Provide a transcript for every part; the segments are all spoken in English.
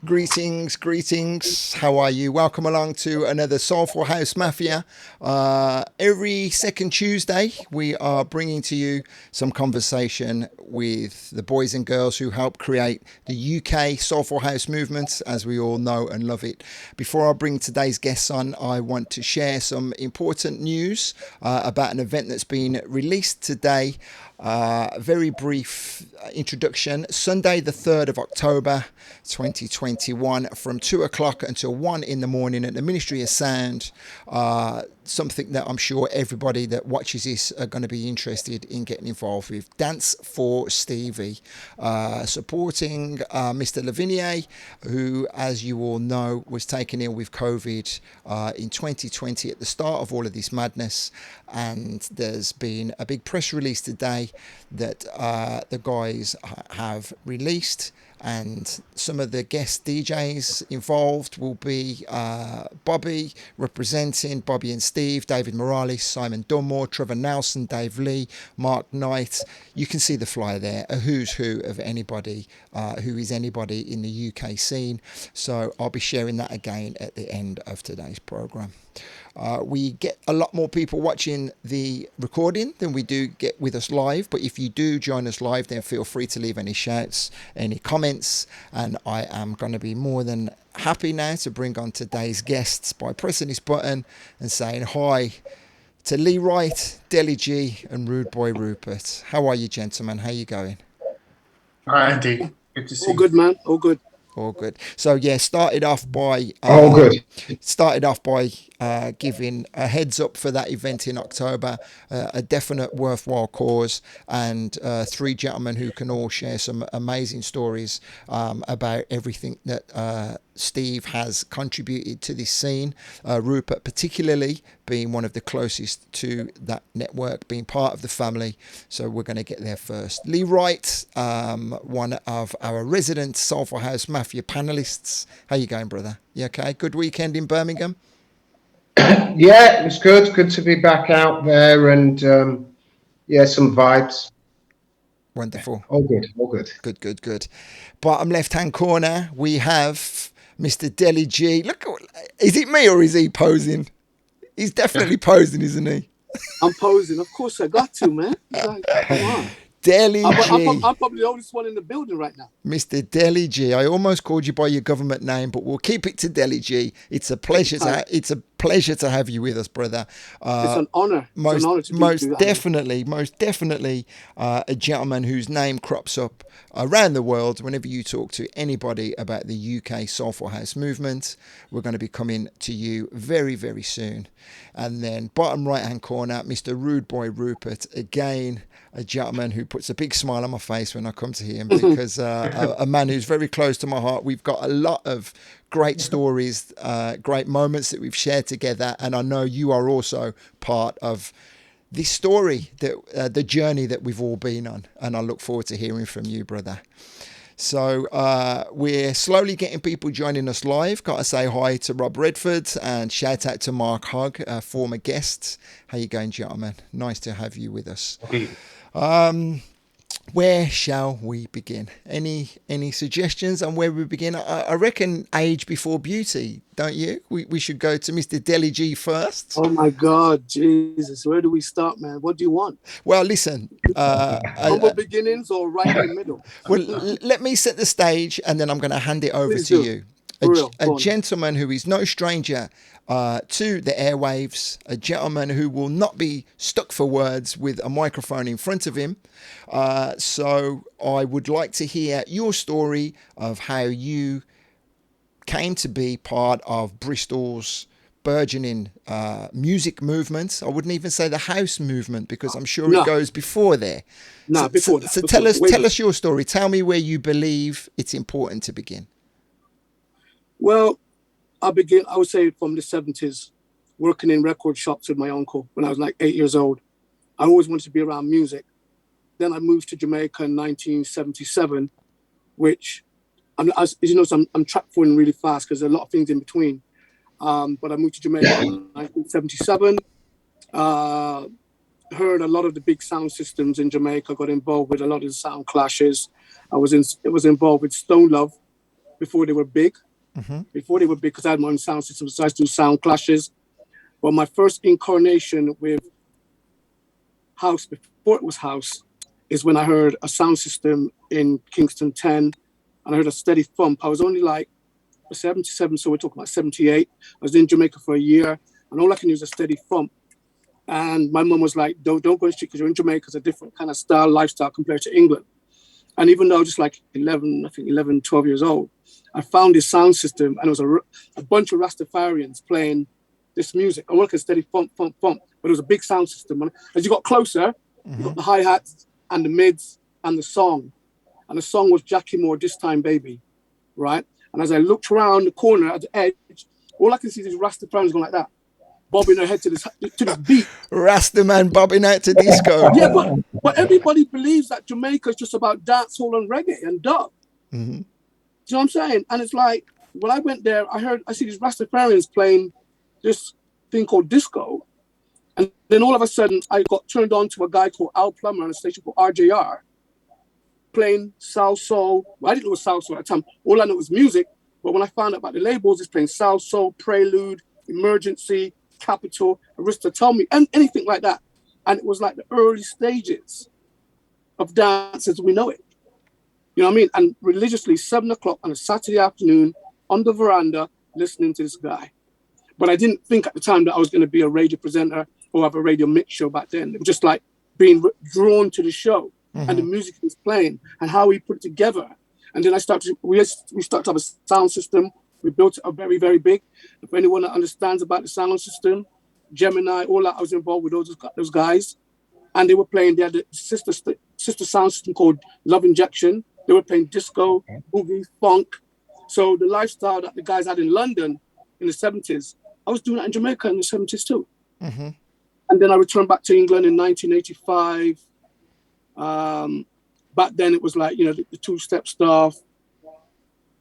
Greetings, greetings. How are you? Welcome along to another Soulful House Mafia. Every second Tuesday, we are bringing to you some conversation with the boys and girls who help create the UK Soulful House movement, as we all know and love it. Before I bring today's guests on, I want to share some important news about an event that's been released today. Very brief introduction. Sunday the 3rd of October 2021 from 2 o'clock until 1 in the morning at the Ministry of Sound. Something that I'm sure everybody that watches this are going to be interested in getting involved with. Dance for Stevie, supporting Mr. Lavigne, who, as you all know, was taken ill with COVID in 2020 at the start of all of this madness. And there's been a big press release today that the guys have released, and some of the guest DJs involved will be Bobby representing Bobby and Steve, David Morales, Simon Dunmore, Trevor Nelson, Dave Lee, Mark Knight. You can see the flyer there, a who's who of anybody who is anybody in the UK scene. So I'll be sharing that again at the end of today's program. We get a lot more people watching the recording than we do get with us live. But if you do join us live, then feel free to leave any shouts, any comments. And I am going to be more than happy now to bring on today's guests by pressing this button and saying hi to Lee Wright, Deli G and Rude Boy Rupert. How are you, gentlemen? How you going? Hi, Andy. Good to see you. All good, man. All good. All good. So yeah, started off by giving a heads up for that event in October, a definite worthwhile cause, and three gentlemen who can all share some amazing stories about everything that Steve has contributed to this scene. Rupert particularly being one of the closest to that network, being part of the family. So we're going to get there first. Lee Wright, one of our resident Soulful House Mafia panelists. How you going, brother? You okay? Good weekend in Birmingham? Yeah, it was good. Good to be back out there, and some vibes. Wonderful. All good, all good. Good. Bottom left-hand corner, we have Mr. Deli G. Look, is it me or is he posing? He's definitely posing, isn't he? I'm posing. Of course, I got to, man. Come on. Deli G. I'm probably the oldest one in the building right now. Mr. Deli G. I almost called you by your government name, but we'll keep it to Deli G. It's a pleasure to have you with us, brother. It's an honor. Most definitely a gentleman whose name crops up around the world whenever you talk to anybody about the UK Soulful House movement. We're going to be coming to you very, very soon. And then bottom right-hand corner, Mr. Rude Boy Rupert, again, a gentleman who puts a big smile on my face when I come to him, because a man who's very close to my heart. We've got a lot of great stories, great moments that we've shared together, and I know you are also part of this story, that the journey that we've all been on, and I look forward to hearing from you, brother. So we're slowly getting people joining us live. Got to say hi to Rob Redford and shout out to Mark Hogg, former guests. How you going, gentlemen? Nice to have you with us. Okay. Where shall we begin? Any suggestions on where we begin? I reckon age before beauty, don't you? We should go to Mr. Deli G first. Oh my God, Jesus! Where do we start, man? What do you want? Well, listen. Humble beginnings or right in the middle? Well, let me set the stage, and then I'm going to hand it over to you. A gentleman who is no stranger to the airwaves, a gentleman who will not be stuck for words with a microphone in front of him. So I would like to hear your story of how you came to be part of Bristol's burgeoning music movement. I wouldn't even say the house movement, because I'm sure it goes before there. Before that. So tell us your story. Tell me where you believe it's important to begin. Well, I would say from the 70s, working in record shops with my uncle when I was like 8 years old. I always wanted to be around music. Then I moved to Jamaica in 1977, which, I'm track forwarding really fast because there are a lot of things in between. But I moved to Jamaica in 1977. Heard a lot of the big sound systems in Jamaica, got involved with a lot of the sound clashes. I was involved with Stone Love, before they were big. Mm-hmm. Before they were big, because I had my own sound system, so I used to do sound clashes. But my first incarnation with house, before it was house, is when I heard a sound system in Kingston 10, and I heard a steady thump. I was only like 77, so we're talking about 78. I was in Jamaica for a year, and all I can use is a steady thump. And my mum was like, don't go in the street because you're in Jamaica. It's a different kind of style, lifestyle compared to England. And even though I was just like 11, 12 years old, I found this sound system, and it was a bunch of Rastafarians playing this music. I work a steady thump, thump, thump, but it was a big sound system. And as you got closer, you got the hi-hats and the mids and the song. And the song was Jackie Moore, This Time Baby, right? And as I looked around the corner at the edge, all I can see is these Rastafarians going like that, bobbing their head to this beat. Rasta man bobbing out to disco. Yeah, but everybody believes that Jamaica is just about dancehall and reggae and dub. Mm-hmm. Do you know what I'm saying? And it's like, when I went there, I see these Rastafarians playing this thing called disco. And then all of a sudden, I got turned on to a guy called Al Plummer on a station called RJR, playing South Soul. Well, I didn't know it was South Soul at the time. All I knew was music. But when I found out about the labels, it's playing South Soul, Prelude, Emergency, Capital, Arista, Tell Me, and anything like that. And it was like the early stages of dance as we know it. You know what I mean? And religiously, 7 o'clock on a Saturday afternoon on the veranda, listening to this guy. But I didn't think at the time that I was going to be a radio presenter or have a radio mix show back then. It was just like being drawn to the show and the music he was playing and how he put it together. And then we started to have a sound system. We built it up very, very big. If anyone that understands about the sound system, Gemini, all that, I was involved with those guys. And they were playing, they had a sister sound system called Love Injection. They were playing disco, boogie, funk. So the lifestyle that the guys had in London in the 70s, I was doing that in Jamaica in the 70s too. Mm-hmm. And then I returned back to England in 1985. Back then it was like, the two-step stuff,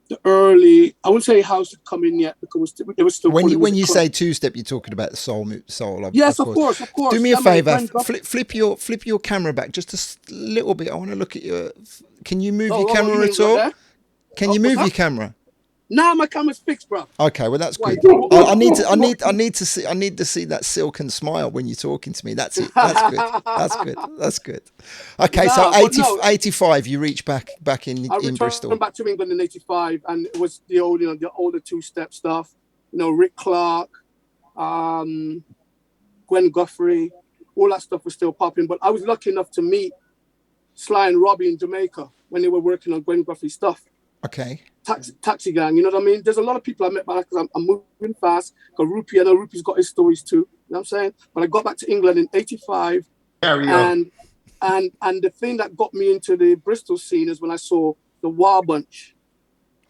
the early, I wouldn't say house had come in yet because they were still. When you say two-step, you're talking about the soul. Yes, of course. Do me a favor, flip your camera back just a little bit. I want to look at your. Can you move your camera at all? Can you move your camera? No, my camera's fixed, bro. Okay, well that's good. I need to see that silken smile when you're talking to me. That's it. That's good. Okay, so 85, you reach back in Bristol. I returned back to England in 85, and it was the older two-step stuff. Rick Clark, Gwen Guthrie, all that stuff was still popping. But I was lucky enough to meet Sly and Robbie in Jamaica when they were working on Gwen Guthrie stuff. Okay. Taxi Gang, you know what I mean? There's a lot of people I met back because I'm moving fast. Because Rupert, I know Rupert's got his stories too. You know what I'm saying? But I got back to England in 85. And the thing that got me into the Bristol scene is when I saw the Wild Bunch.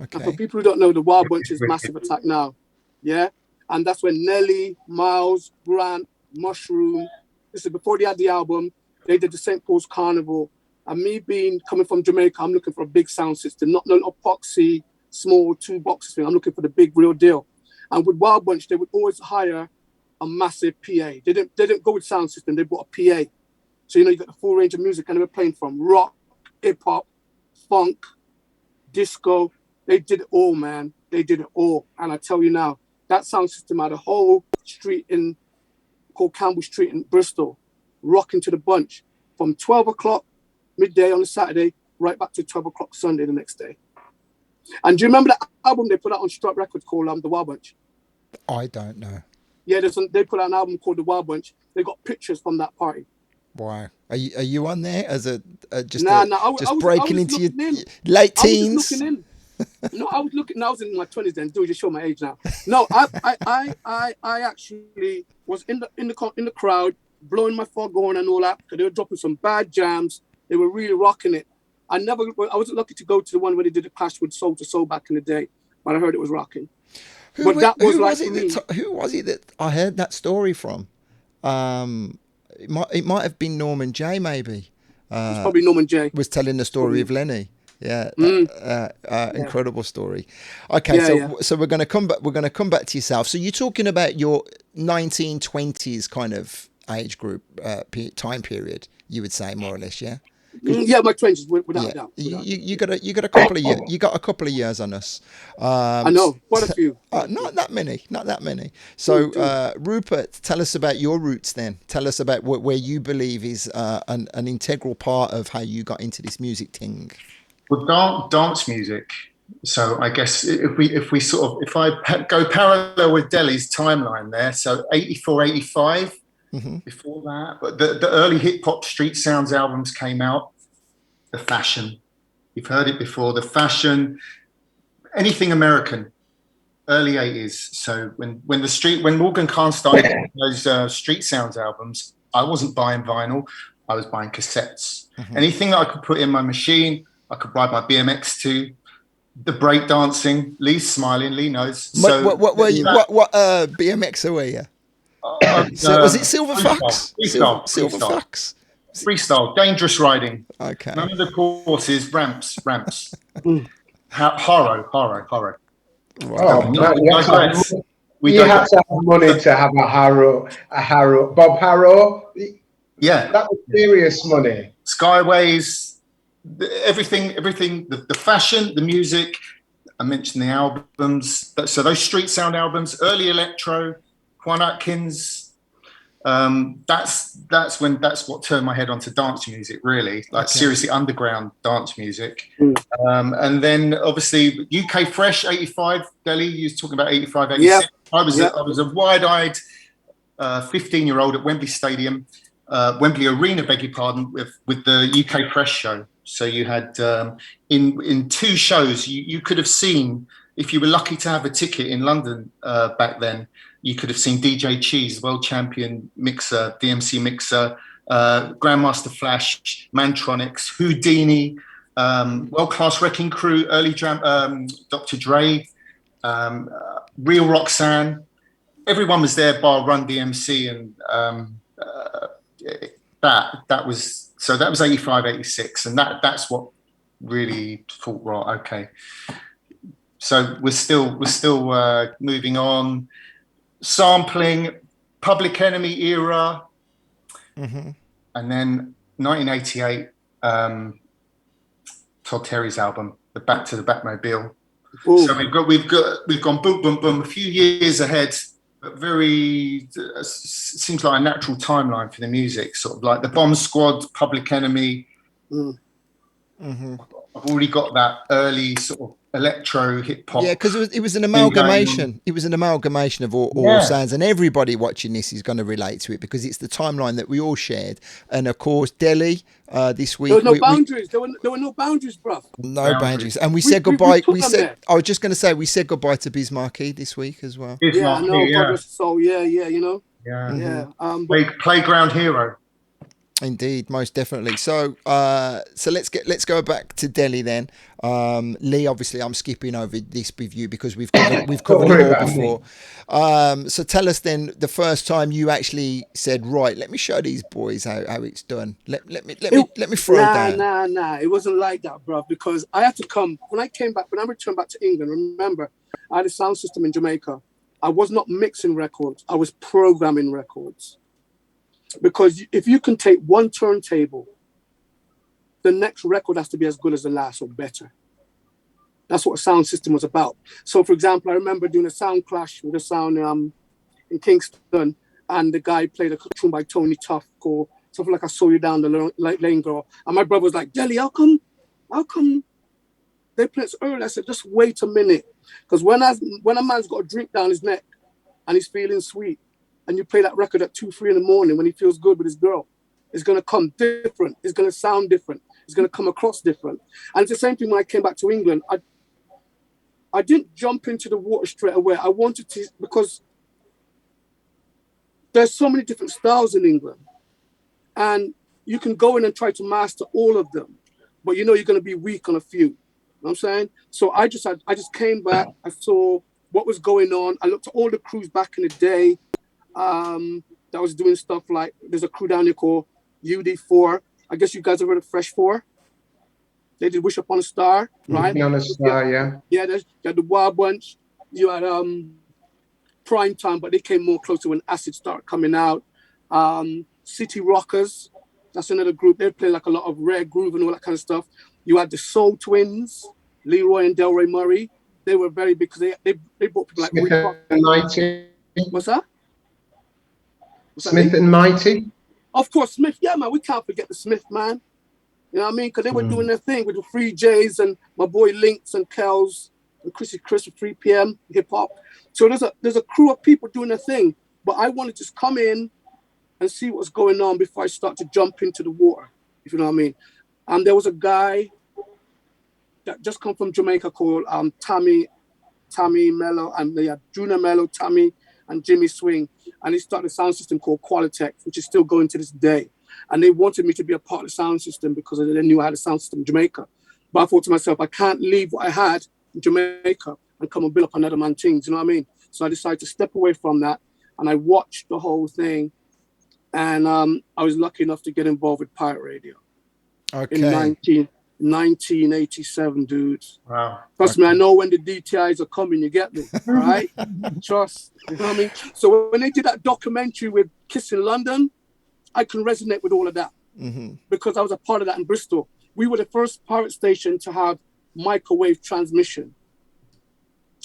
Okay. And for people who don't know, the Wild Bunch is Massive Attack now. Yeah? And that's when Nelly, Miles, Grant, Mushroom, this is before they had the album, they did the St. Paul's Carnival. And me coming from Jamaica, I'm looking for a big sound system, not no epoxy, small 2 boxes thing. I'm looking for the big real deal. And with Wild Bunch, they would always hire a massive PA. They didn't go with sound system, they bought a PA. So you got the full range of music, and they were playing from rock, hip hop, funk, disco. They did it all, man. They did it all. And I tell you now, that sound system had a whole street called Campbell Street in Bristol, rocking to the bunch from 12 o'clock midday on a Saturday, right back to 12 o'clock Sunday the next day. And do you remember that album they put out on Strut Records called The Wild Bunch? I don't know. Yeah, they put out an album called The Wild Bunch. They got pictures from that party. Wow. Are you on there as breaking into your late teens? I was looking in. No, I was in my 20s then. Do just show my age now? No, I actually was in the crowd, blowing my foghorn and all that, because they were dropping some bad jams. They were really rocking it. I wasn't lucky to go to the one where they did a clash with Soul to Soul back in the day, but I heard it was rocking. Who was it that I heard that story from? It might have been Norman J. Maybe. It's probably Norman J. Was telling the story of Lenny. Yeah, incredible story. Okay, so we're going to come back. We're going to come back to yourself. So you're talking about your 1920s kind of age group, time period. You would say more or less, yeah. Yeah, my 20s, without Yeah, a doubt. you got a couple of years. You got a couple of years on us. I know, quite a few. Not that many, not that many. So, Rupert, tell us about your roots. Then tell us about where you believe is an integral part of how you got into this music thing. Well, dance music. So I guess if I go parallel with Deli's timeline there, so 84, 85. Before that, but the early hip hop street sounds albums came out. The Fashion, you've heard it before. The Fashion, anything American, early 80s. So when Morgan Khan started those street sounds albums, I wasn't buying vinyl. I was buying cassettes. Anything that I could put in my machine, I could ride my BMX to. The break dancing, Lee's smiling, Lee knows. So what were you? What BMXer were you? So was it Silver Fox? Silver Fox. Freestyle, dangerous riding. Okay. None of the courses, ramps. Horror. Oh, you had to have money to have a Harrow. Bob Harrow. Yeah, that was serious money. Skyways, everything. The fashion, the music. I mentioned the albums. So those street sound albums, early electro. Juan Atkins, that's what turned my head onto dance music, really, like seriously underground dance music. And then obviously UK Fresh, 85, Deli, you was talking about 85, 86. Yeah. I was a wide-eyed 15-year-old at Wembley Stadium, Wembley Arena, beg your pardon, with the UK Fresh show. So you had in two shows, you could have seen, if you were lucky to have a ticket in London back then, you could have seen DJ Cheese, world champion mixer, DMC mixer, Grandmaster Flash, Mantronics, Houdini, World Class Wrecking Crew, early Dr. Dre, Real Roxanne. Everyone was there bar Run DMC, and that was 85, 86, and that's what really thought, right, okay. So we're still moving on. Sampling, Public Enemy era, and then 1988, Todd Terry's album, the Back to the Batmobile. Ooh. So we've gone boom, boom, boom, a few years ahead, but seems like a natural timeline for the music, sort of like the Bomb Squad, Public Enemy. I've already got that early sort of electro hip hop. Yeah, because it was an amalgamation. It was an amalgamation of all sounds, and everybody watching this is going to relate to it because it's the timeline that we all shared. And of course, Deli this week. There were no boundaries. There were no boundaries, bruv. No boundaries. And we said goodbye. I was just going to say we said goodbye to Bismarcky this week as well. Yeah, I know. So you know. Yeah. Playground hero. Indeed, most definitely. So let's go back to Deli then. Lee, obviously, I'm skipping over this with you because we've covered it all before. So tell us then the first time you actually said, right, let me show these boys how it's done. Let me throw it down. Nah. It wasn't like that, bro. Because I had to come when I returned back to England. Remember, I had a sound system in Jamaica. I was not mixing records. I was programming records. Because if you can take one turntable, the next record has to be as good as the last or better. That's what a sound system was about. So, for example, I remember doing a sound clash with a sound in Kingston, and the guy played a tune by Tony Tuff called something like "I Saw You Down the Lane, Girl," and my brother was like, "Deli, how come they play it so early?" I said, "Just wait a minute, because when a man's got a drink down his neck and he's feeling sweet, and you play that record at 2, 3 in the morning when he feels good with his girl, it's going to come different. It's going to sound different. It's going to come across different." And it's the same thing when I came back to England. I didn't jump into the water straight away. I wanted to, because there's so many different styles in England. And you can go in and try to master all of them, but you know you're going to be weak on a few. You know what I'm saying? So I just came back. I saw what was going on. I looked at all the crews back in the day. That was doing stuff like, there's a crew down here called UD4. I guess you guys have heard of Fresh 4. They did Wish Upon a Star, right? On a Star, yeah. Yeah, you had the Wild Bunch. You had Prime Time, but they came more closer when Acid started coming out. City Rockers. That's another group. They play like a lot of rare groove and all that kind of stuff. You had the Soul Twins, Leroy and Delroy Murray. They were very big because they brought people like Smith and Mighty. What's that? Smith and Mighty. Of course, Smith. Yeah, man. We can't forget the Smith, man. You know what I mean? Because they were doing their thing with the Free J's and my boy Links and Kells and Chrissy Chris at 3 p.m. hip hop. So there's a crew of people doing their thing. But I wanted to just come in and see what's going on before I start to jump into the water, if you know what I mean. There was a guy that just come from Jamaica called Tommy Mello, and they had Junior Mello, Tommy, and Jimmy Swing. And he started a sound system called Qualitex, which is still going to this day. And they wanted me to be a part of the sound system because they knew I had a sound system in Jamaica. But I thought to myself, I can't leave what I had in Jamaica and come and build up another man things, you know what I mean? So I decided to step away from that, and I watched the whole thing. And I was lucky enough to get involved with Pirate Radio in 1987, dudes. Wow. Trust me, I know when the DTIs are coming, you get me, right? Trust, you know what I mean? So when they did that documentary with Kissing London, I can resonate with all of that because I was a part of that in Bristol. We were the first pirate station to have microwave transmission,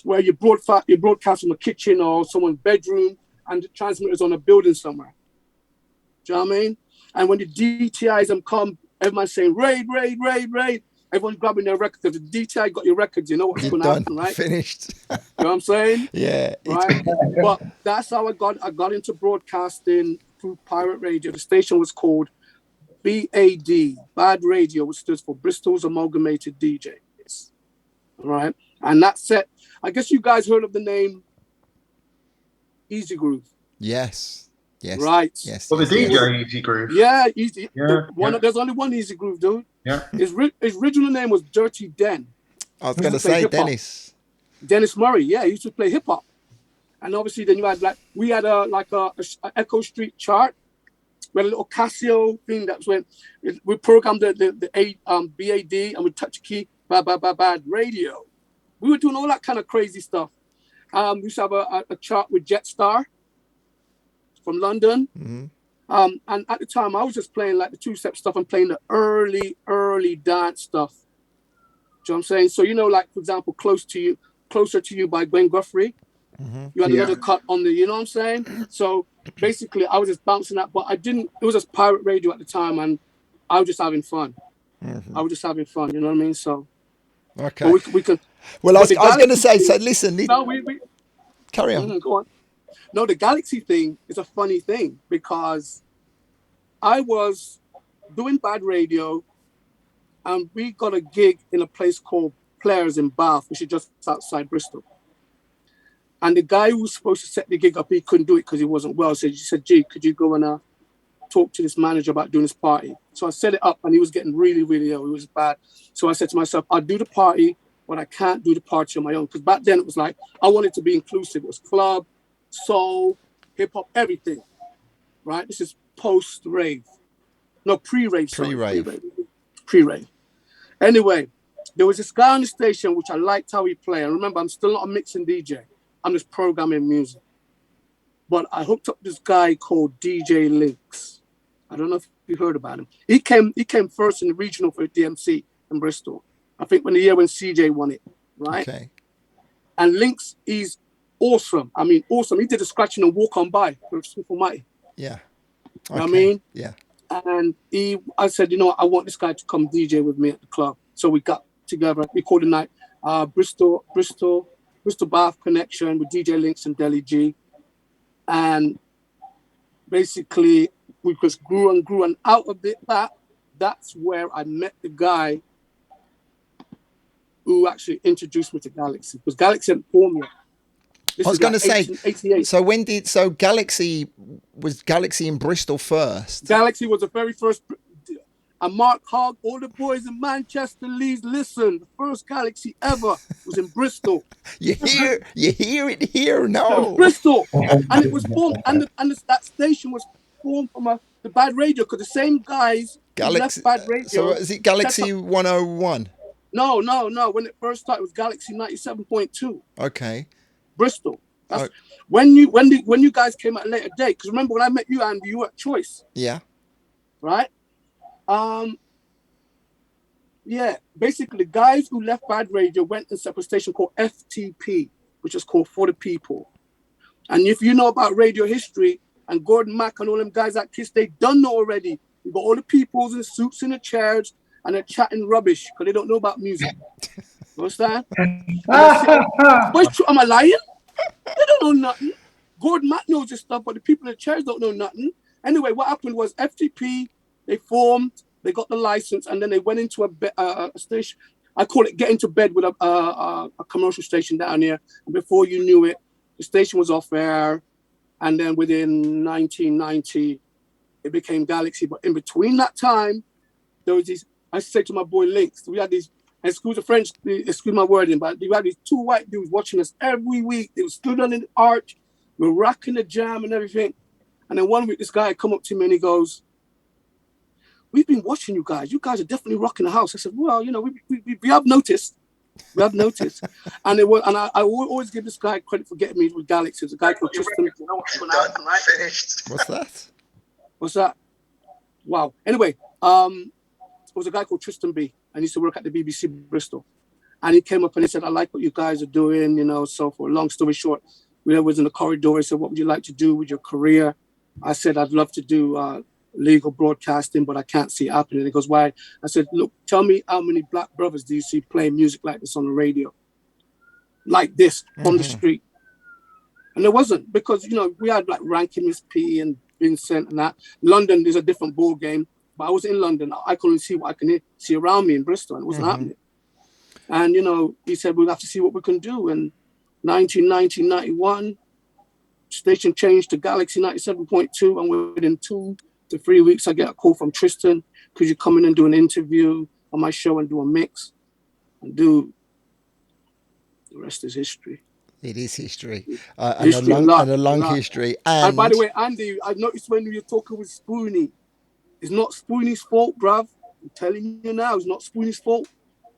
where you broadcast from a kitchen or someone's bedroom and the transmitter's on a building somewhere. Do you know what I mean? And when the DTIs come, everyone's saying, raid, raid, raid, raid. Everyone's grabbing their records. If the DTI got your records, you know what's going to happen, right? Finished. You know what I'm saying? Yeah. Right? But that's how I got into broadcasting through Pirate Radio. The station was called BAD, Bad Radio, which stands for Bristol's Amalgamated DJs. All right? And that set, I guess you guys heard of the name Easy Groove. Yes. Yes. Right. Yes. Well, the DJ Easy Groove. Yeah, Easy. Yeah, There's only one Easy Groove, dude. Yeah. His original name was Dirty Den. I was going to say Dennis Murray. Yeah, he used to play hip hop. And obviously, then you had we had a Echo Street chart. We had a little Casio thing that went. We programmed the BAD and we touch a key. Bad radio. We were doing all that kind of crazy stuff. We used to have a chart with Jetstar from London. And at the time, I was just playing like the two-step stuff and playing the early dance stuff. Do you know what I'm saying? So, like, for example, Closer to You by Gwen Guthrie. You had another cut on the, you know what I'm saying? So basically, I was just bouncing that, but it was just pirate radio at the time, and I was just having fun. I was just having fun, you know what I mean? So, okay. We can. Well, I was going to say, so listen. No, carry on. Go on. No, the Galaxy thing is a funny thing because I was doing bad radio and we got a gig in a place called Players in Bath, which is just outside Bristol. And the guy who was supposed to set the gig up, he couldn't do it because he wasn't well. So he said, G, could you go and talk to this manager about doing this party? So I set it up and he was getting really, really ill. It was bad. So I said to myself, I'll do the party, but I can't do the party on my own. Because back then it was like, I wanted to be inclusive. It was club, soul, hip hop, everything, right? This is post-rave. No, pre-rave. Pre-rave. Anyway, there was this guy on the station which I liked how he played. And remember, I'm still not a mixing DJ. I'm just programming music. But I hooked up this guy called DJ Links. I don't know if you heard about him. He came first in the regional for DMC in Bristol. I think when CJ won it, right? Okay. And Links, he's awesome. I mean, awesome. He did a scratching and walk on by with Super Mighty. Yeah. Okay. You know what I mean? Yeah. And I said, I want this guy to come DJ with me at the club. So we got together. We called the night Bristol Bath Connection with DJ Links and Deli G. And basically, we just grew and grew. And out of that's where I met the guy who actually introduced me to Galaxy. Because Galaxy hadn't formed yet. I was going to say, so Galaxy in Bristol first? Galaxy was the very first. And Mark Hogg, all the boys in Manchester, Leeds, listen, the first Galaxy ever was in Bristol. You hear it here, no. Bristol. And it was formed, and that station was formed from the Bad Radio, because the same guys left Bad Radio. So is it Galaxy 101? No. When it first started, it was Galaxy 97.2. Okay. Bristol. That's when you guys came at a later date. Because remember when I met you, Andy, you were at Choice. Yeah. Right? Yeah, basically, the guys who left Bad Radio went and set up a station called FTP, which is called For the People. And if you know about radio history and Gordon Mack and all them guys at KISS, they done know already. You got all the peoples in the suits in the chairs and they're chatting rubbish because they don't know about music. You understand? Am I lying? They don't know nothing. Gordon Mack knows this stuff, but the people in the chairs don't know nothing. Anyway, what happened was FTP, they formed, they got the license, and then they went into a station. I call it get into bed with a commercial station down here. And before you knew it, the station was off air. And then within 1990, it became Galaxy. But in between that time, there was these, I said to my boy Links, we had these, excuse the French, excuse my wording, but we had these two white dudes watching us every week. They were stood on the arch, we were rocking the jam and everything. And then one week, this guy come up to me and he goes, "We've been watching you guys. You guys are definitely rocking the house." I said, "Well, you know, we have noticed. We have noticed." And I always give this guy credit for getting me with Galaxy. It's a guy called Tristan. You know what's going on, right? What's that? What's that? Wow. Anyway, it was a guy called Tristan B. And he used to work at the BBC Bristol. And he came up and he said, "I like what you guys are doing, you know." So for a long story short, we was in the corridor. He said, "What would you like to do with your career?" I said, "I'd love to do legal broadcasting, but I can't see it happening." He goes, "Why?" I said, "Look, tell me how many black brothers do you see playing music like this on the radio? Like this, on the street?" And there wasn't, because, you know, we had like Rankin Miss P and Vincent and that. London is a different ball game, but I was in London. I couldn't see what I can see around me in Bristol, and it wasn't happening. And, you know, he said, "We'll have to see what we can do." And 1991, station changed to Galaxy 97.2, and within 2 to 3 weeks, I get a call from Tristan, "Could you come in and do an interview on my show and do a mix?" And the rest is history. It is history. History, and a long history. And by the way, Andy, I noticed when you're talking with Spoonie, it's not Spoonie's fault, bruv. I'm telling you now, it's not Spoonie's fault.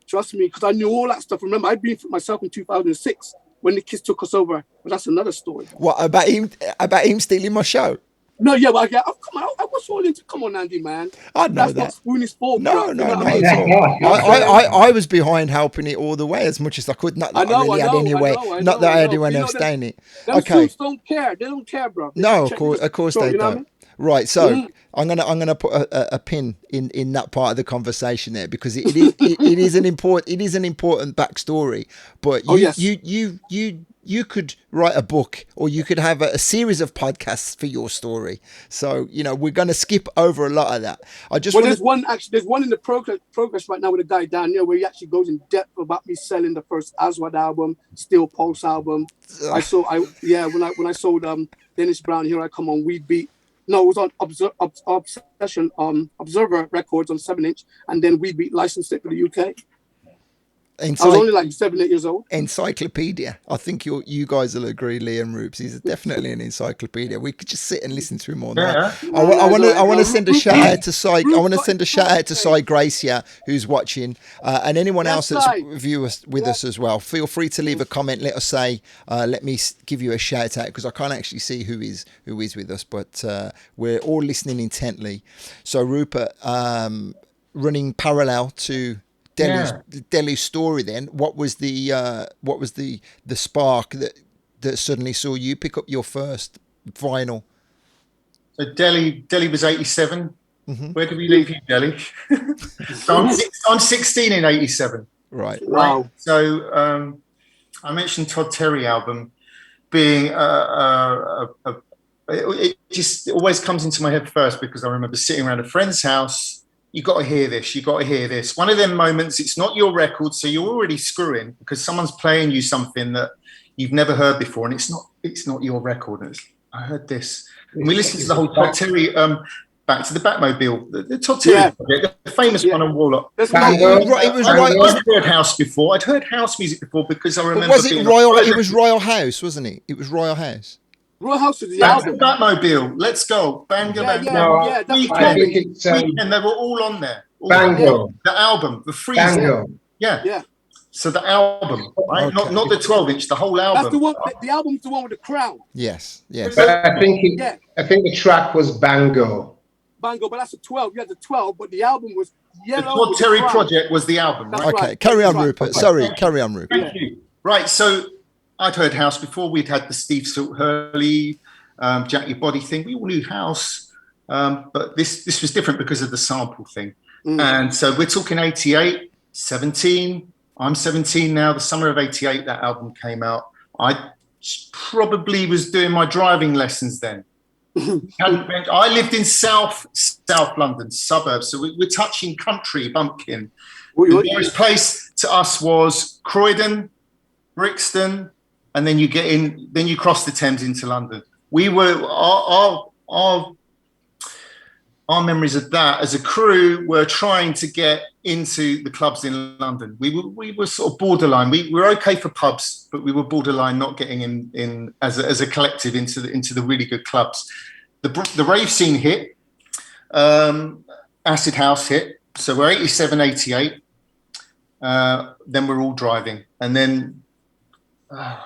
Trust me, because I knew all that stuff. Remember, I'd been for myself in 2006 when the KISS took us over. But that's another story. What about him? About him stealing my show? No, yeah, but come on, I was all into. Come on, Andy, man. I know that's that. Not Spoonie's fault. No, bro. not at all. I was behind helping it all the way as much as I could. Not that I really had any way. Not that I had anyone else doing it. Okay. Don't care. They don't care, bro. No, of course they don't. Right, so I'm gonna put a pin in that part of the conversation there, because it is an important backstory. But you could write a book, or you could have a series of podcasts for your story. So, you know, we're going to skip over a lot of that. There's one in the progress right now with a guy down there where he actually goes in depth about me selling the first Aswad album, Steel Pulse album. When I sold Dennis Brown, Here I Come on Weed Beat. No, it was on Observer Records on 7-inch, and then Weed Beat licensed it for the UK. I was only like 7, 8 years old. Encyclopedia. I think you guys will agree, Liam Roops. He's definitely an encyclopedia. We could just sit and listen to him all night. I want to send a shout out to Cy. I want to send a shout out to Cy Gracia, who's watching, and anyone else that's with us as well. Feel free to leave a comment. Let us say. Let me give you a shout out, because I can't actually see who is with us, but we're all listening intently. So Rupert, running parallel to Deli's story, then what was the spark that suddenly saw you pick up your first vinyl? So Deli was 87. Where did we leave you, Deli? So I'm 16 in 87. Right. Wow. So I mentioned Todd Terry album being it just always comes into my head first, because I remember sitting around a friend's house. You got to hear this. You got to hear this. One of them moments. It's not your record, so you're already screwing, because someone's playing you something that you've never heard before, and it's not your record. And I heard this, and we listened to the whole Todd Terry. Back to the Batmobile, the Todd Terry project, the famous one on Warlock. It was I'd heard house before. I'd heard house music before, because I remember. Was it Royal? It was Royal House, wasn't it? It was Royal House. Royal House is the album. Batmobile, Let's Go, Banga Banga. Weekend, they were all on there. Bango. The album, the free. Bango. Yeah. So the album, right? Okay. Not the 12-inch, the whole album. That's the one. The album's the one with the crown. Yes. But I think the track was Bango. Bango, but that's a 12. You had the 12, but the album was yellow. The Todd Terry Project was the album, right? Okay, right. carry on, Right. Rupert. Okay. Sorry, carry on, Rupert. Thank you. Right, so I'd heard house before. We'd had the Steve Silk Hurley, Jack Your Body thing. We all knew house, but this was different because of the sample thing. And so we're talking 88, 17. I'm 17 now. The summer of 88, that album came out. I probably was doing my driving lessons then. I lived in South London, suburbs, so we're touching country bumpkin. The nearest place to us was Croydon, Brixton, and then you get in, then you cross the Thames into London. We were our memories of that as a crew were trying to get into the clubs in London. We were sort of borderline. We were okay for pubs, but we were borderline not getting in as a collective into the really good clubs. The rave scene hit, acid house hit. So we're 87, 88. Then we're all driving, and then then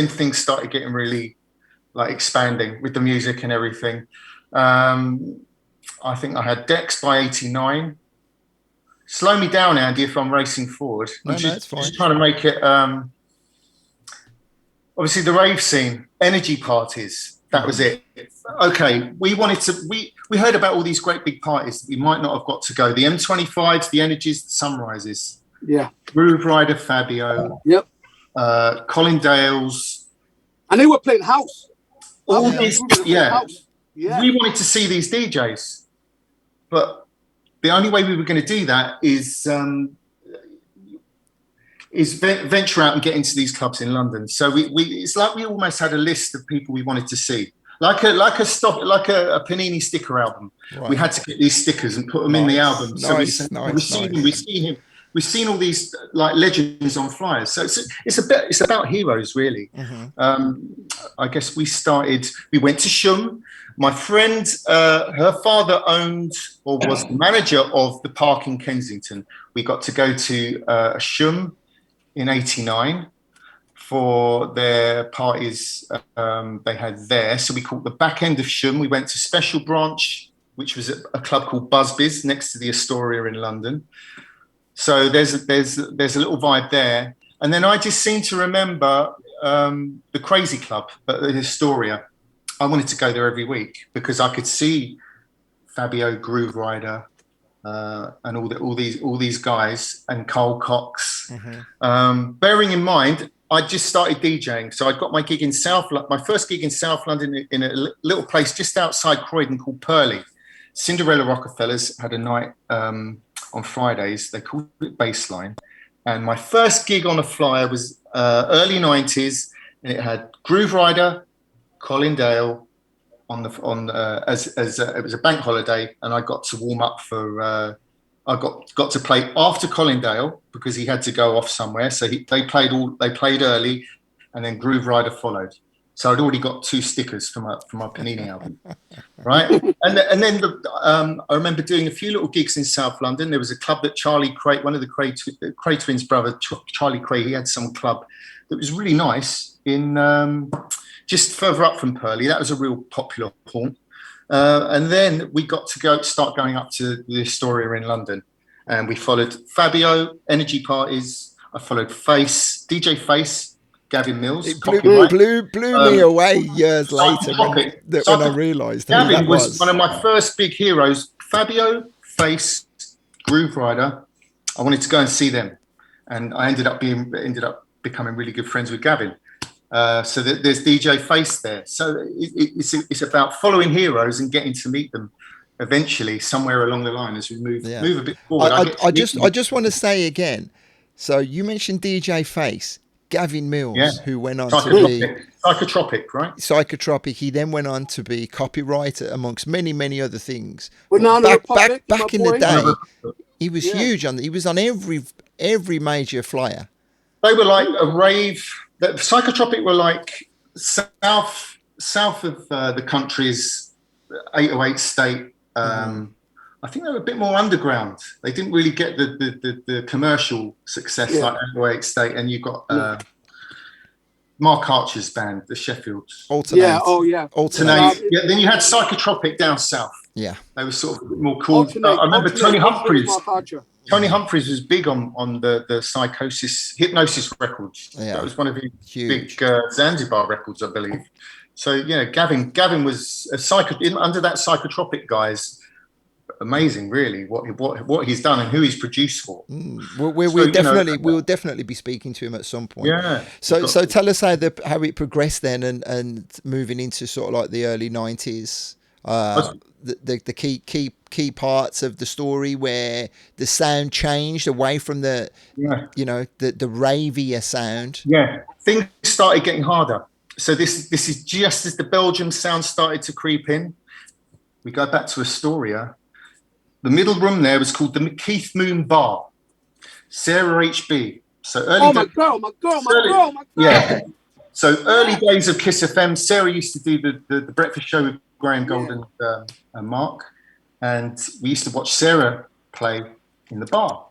things started getting really like expanding with the music and everything. I think I had Dex by 89. Slow me down, Andy, if I'm racing forward. No, just fine. Just trying to make it. Obviously, the rave scene, energy parties. That was it. Okay, we heard about all these great big parties that we might not have got to go. The M25s, the Energies, the Sunrises. Yeah. Groove Rider, Fabio. Yep. Colin Dales. And they were playing house. All these, yeah. House. Yeah. We wanted to see these DJs, but the only way we were going to do that is venture out and get into these clubs in London. So it's like we almost had a list of people we wanted to see, like a Panini sticker album. Right. We had to get these stickers and put them in the album. So we've seen all these like legends on flyers. So it's about heroes, really. Mm-hmm. I guess we went to Shum. My friend, her father owned or was the manager of the park in Kensington. We got to go to Shum in 89 for their parties they had there. So we called the back end of Shum. We went to Special Branch, which was a club called Busby's next to the Astoria in London. So there's a little vibe there. And then I just seem to remember the Crazy Club at the Astoria. I wanted to go there every week because I could see Fabio, Groove Rider, and all these guys, and Cole Cox. Mm-hmm. Bearing in mind, I just started DJing, so I got my gig in my first gig in South London in a little place just outside Croydon called Purley. Cinderella Rockefellers had a night on Fridays. They called it Baseline, and my first gig on a flyer was early 90s, and it had Groove Rider, Colin Dale as it was a bank holiday, and I got to warm up for I got to play after Colin Dale because he had to go off somewhere. So they played early, and then Groove Rider followed. So I'd already got 2 stickers for my Panini album, right? And then I remember doing a few little gigs in South London. There was a club that Charlie Cray, one of the Cray twins' brother, Charlie Cray, he had some club that was really nice in just further up from Purley. That was a real popular haunt. And then we got to start going up to the Astoria in London, and we followed Fabio, Energy Parties. I followed DJ Face, Gavin Mills. It blew me away years later when I realised who Gavin that was one of my first big heroes. Fabio, Face, Groove Rider. I wanted to go and see them, and I ended up becoming really good friends with Gavin. So there's DJ Face there. So it's about following heroes and getting to meet them eventually somewhere along the line as we move a bit forward. I just want to say again. So you mentioned DJ Face, Gavin Mills, who went on to be Psychotropic, right? Psychotropic. He then went on to be copywriter amongst many, many other things. Back in the day, he was huge. He was on every major flyer. They were like a rave. The Psychotropic were like south of the country's 808 state. I think they were a bit more underground. They didn't really get the commercial success like 808 state. And you've got Mark Archer's band, the Sheffields. Alternate. Yeah. Oh yeah. Alternate. Yeah, then you had Psychotropic down south. Yeah. They were sort of more cool. Alternate, I remember Tony Humphries. Mark Archer. Tony Humphries was big on the Hypnosis records. Yeah. That was one of his Huge. big Zanzibar records, I believe. So, you know, Gavin was under that Psychotropic guys. Amazing, really, what he's done and who he's produced for. We'll definitely be speaking to him at some point. Yeah. So tell us how it progressed then, and moving into sort of like the early 90s. The key parts of the story where the sound changed away from the ravier sound. Yeah, things started getting harder. So this is just as the Belgium sound started to creep in. We go back to Astoria. The middle room there was called the Keith Moon Bar. Sarah HB. So early. My girl. Yeah. So early days of Kiss FM. Sarah used to do the breakfast show with Graham Golden and Mark, and we used to watch Sarah play in the bar.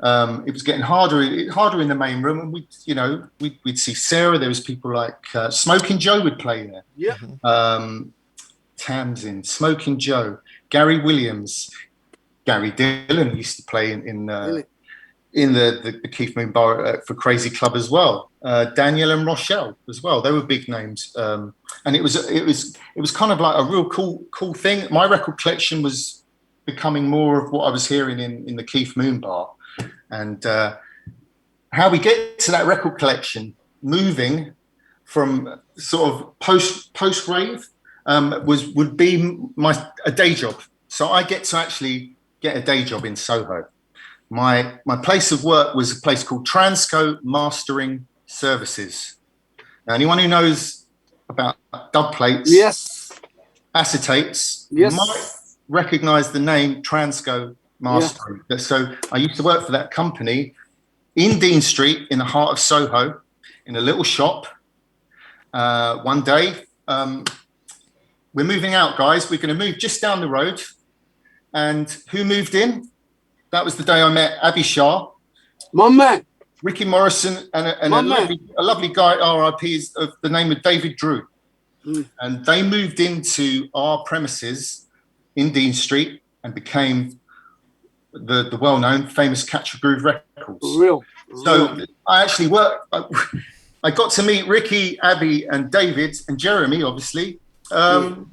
It was getting harder in the main room, and we'd see Sarah. There was people like Smoking Joe would play there. Yeah. Tamsin, Smoking Joe, Gary Williams, Gary Dillon used to play in the Keith Moon Bar for Crazy Club as well. Daniel and Rochelle as well. They were big names, and it was kind of like a real cool thing. My record collection was becoming more of what I was hearing in the Keith Moon Bar, and how we get to that record collection, moving from sort of post rave, would be a day job. So I get to actually get a day job in Soho. My place of work was a place called Transco Mastering Services. Now, anyone who knows about dub plates, acetates, might recognize the name Transco Mastering. Yeah. So I used to work for that company in Dean Street in the heart of Soho in a little shop. One day, we're moving out, guys. We're going to move just down the road. And who moved in? That was the day I met Abby Shah. My man. Ricky Morrison and a lovely guy, RIP, is of the name of David Drew. And they moved into our premises in Dean Street and became the well-known, famous Catch a Groove Records. Real. So I actually worked. I got to meet Ricky, Abby, and David, and Jeremy, obviously, when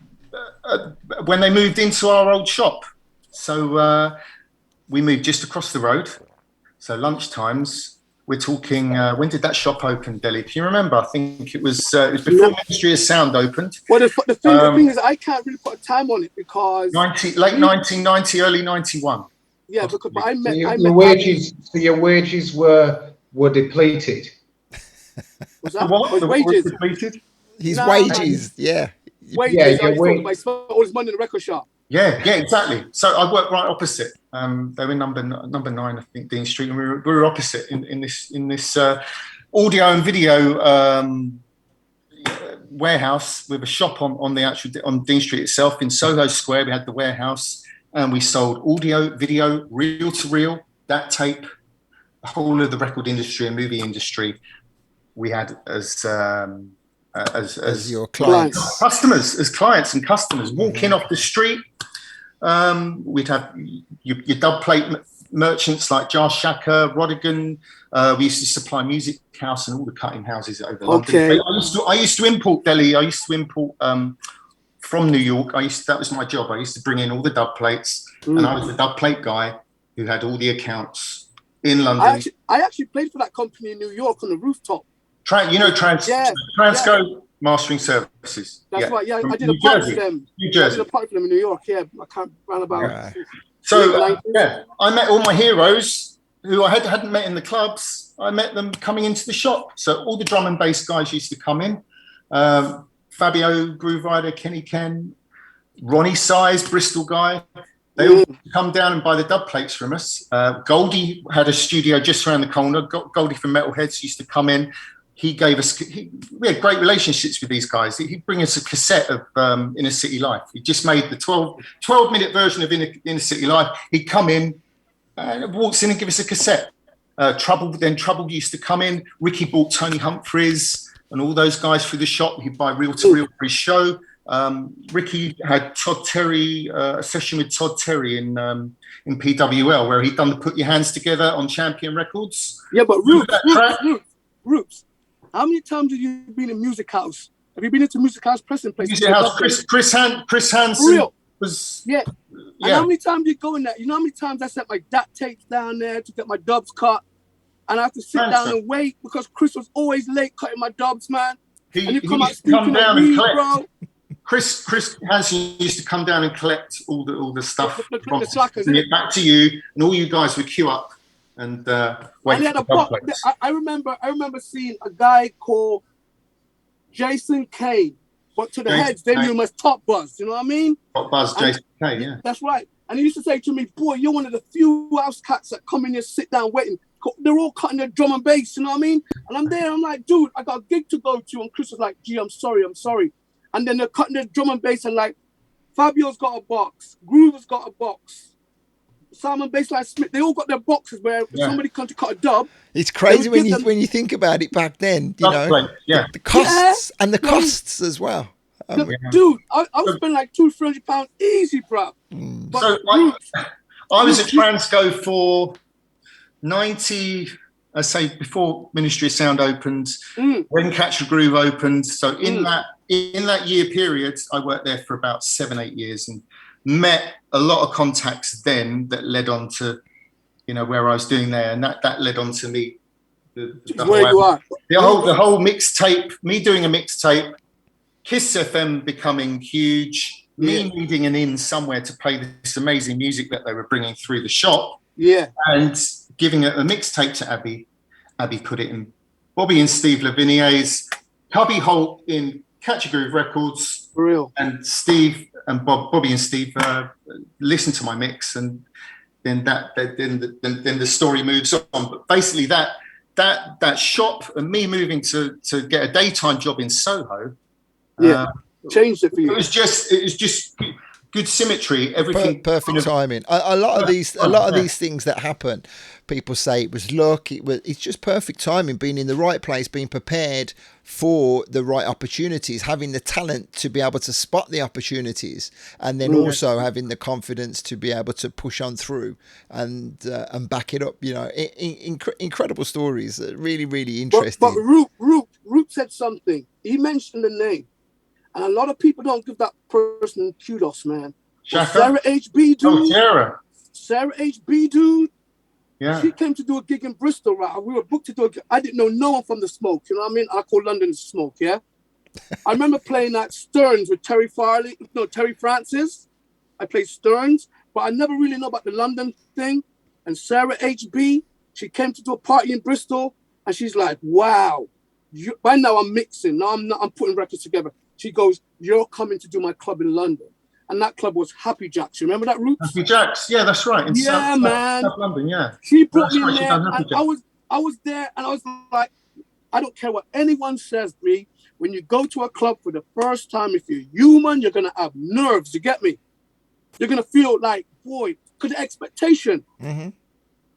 they moved into our old shop. So we moved just across the road. So lunchtimes, we're talking, when did that shop open, Deli? Can you remember? I think it was before Ministry of Sound opened. Well, the thing is, I can't really put a time on it because... late 1990, early 91. Yeah, because I met... Your wages were depleted. Was that what? the wages? Depleted? His wages, yeah. Wages, I spent all his money in the record shop. Yeah, exactly. So I worked right opposite. They were number 9, I think, Dean Street, and we were opposite in this audio and video warehouse with a shop on Dean Street itself in Soho Square. We had the warehouse, and we sold audio, video, reel to reel, that tape, the whole of the record industry and movie industry. We had as your clients, clients and customers walking off the street. We'd have your dub plate merchants like Jar Shaka, Rodigan. We used to supply Music House and all the cutting houses over London. I used to import Deli. I used to import from New York. That was my job. I used to bring in all the dub plates, and I was the dub plate guy who had all the accounts in London. I actually played for that company in New York on the rooftop. Transco Mastering Services. That's right. Yeah, I did a party for them. New Jersey. I did a party for them in New York. Yeah, I can't run about. Right. So I met all my heroes who I hadn't met in the clubs. I met them coming into the shop. So all the drum and bass guys used to come in. Fabio Groove Rider, Kenny Ken, Ronnie Size, Bristol guy. They all come down and buy the dub plates from us. Goldie had a studio just around the corner. Goldie from Metalheads used to come in. He gave us. We had great relationships with these guys. He'd bring us a cassette of Inner City Life. He just made the 12-minute version of Inner City Life. He'd come in and walks in and give us a cassette. Trouble used to come in. Ricky bought Tony Humphries. and all those guys through the shop. He'd buy reel to reel for his show. Ricky had Todd Terry, a session with Todd Terry in PWL, where he'd done the Put Your Hands Together on Champion Records. Yeah, but Roots, how many times have you been in Music House? Have you been into Music House pressing places? Music House, Chris Hansen was... Yeah. And how many times you go in there? You know how many times I set my DAT tapes down there to get my dubs cut? And I have to sit down and wait because Chris was always late cutting my dubs, man. He used to come down and collect. Bro. Chris Hansen used to come down and collect all the stuff, the slackers, bring it back to you, and all you guys would queue up and wait for the dub plates. I remember seeing a guy called Jason Kane, but to the heads they knew him as Top Buzz. You know what I mean? Top Buzz, Jason Kane, yeah. That's right. And he used to say to me, "Boy, you're one of the few house cats that come in here, sit down, waiting. They're all cutting their drum and bass, you know what I mean?" And I'm there, I'm like, "Dude, I got a gig to go to." And Chris was like, "Gee, I'm sorry." And then they're cutting their drum and bass, and like, Fabio's got a box, Groover's got a box, Simon Bassline Smith, they all got their boxes where somebody come to cut a dub. It's crazy when you think about it back then, you know, the costs and the costs as well. Dude, I would spend like £200-300 easy, bro. But so I was at Transco for 90, I say, before Ministry of Sound opened, when Catch a Groove opened. So in that year period, I worked there for about 7-8 years and met a lot of contacts then that led on to, you know, where I was doing there, and that led on to me. The whole mixtape, me doing a mixtape, Kiss FM becoming huge, me needing an in somewhere to play this amazing music that they were bringing through the shop, and giving it a mixtape to Abby. Abby put it in Bobby and Steve Lavigne's Cubby Holt in Catch a Groove Records. For real. And Steve and Bobby and Steve listened to my mix, and then the story moves on. But basically, that shop and me moving to get a daytime job in Soho, changed it for you. It was just good symmetry. Everything perfect timing. A lot of these things that happen, people say it was luck. It's just perfect timing. Being in the right place, being prepared for the right opportunities, having the talent to be able to spot the opportunities, and then also having the confidence to be able to push on through and back it up. You know, incredible stories. Really, really interesting. But Roop said something. He mentioned the name. And a lot of people don't give that person kudos, man. Sarah HB, dude. Oh, Sarah HB, dude. Yeah. She came to do a gig in Bristol, right? We were booked to do a gig. I didn't know no one from the Smoke, you know what I mean? I call London the Smoke, yeah? I remember playing at Stearns with Terry Francis. I played Stearns, but I never really know about the London thing. And Sarah HB, she came to do a party in Bristol, and she's like, wow. By now I'm mixing. Now I'm putting records together. She goes, "You're coming to do my club in London." And that club was Happy Jacks. You remember that, Roots? Happy Jacks, yeah, that's right. In South London, yeah. She brought me in there, and I was there, and I was like, I don't care what anyone says, B. When you go to a club for the first time, if you're human, you're going to have nerves, you get me? You're going to feel like, boy, because the expectation. Mm-hmm. You know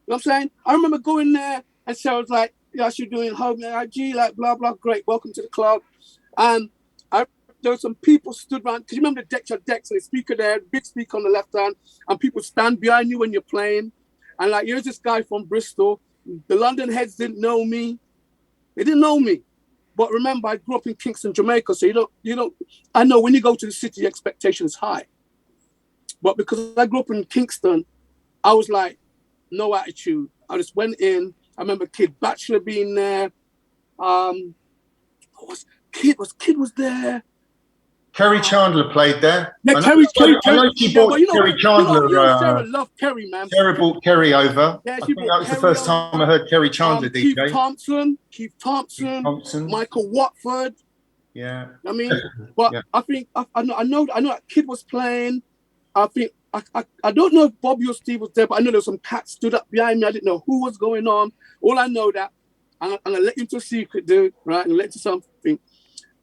what I'm saying? I remember going there, and Sarah was like, "Yeah, you're doing home IG, like, blah, blah, great, welcome to the club." And there were some people stood around, because you remember the decks, and the speaker there, big speaker on the left hand, and people stand behind you when you're playing. And like, here's this guy from Bristol. The London heads didn't know me. They didn't know me. But remember, I grew up in Kingston, Jamaica, so you don't, I know when you go to the city, the expectation is high. But because I grew up in Kingston, I was like, no attitude. I just went in. I remember Kid Bachelor being there. Kid was there. Kerry Chandler played there. Yeah, I know she brought Kerry Chandler. Sarah loved Kerry, man. Sarah brought Kerry over. Yeah, I think that was the first time I heard Kerry Chandler DJ. Keith Thompson, Michael Watford. Yeah. I mean, but yeah. I think I know that Kid was playing. I think I don't know if Bobby or Steve was there, but I know there was some cats stood up behind me. I didn't know who was going on. All I know that I'm gonna let you into a secret, dude. Right? I'm gonna let you something.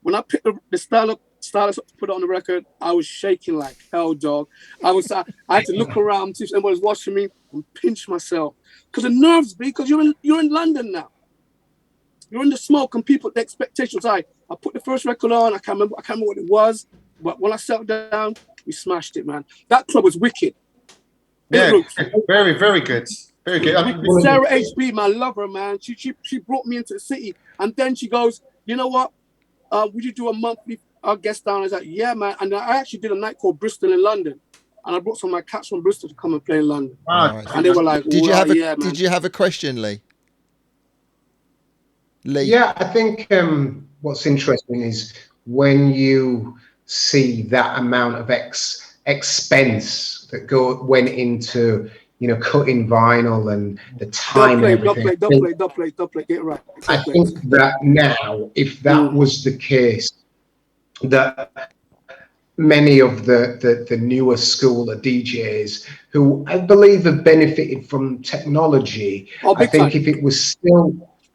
When I picked the stylus up to put it on the record, I was shaking like hell, dog. I had to look around, see if anyone was watching me, and pinch myself because the nerves, because you're in London now. you're in the smoke and people, the expectations high. I put the first record on. I can't remember what it was, but when I settled down, we smashed it, man. That club was wicked. Yeah, very, very good. Very good. Sarah HB, my lover, man. She brought me into the city, and then she goes, you know what? Would you do a monthly guest down? I was like, yeah, man. And I actually did a night called Bristol in London, and I brought some of my cats from Bristol to come and play in London. Nice. And they were like, did you have a question, Lee? Yeah, I think what's interesting is when you see that amount of expense that went into, you know, cutting vinyl and the time and everything. Don't play, get it right. I think that now, if that was the case, that many of the newer school of DJs who I believe have benefited from technology, I think if it was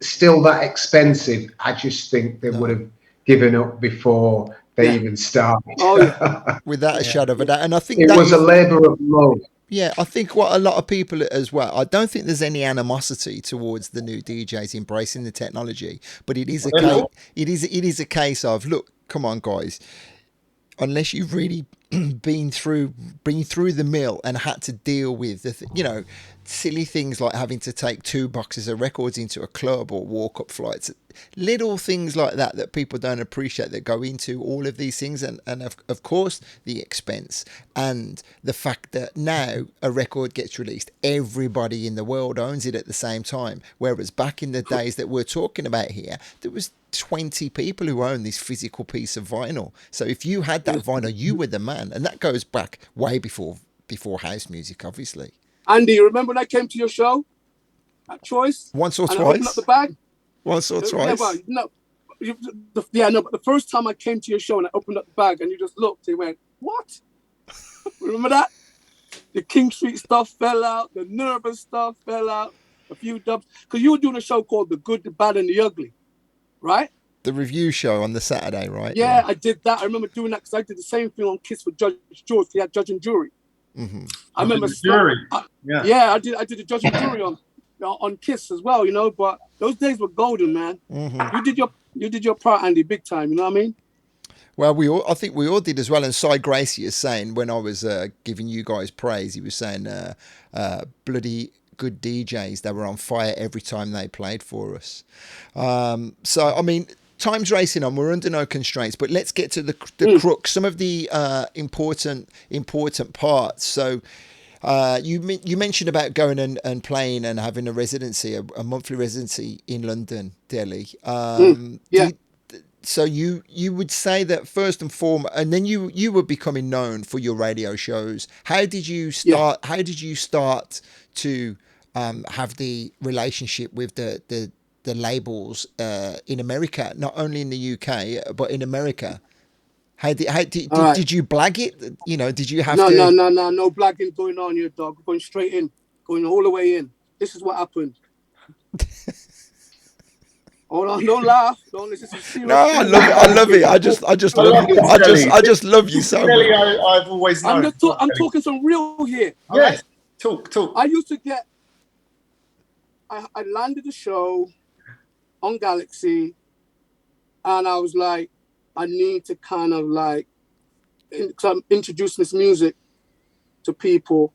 still that expensive, I just think they would have given up before they even started. Oh, yeah. Without a shadow of a doubt. And I think it was a labor of love. Yeah, I think what a lot of people as well, I don't think there's any animosity towards the new DJs embracing the technology, but it is a case of, look, come on, guys, unless you've really been through the mill and had to deal with the silly things like having to take 2 boxes of records into a club or walk up flights, little things like that people don't appreciate that go into all of these things, and of course the expense and the fact that now a record gets released, everybody in the world owns it at the same time, whereas back in the days that we're talking about here, there was 20 people who own this physical piece of vinyl. So if you had that vinyl, you were the man, and that goes back way before house music, obviously. Andy, you remember when I came to your show at Choice? Once or twice. I opened up the bag. Once or twice. But the first time I came to your show and I opened up the bag and you just looked, and went, what? Remember that? The King Street stuff fell out, the Nervous stuff fell out, a few dubs. Because you were doing a show called The Good, the Bad, and the Ugly, right? The review show on the Saturday, right? Yeah, I did that. I remember doing that because I did the same thing on Kiss with Judge George. He had Judge and Jury. Mm-hmm. I remember jury. I did the Judge and Jury on Kiss as well, but those days were golden, man. Mm-hmm. You did your part, Andy, big time, you know what I mean? Well, I think we all did as well. And Cy Gracie is saying, when I was giving you guys praise, he was saying bloody good DJs, they were on fire every time they played for us. So I mean, time's racing on, we're under no constraints, but let's get to the crux, some of the important parts. So you mentioned about going and playing and having a residency, a monthly residency in London, Deli. So you would say that first and foremost, and then you were becoming known for your radio shows. How did you start? How did you start to have the relationship with the labels in America, not only in the UK but in America? Did you blag it? Did you have to? No blagging going on here, dog. Going straight in, going all the way in. This is what happened. Hold on, don't laugh. Don't listen to serious. No, I love it. I just love you so much. I've always known. I'm talking some real here. Yes, right? Talk. I used to get. I landed the show on Galaxy, and I was like, I need to kind of because I'm introducing this music to people,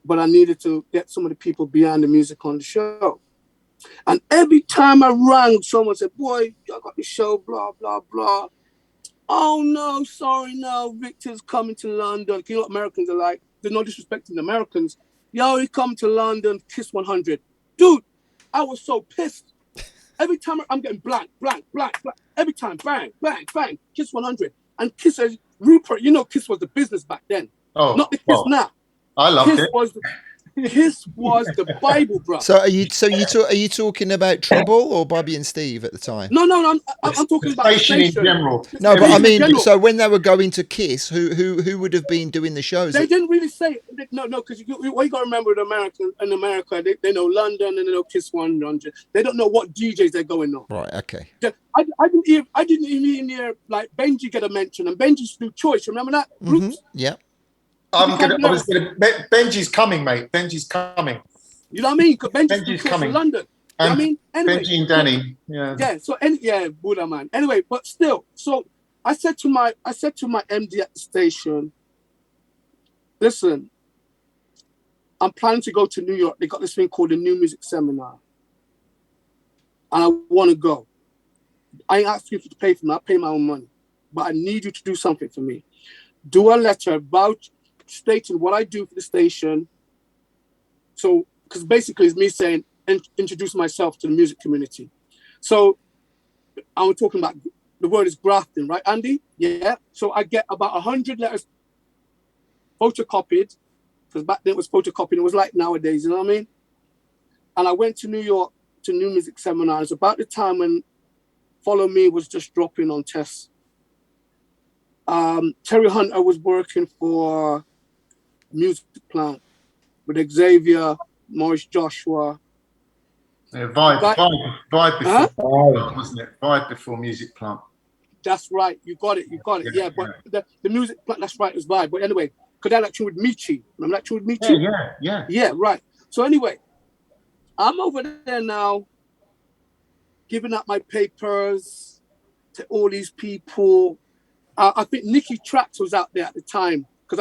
but I needed to get some of the people behind the music on the show. And every time I rang, someone said, boy, I got the show, blah, blah, blah. Oh, no, sorry, no, Victor's coming to London. You know what Americans are like? There's no disrespect to the Americans. Yo, he come to London, Kiss 100. Dude, I was so pissed. Every time I'm getting blank. Every time, bang, bang, bang, Kiss 100. And Kiss says, Rupert, Kiss was the business back then. Oh, not the Kiss now. I loved it. Kiss was the Bible, bro. So are you talking about Treble or Bobby and Steve at the time? No, I'm talking about station in general. No, but I mean, so when they were going to Kiss, who would have been doing the shows? They didn't really say no, because what you got to remember in America, they know London and they know Kiss 100. They don't know what DJs they're going on. Right. Okay. I didn't even hear like Benji get a mention, and Benji's do Choice. Remember that? Mm-hmm. Yeah. Benji's coming, mate. Benji's coming. You know what I mean? Benji's coming. London. You know what I And mean? Anyway, Benji and Danny. Yeah. yeah. So Buddha man. Anyway, but still, so I said to my MD at the station, listen, I'm planning to go to New York. They got this thing called the New Music Seminar, and I want to go. I ain't asking you to pay for me. I pay my own money, but I need you to do something for me. Do a letter about stating what I do for the station. So, because basically it's me saying, introduce myself to the music community. So I was talking about, the word is grafting, right, Andy? Yeah. So I get about 100 letters photocopied, because back then it was photocopying. It was like nowadays, you know what I mean? And I went to New York to New Music Seminars about the time when Follow Me was just dropping on tests. Terry Hunter was working for Music Plant with Xavier, Morris Joshua. Yeah, Vibe before, Huh? wasn't it? Vibe before Music Plant. That's right. You got it. Yeah, but the Music Plant, that's right, it was Vibe. But anyway, because that lecture with Michi. Remember that lecture with Michi? Yeah. Yeah, right. So anyway, I'm over there now, giving up my papers to all these people. I think Nicky Trax was out there at the time, because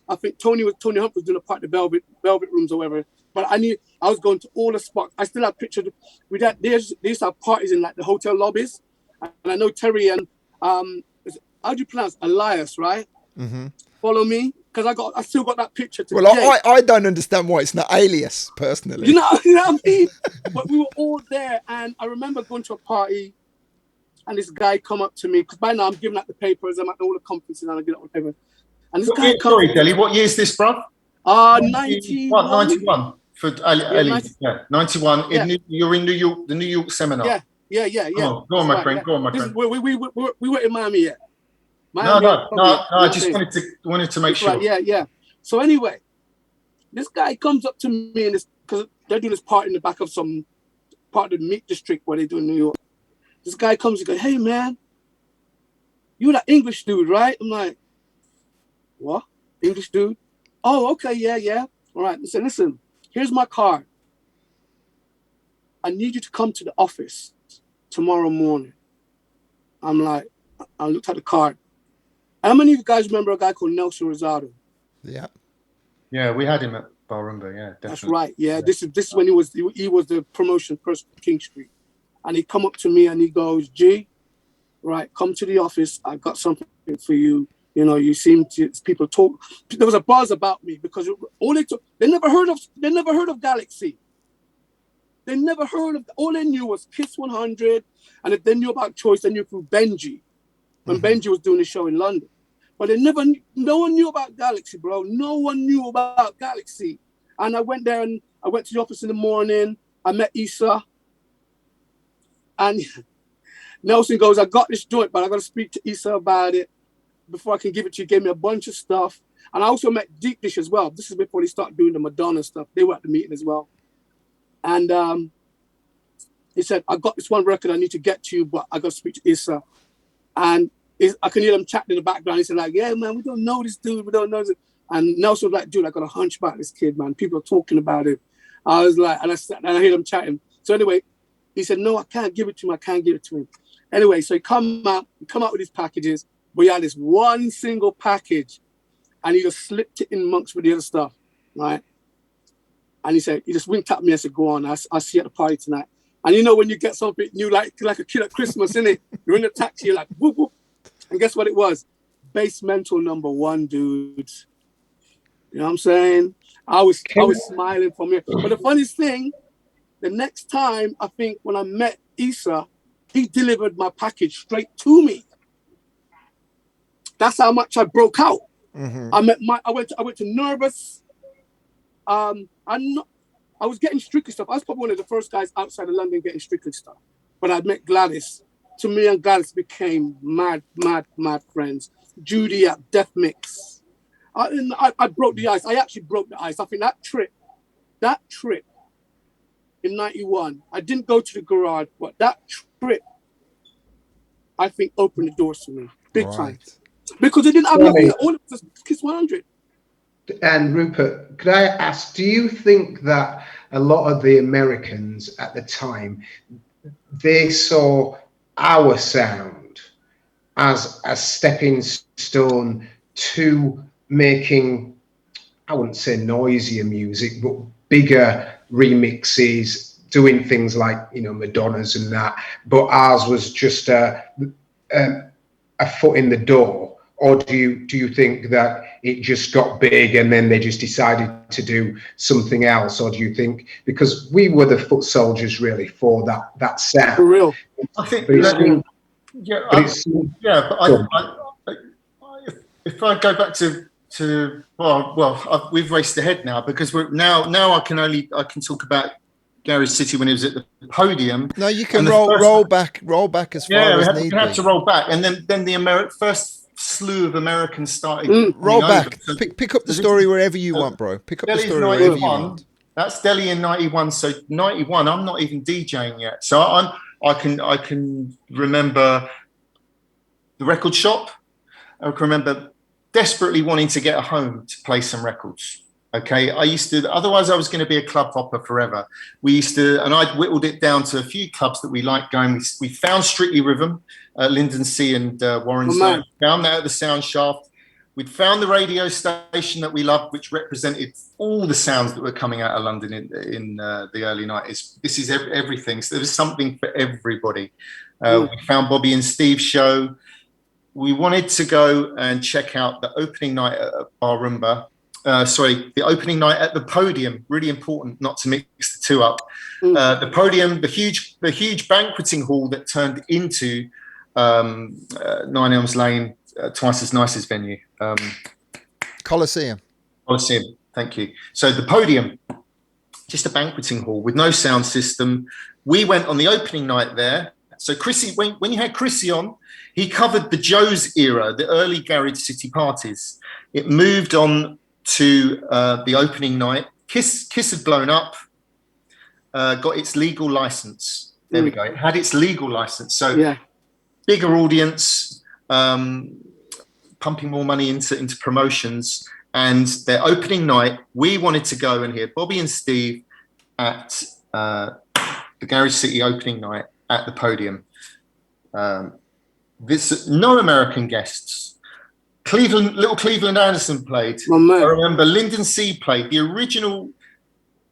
I think Tony Hunt was doing a part of the Velvet Rooms or whatever. But I was going to all the spots. I still have pictures. They used to have parties in like the hotel lobbies, and I know Terry and how do you pronounce Elias, right? Mm-hmm. Follow Me, because I still got that picture today. Well, I don't understand why it's not Alias personally. You know what I mean? But we were all there, and I remember going to a party. And this guy come up to me, because by now I'm giving out the papers, I'm at all the conferences, and I get out the papers. And this guy comes. Sorry, Deli, what year is this, bro? 91. 91 for Ali. 91. Yeah. You're in New York, the New York seminar. Yeah. Go on, my friend. Go on, my friend. We were in Miami yet. No. I just wanted to make sure. Right, yeah. So anyway, this guy comes up to me, and because they're doing this part in the back of some part of the Meat District where they do in New York. This guy comes and goes, hey, man, you that English dude, right? I'm like, what? English dude? Oh, okay, yeah. All right. He said, listen, here's my card. I need you to come to the office tomorrow morning. I'm like, I looked at the card. How many of you guys remember a guy called Nelson Rosado? Yeah. Yeah, we had him at Barumba, yeah, definitely. That's right, yeah. This is when he was the promotion person for King Street. And he come up to me and he goes, G, right, come to the office. I got something for you. You know, you seem to, people talk. There was a buzz about me because they never heard of Galaxy. They never heard of, all they knew was Kiss 100. And if they knew about Choice, they knew through Benji, when Benji was doing a show in London. But no one knew about Galaxy, bro. No one knew about Galaxy. And I went there and I went to the office in the morning. I met Issa. And Nelson goes, I got this joint, but I got to speak to Issa about it before I can give it to you. He gave me a bunch of stuff. And I also met Deep Dish as well. This is before they started doing the Madonna stuff. They were at the meeting as well. And he said, I got this one record I need to get to you, but I got to speak to Issa. And I can hear them chatting in the background. He said, like, yeah, man, we don't know this dude. We don't know this. And Nelson was like, dude, I got a hunch about this kid, man. People are talking about it. I was like, and I hear them chatting. So anyway, he said, no, I can't give it to him. I can't give it to him. Anyway, so he come out with his packages, but he had this one single package and he just slipped it in amongst with the other stuff, right? And he said, he just winked at me and said, go on, I'll see you at the party tonight. And you know, when you get something new, like a kid at Christmas, innit? You're in the taxi, you're like, whoop, whoop. And guess what it was? Bass Mental #1, dudes. You know what I'm saying? I was smiling from here. But the funniest thing, the next time, I think when I met Issa, he delivered my package straight to me. That's how much I broke out. Mm-hmm. I went to Nervous. I was getting Strictly stuff. I was probably one of the first guys outside of London getting Strictly stuff. But I met Gladys. To me and Gladys became mad friends. Judy at Death Mix. I broke the ice. I actually broke the ice. I think that trip in 91, I didn't go to the garage, but that trip, I think, opened the doors for me big time. Because they didn't have nothing. All of us Kiss 100. And Rupert, could I ask, do you think that a lot of the Americans at the time, they saw our sound as a stepping stone to making, I wouldn't say noisier music, but bigger remixes, doing things like, you know, Madonna's and that. But ours was just a foot in the door. Or do you think that it just got big and then they just decided to do something else? Or do you think, because we were the foot soldiers really for that sound? For real. I think, if I go back to we've raced ahead now, because we're now I can talk about Garage City when it was at the podium. No, you can roll back as far as need be. We have to roll back, and then the first slew of Americans started. Roll back. So pick up the story wherever you want, bro. Pick up Deli's the story wherever you 91. want. That's Deli in 91. So 91, I'm not even DJing yet. So I can remember the record shop. I can remember desperately wanting to get a home to play some records. Okay, otherwise I was going to be a club hopper forever. And I'd whittled it down to a few clubs that we liked going. We found Strictly Rhythm at Linden Sea and Warren's. Found that at the Sound Shaft. We'd found the radio station that we loved, which represented all the sounds that were coming out of London in the early 90s. This is everything. So there was something for everybody. We found Bobby and Steve's show. We wanted to go and check out the opening night at Bar Rumba. The opening night at the Podium. Really important not to mix the two up. The Podium, the huge banqueting hall that turned into 9 Elms Lane, twice as nice as venue. Coliseum. Thank you. So the Podium, just a banqueting hall with no sound system. We went on the opening night there. So Chrissy, when you had Chrissy on, he covered the Joe's era, the early Garage City parties. It moved on to the opening night. Kiss had blown up, got its legal license. There we go. It had its legal license. So bigger audience, pumping more money into promotions. And their opening night, we wanted to go and hear Bobby and Steve at the Garage City opening night at the Podium. No American guests. Little Cleveland Anderson played. I remember Linden Sea played. The original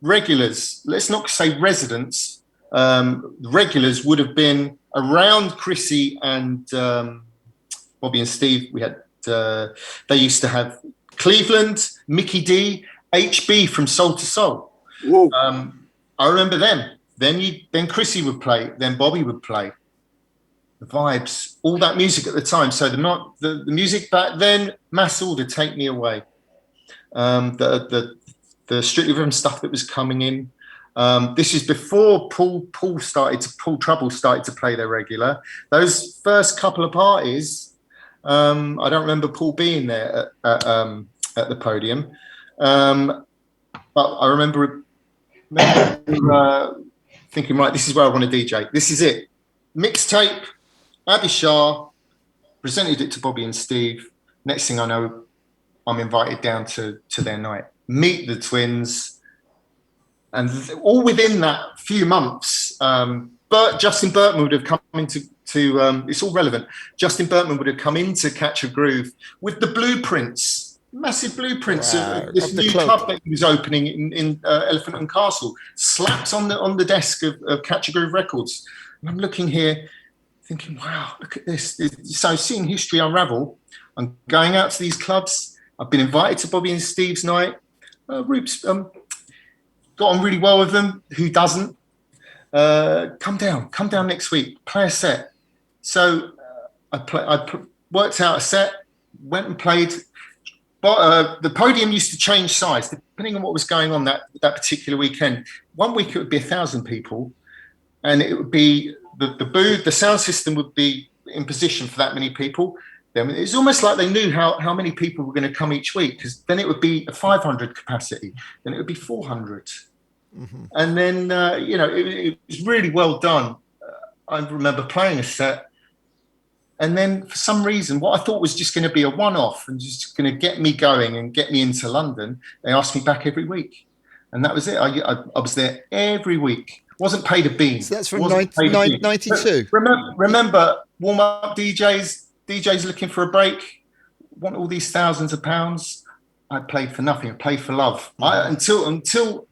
regulars, let's not say residents, regulars would have been around Chrissy and Bobby and Steve. We had they used to have Cleveland, Mickey D, HB from Soul to Soul. I remember them. Then Chrissy would play. Then Bobby would play. The vibes, all that music at the time. So the music back then, mass order, Take Me Away. The Strictly Rhythm stuff that was coming in. This is before Paul Trouble started to play their regular. Those first couple of parties, I don't remember Paul being there at the Podium, but I remember thinking, right, this is where I want to DJ. This is it. Mixtape. Abby Shah presented it to Bobby and Steve. Next thing I know, I'm invited down to their night. Meet the twins. And all within that few months, Justin Bertman would have come into it's all relevant. Justin Bertman would have come into Catch a Groove with the blueprints, massive blueprints of this new club that he was opening in Elephant and Castle, slapped on the desk of Catch a Groove Records. And I'm looking here, thinking, wow, look at this. So seeing history unravel, I'm going out to these clubs. I've been invited to Bobby and Steve's night. Rupe's got on really well with them. Who doesn't? Come down next week, play a set. So I worked out a set, went and played. But the Podium used to change size depending on what was going on that particular weekend. One week it would be 1,000 people, and it would be the sound system would be in position for that many people. Then it's almost like they knew how many people were going to come each week, because then it would be a 500 capacity, then it would be 400. Mm-hmm. And then, it was really well done. I remember playing a set, and then for some reason, what I thought was just going to be a one-off and just going to get me going and get me into London, they asked me back every week. and that was it. I was there every week. Wasn't paid a bean. So that's from Wasn't paid a bean. 92. Remember warm-up DJs looking for a break, want all these thousands of pounds. I played for nothing. I played for love. Until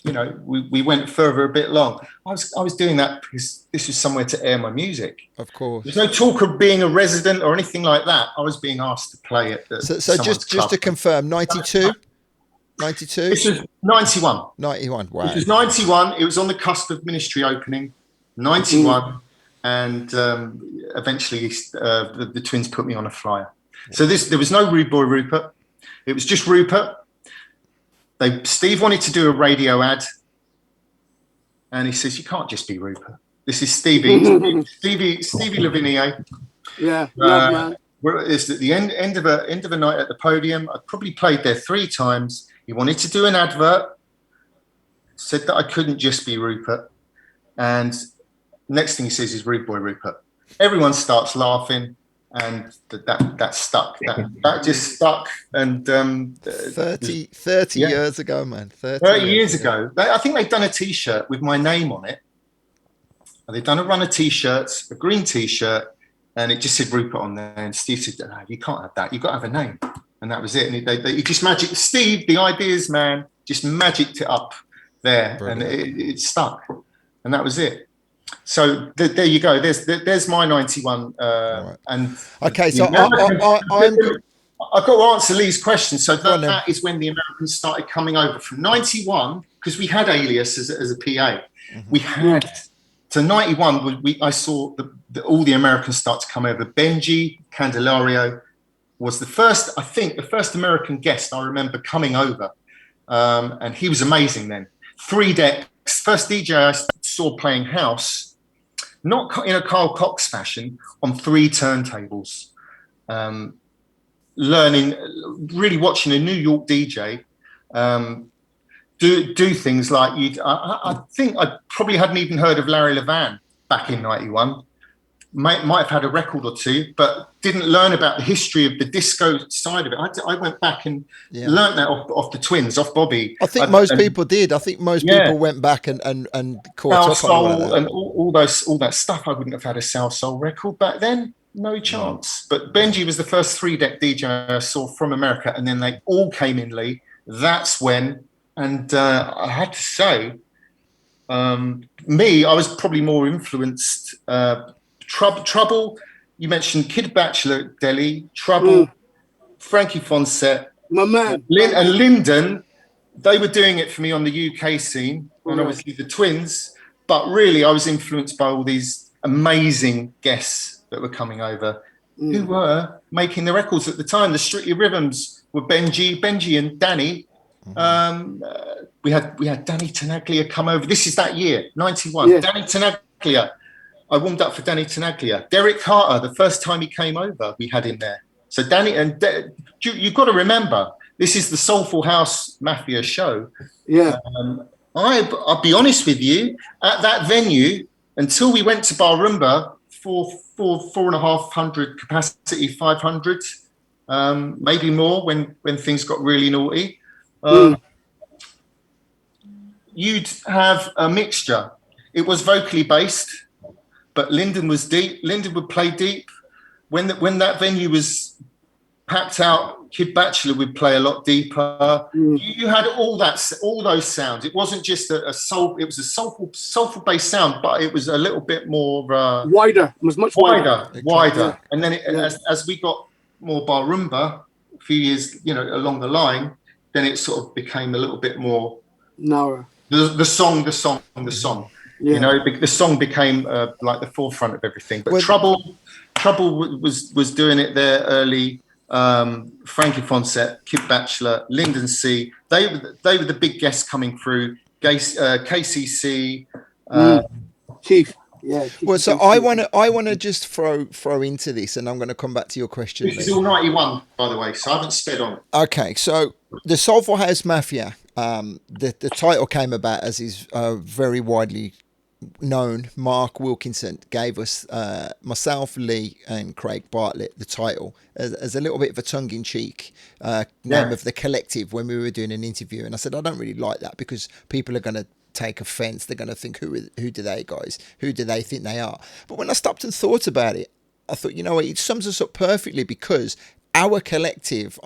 you know, we went further a bit long. I was doing that because this was somewhere to air my music. Of course. There's no talk of being a resident or anything like that. I was being asked to play at the So just to confirm, 92? 92? This was 91. 91, wow. It was 91. It was on the cusp of Ministry opening, 91. And eventually the twins put me on a flyer. So there was no Rude Boy Rupert. It was just Rupert. Steve wanted to do a radio ad, and he says, "You can't just be Rupert. This is Stevie Lavinia." Yeah, man. It's at the end of a night at the podium. I probably played there 3 times. He wanted to do an advert. Said that I couldn't just be Rupert, and next thing he says is Rude Boy Rupert. Everyone starts laughing. And that stuck. That just stuck. And 30 years ago, man. 30 years ago. I think they'd done a T-shirt with my name on it. And they'd done a run of T-shirts, a green T-shirt, and it just said Rupert on there. And Steve said, "No, you can't have that. You've got to have a name." And that was it. And he just magicked. Steve, the ideas man, just magicked it up there. Brilliant. And it stuck. And that was it. So there you go. There's my 91. Right. And okay, so I've got to answer Lee's question. So that is when the Americans started coming over from 91, because we had Alias as a PA. We had to 91. I saw all the Americans start to come over. Benji Candelario was the first American guest I remember coming over, and he was amazing then. 3 decks. First DJ I saw playing house, not in a Carl Cox fashion, on 3 turntables. Learning, really watching a New York DJ do things like I think I probably hadn't even heard of Larry Levan back in 91. Might have had a record or 2, but didn't learn about the history of the disco side of it. I went back and learned that off the twins, off Bobby. I think most people did. I think most people went back and caught up on that. And all that stuff. I wouldn't have had a South Soul record back then. No chance. But Benji was the first 3-deck DJ I saw from America, and then they all came in, Lee. That's when, and I had to say, I was probably more influenced. Trouble, you mentioned Kid Bachelor, Deli, Trouble, Frankie Fonsette, my man, and Lyndon. They were doing it for me on the UK scene, and obviously the twins. But really, I was influenced by all these amazing guests that were coming over, who were making the records at the time. The Strictly Rhythms were Benji and Danny. We had Danny Tenaglia come over. This is that year, 91. Yeah. Danny Tenaglia. I warmed up for Danny Tenaglia. Derek Carter, the first time he came over, we had him there. So Danny, and you've got to remember, this is the Soulful House Mafia show. Yeah. I'll be honest with you, at that venue, until we went to Barumba, 4,500 capacity, 500, maybe more when things got really naughty. You'd have a mixture. It was vocally based, but Lyndon was deep. Lyndon would play deep. When that venue was packed out, Kid Bachelor would play a lot deeper. You had all those sounds. It wasn't just a soul. It was a soulful based sound, but it was a little bit more wider. It was much wider. Yeah. And then as we got more Barumba a few years, along the line, then it sort of became a little bit more narrow. The song. Yeah. The song became like the forefront of everything. But Trouble was doing it there early. Frankie Fonsette, Kid Bachelor, Lyndon C. They were the big guests coming through. KCC, Keith. Yeah. Well, so I want to just throw into this, and I'm going to come back to your question. This is all 91, by the way, so I haven't sped on. Okay, so the Soulful House Mafia. The title came about, as is very widely known, Mark Wilkinson, gave us, myself, Lee, and Craig Bartlett, the title as a little bit of a tongue-in-cheek name of the collective when we were doing an interview. And I said, I don't really like that because people are going to take offense. They're going to think, who do they guys? Who do they think they are? But when I stopped and thought about it, I thought, you know what, it sums us up perfectly, because our collective,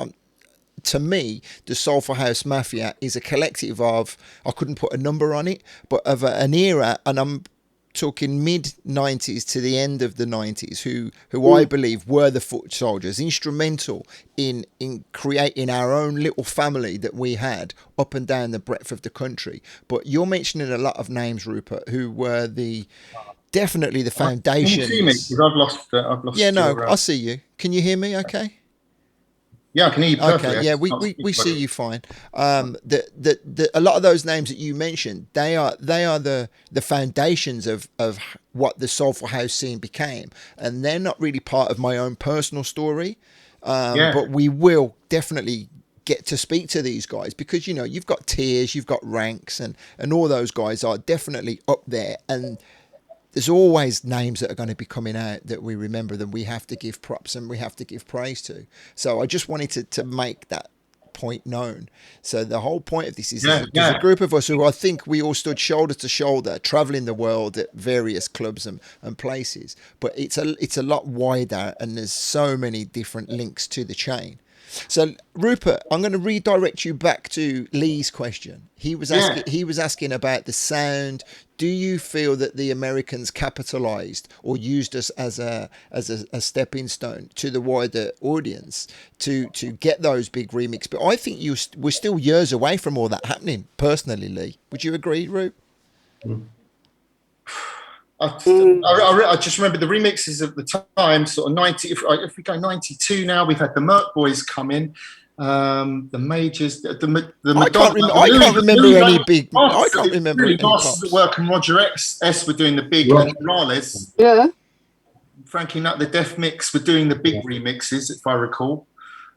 to me, the Soulful House Mafia is a collective of, I couldn't put a number on it, but of an era, and I'm talking mid-90s to the end of the 90s, who I believe were the foot soldiers, instrumental in creating our own little family that we had up and down the breadth of the country. But you're mentioning a lot of names, Rupert, who were definitely the foundations. Can you see me? Because I've lost. Yeah, no, I see you. Can you hear me? Okay. Yeah, I can hear you perfectly. Okay, yeah, we see you fine. A lot of those names that you mentioned, they are the foundations of what the Soulful House scene became, and they're not really part of my own personal story. But we will definitely get to speak to these guys, because, you know, you've got tiers, you've got ranks, and all those guys are definitely up there, and there's always names that are going to be coming out that we remember, that we have to give props and we have to give praise to. So I just wanted to make that point known. So the whole point of this is there's a group of us who I think we all stood shoulder to shoulder, traveling the world at various clubs and places. But it's a lot wider, and there's so many different links to the chain. So Rupert, I'm going to redirect you back to Lee's question. He was asking about the sound. Do you feel that the Americans capitalized or used us as a stepping stone to the wider audience to get those big remixes? But I think we're still years away from all that happening, personally, Lee. Would you agree, Rup? I just remember the remixes of the time, sort of 90. If we go 92 now, we've had the Merc Boys come in, the Majors, the I can't remember any big. I can't remember any pops. At work, and Roger S were doing the big, and Raleigh. Yeah. Frankie Nut, the Def Mix were doing the big remixes, if I recall,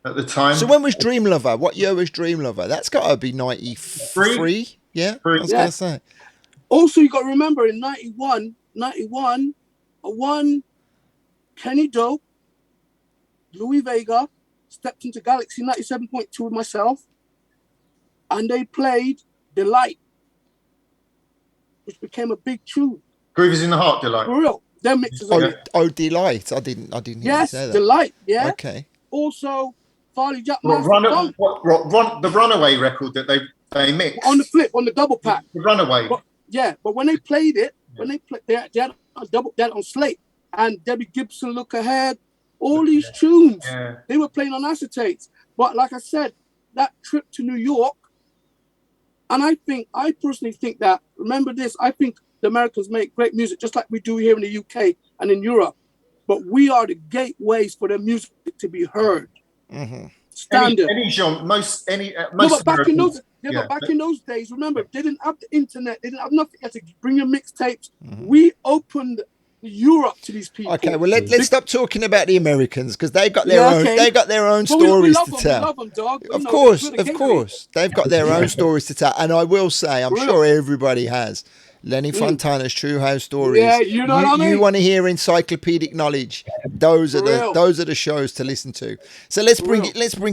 at the time. So when was Dream Lover? What year was Dream Lover? That's got to be 93. Yeah, I was going to say. Also, you got to remember in 91, I won Kenny Dope, Louis Vega, stepped into Galaxy 97.2 with myself, and they played Delight, which became a big tune. Groove is in the Heart, Delight. For real. Them mixes Delight. I didn't hear you say that. Delight, yeah. Okay. Also, Farley Jack the Runaway record that they mixed. On the flip, on the double pack. The Runaway. But when they played it, they had that on Slate, and Debbie Gibson, Look Ahead, all these tunes, they were playing on acetates. But like I said, that trip to New York, and I personally think that, remember this, I think the Americans make great music, just like we do here in the UK and in Europe. But we are the gateways for their music to be heard. Mm-hmm. Standard. Any genre, most. But back in those days, remember, they didn't have the internet. They didn't have nothing. You had to bring your mixtapes. Mm-hmm. We opened Europe to these people. Okay, well let's stop talking about the Americans, because they got their own. They got their own stories to tell. We love them, dog. Of course, they've got their own stories to tell. And I will say, I'm sure everybody has. Lenny Fontana's True House Stories. Yeah, you know what I mean? You want to hear encyclopedic knowledge? Those are the shows to listen to. So let's bring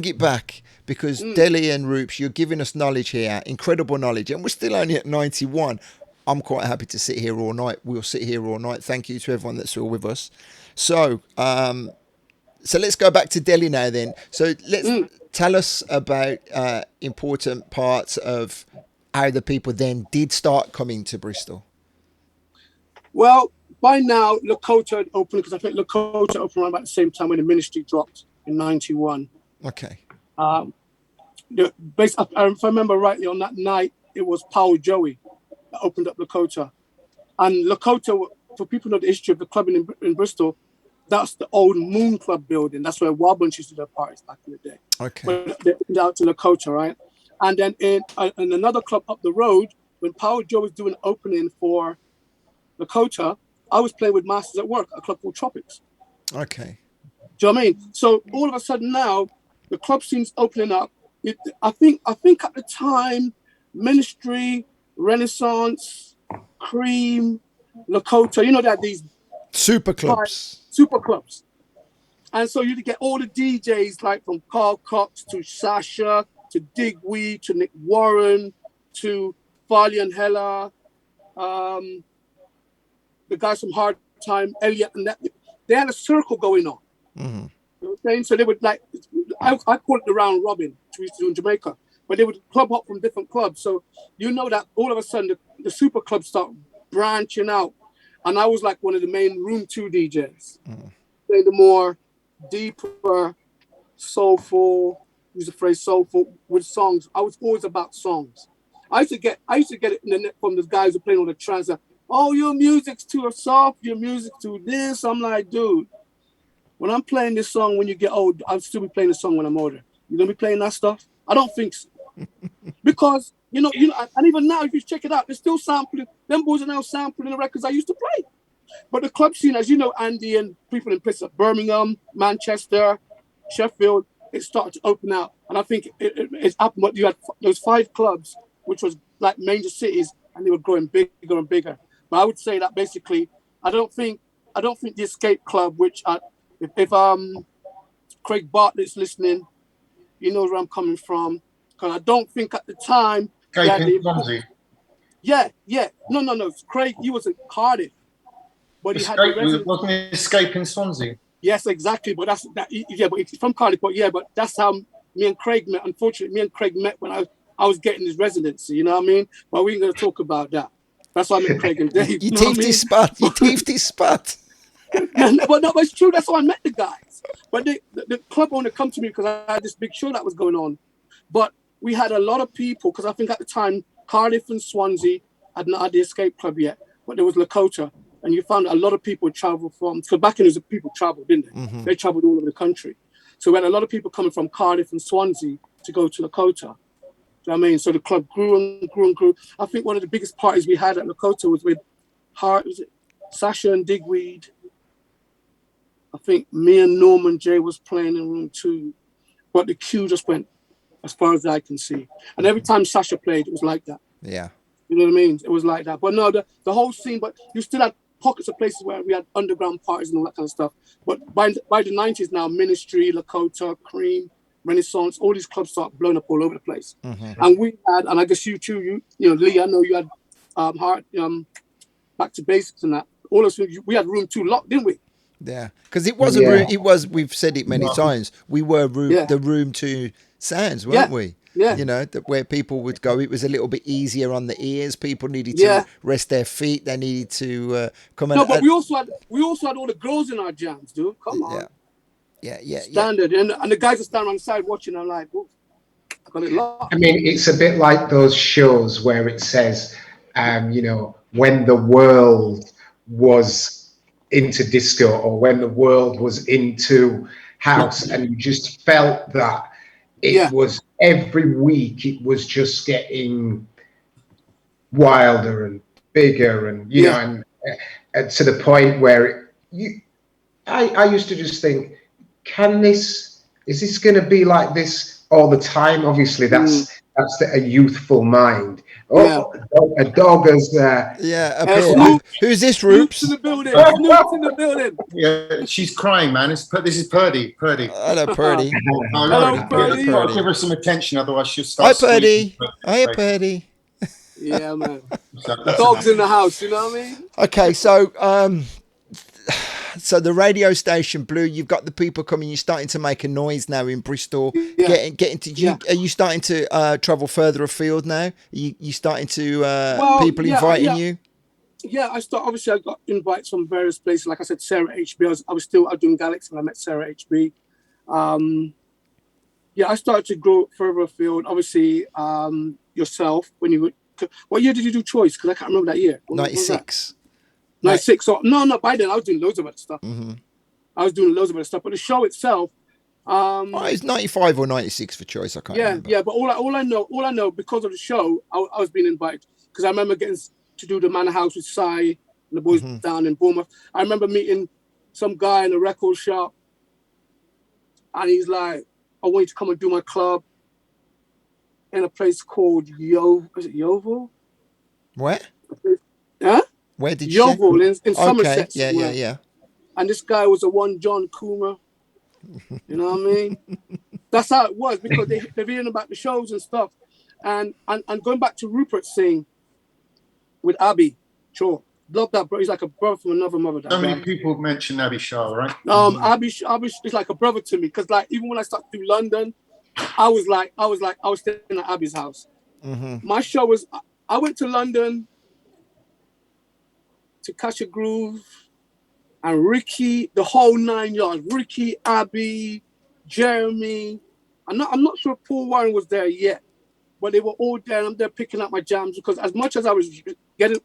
it back, because Deli and Rupes, you're giving us knowledge here, incredible knowledge, and we're still only at 91. I'm quite happy to sit here all night. We'll sit here all night. Thank you to everyone that's still with us. So let's go back to Deli now then. So let's tell us about important parts of how the people then did start coming to Bristol. Well, by now, Lakota had opened, because I think Lakota opened around about the same time when the Ministry dropped in 91. Okay. If I remember rightly, on that night, it was Paul Joey that opened up Lakota. And Lakota, for people who know the history of the club in Bristol, that's the old Moon Club building. That's where Wabunch used to do their parties back in the day. Okay. They're out to Lakota, right? And then in another club up the road, when Power Joe was doing an opening for Lakota, I was playing with Masters at Work, a club called Tropics. Okay. Do you know what I mean? So all of a sudden now, the club scene's opening up. I think at the time, Ministry, Renaissance, Cream, Lakota, you know, that these Super clubs. super clubs. And so you'd get all the DJs like from Carl Cox to Sasha to Digweed to Nick Warren to Farley and Hella, the guys from Hard Time, Elliot, and that. They had a circle going on. Mm-hmm. You know what I'm saying? So they would like, I call it the round robin, which we used to do in Jamaica, but they would club hop from different clubs. So you know that all of a sudden the super clubs start branching out. And I was like one of the main room 2 DJs. Play the more deeper, soulful, use the phrase soulful with songs. I was always about songs. I used to get it in the net from the guys who playing on the trance. Oh, your music's too soft, your music's too this. I'm like, dude, when I'm playing this song when you get old, I'll still be playing the song when I'm older. You gonna be playing that stuff? I don't think so. Because you know, and even now, if you check it out, they're still sampling. Them boys are now sampling the records I used to play. But the club scene, as you know, Andy, and people in places like Birmingham, Manchester, Sheffield, it started to open out. And I think it's up. You had those 5 clubs, which was like major cities, and they were growing bigger and bigger. But I would say that basically, I don't think the Escape Club, which if Craig Bartlett's listening, he knows where I'm coming from. Because I don't think at the time. Yeah. No. Craig, he was in Cardiff. But he had wasn't Escape in Swansea? Yes, exactly. But that's that. Yeah, but it's from Cardiff. But yeah, but that's how me and Craig met. Unfortunately, me and Craig met when I was getting his residency. You know what I mean? But we ain't gonna talk about that. That's why I met Craig and Dave. You thieved his spot. You thieved his spot. But no, it's true. That's how I met the guys. But the club owner come to me because I had this big show that was going on. But we had a lot of people because I think at the time Cardiff and Swansea had not had the Escape Club yet, but there was Lakota. And you found a lot of people travel from, because back in the days, people traveled, didn't they? Mm-hmm. They traveled all over the country. So we had a lot of people coming from Cardiff and Swansea to go to Lakota. Do you know what I mean? So the club grew and grew and grew. I think one of the biggest parties we had at Lakota was with Sasha and Digweed. I think me and Norman J was playing in room 2. But the queue just went as far as I can see. And every time Sasha played, it was like that. Yeah. You know what I mean? It was like that. But no, the whole scene, but you still had pockets of places where we had underground parties and all that kind of stuff. But by the 90s now, Ministry, Lakota, Cream, Renaissance, all these clubs start blowing up all over the place. Mm-hmm. And we had, and I guess you too, you know, Lee, I know you had Back to Basics and that. All of us, we had room 2 locked, didn't we? Yeah, because it was a room. It was. We've said it many times. We were the room 2 sounds, weren't we? Yeah. You know, where people would go, it was a little bit easier on the ears. People needed to rest their feet. They needed to come and... No, but we also had all the girls in our jams, dude. Come on. Yeah. Standard. Yeah. And the guys are standing on the side watching. I'm like, oh, I got it locked. I mean, it's a bit like those shows where it says, you know, when the world was into disco or when the world was into house, and you just felt that it was every week, it was just getting wilder and bigger, and you know, and to the point where I used to just think, is this going to be like this all the time? Obviously, that's a youthful mind. A dog is there. Who's this, Rupes? In the building. Snoop's in the building. Yeah, she's crying, man. This is Purdy. Hello, Purdy. Hello, Purdy. I'll give her some attention, otherwise she'll start. Hi, Purdy. Hiya, Purdy. Yeah, man. The dog's in the house. You know what I mean? Okay, so the radio station Blue, you've got the people coming. You're starting to make a noise now in Bristol. Getting to Are you starting to travel further afield now? You starting to people inviting you? Yeah, I got invites from various places. Like I said, Sarah HB. I was still out doing Galaxy when I met Sarah HB. I started to grow further afield. Obviously, yourself when you would. What year did you do Choice? Because I can't remember that year. 96. 96. So no, by then I was doing loads of other stuff. Mm-hmm. I was doing loads of other stuff, but the show itself. It's 95 or 96 for Choice. I can't remember. Yeah, but all I know because of the show, I was being invited because I remember getting to do the Manor House with Cy and the boys down in Bournemouth. I remember meeting some guy in a record shop, and he's like, "I want you to come and do my club in a place called Yeovil." What? Huh? Where did you say? Yeovil in Okay. Somerset. Yeah, somewhere. yeah. And this guy was a one John Coomer. You know what I mean? That's how it was, because they're hearing about the shows and stuff. And going back to Rupert sing with Abby, sure. Love that, bro. He's like a brother from another mother. So many people mention Abby Shah, right? Abby is like a brother to me, because like even when I started through London, I was staying at Abby's house. Mm-hmm. My show was, I went to London to catch a groove, and Ricky, the whole 9 yards. Ricky, Abby, Jeremy. I'm not sure Paul Warren was there yet, but they were all there, and I'm there picking up my jams, because as much as I was getting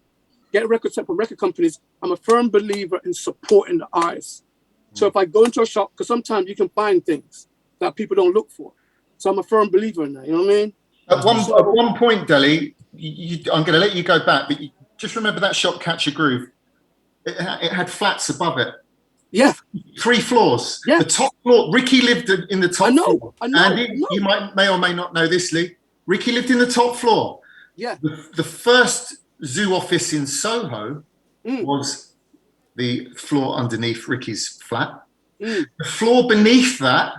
records from record companies, I'm a firm believer in supporting the artists. So if I go into a shop, because sometimes you can find things that people don't look for. So I'm a firm believer in that, you know what I mean? At one point, Deli, I'm going to let you go back, but just remember that shop, Catch a Groove. It had flats above it. Yeah. 3 floors. Yeah. The top floor, Ricky lived in the top floor. I know. Andy, you may or may not know this, Lee. Ricky lived in the top floor. Yeah. The first zoo office in Soho was the floor underneath Ricky's flat. The floor beneath that,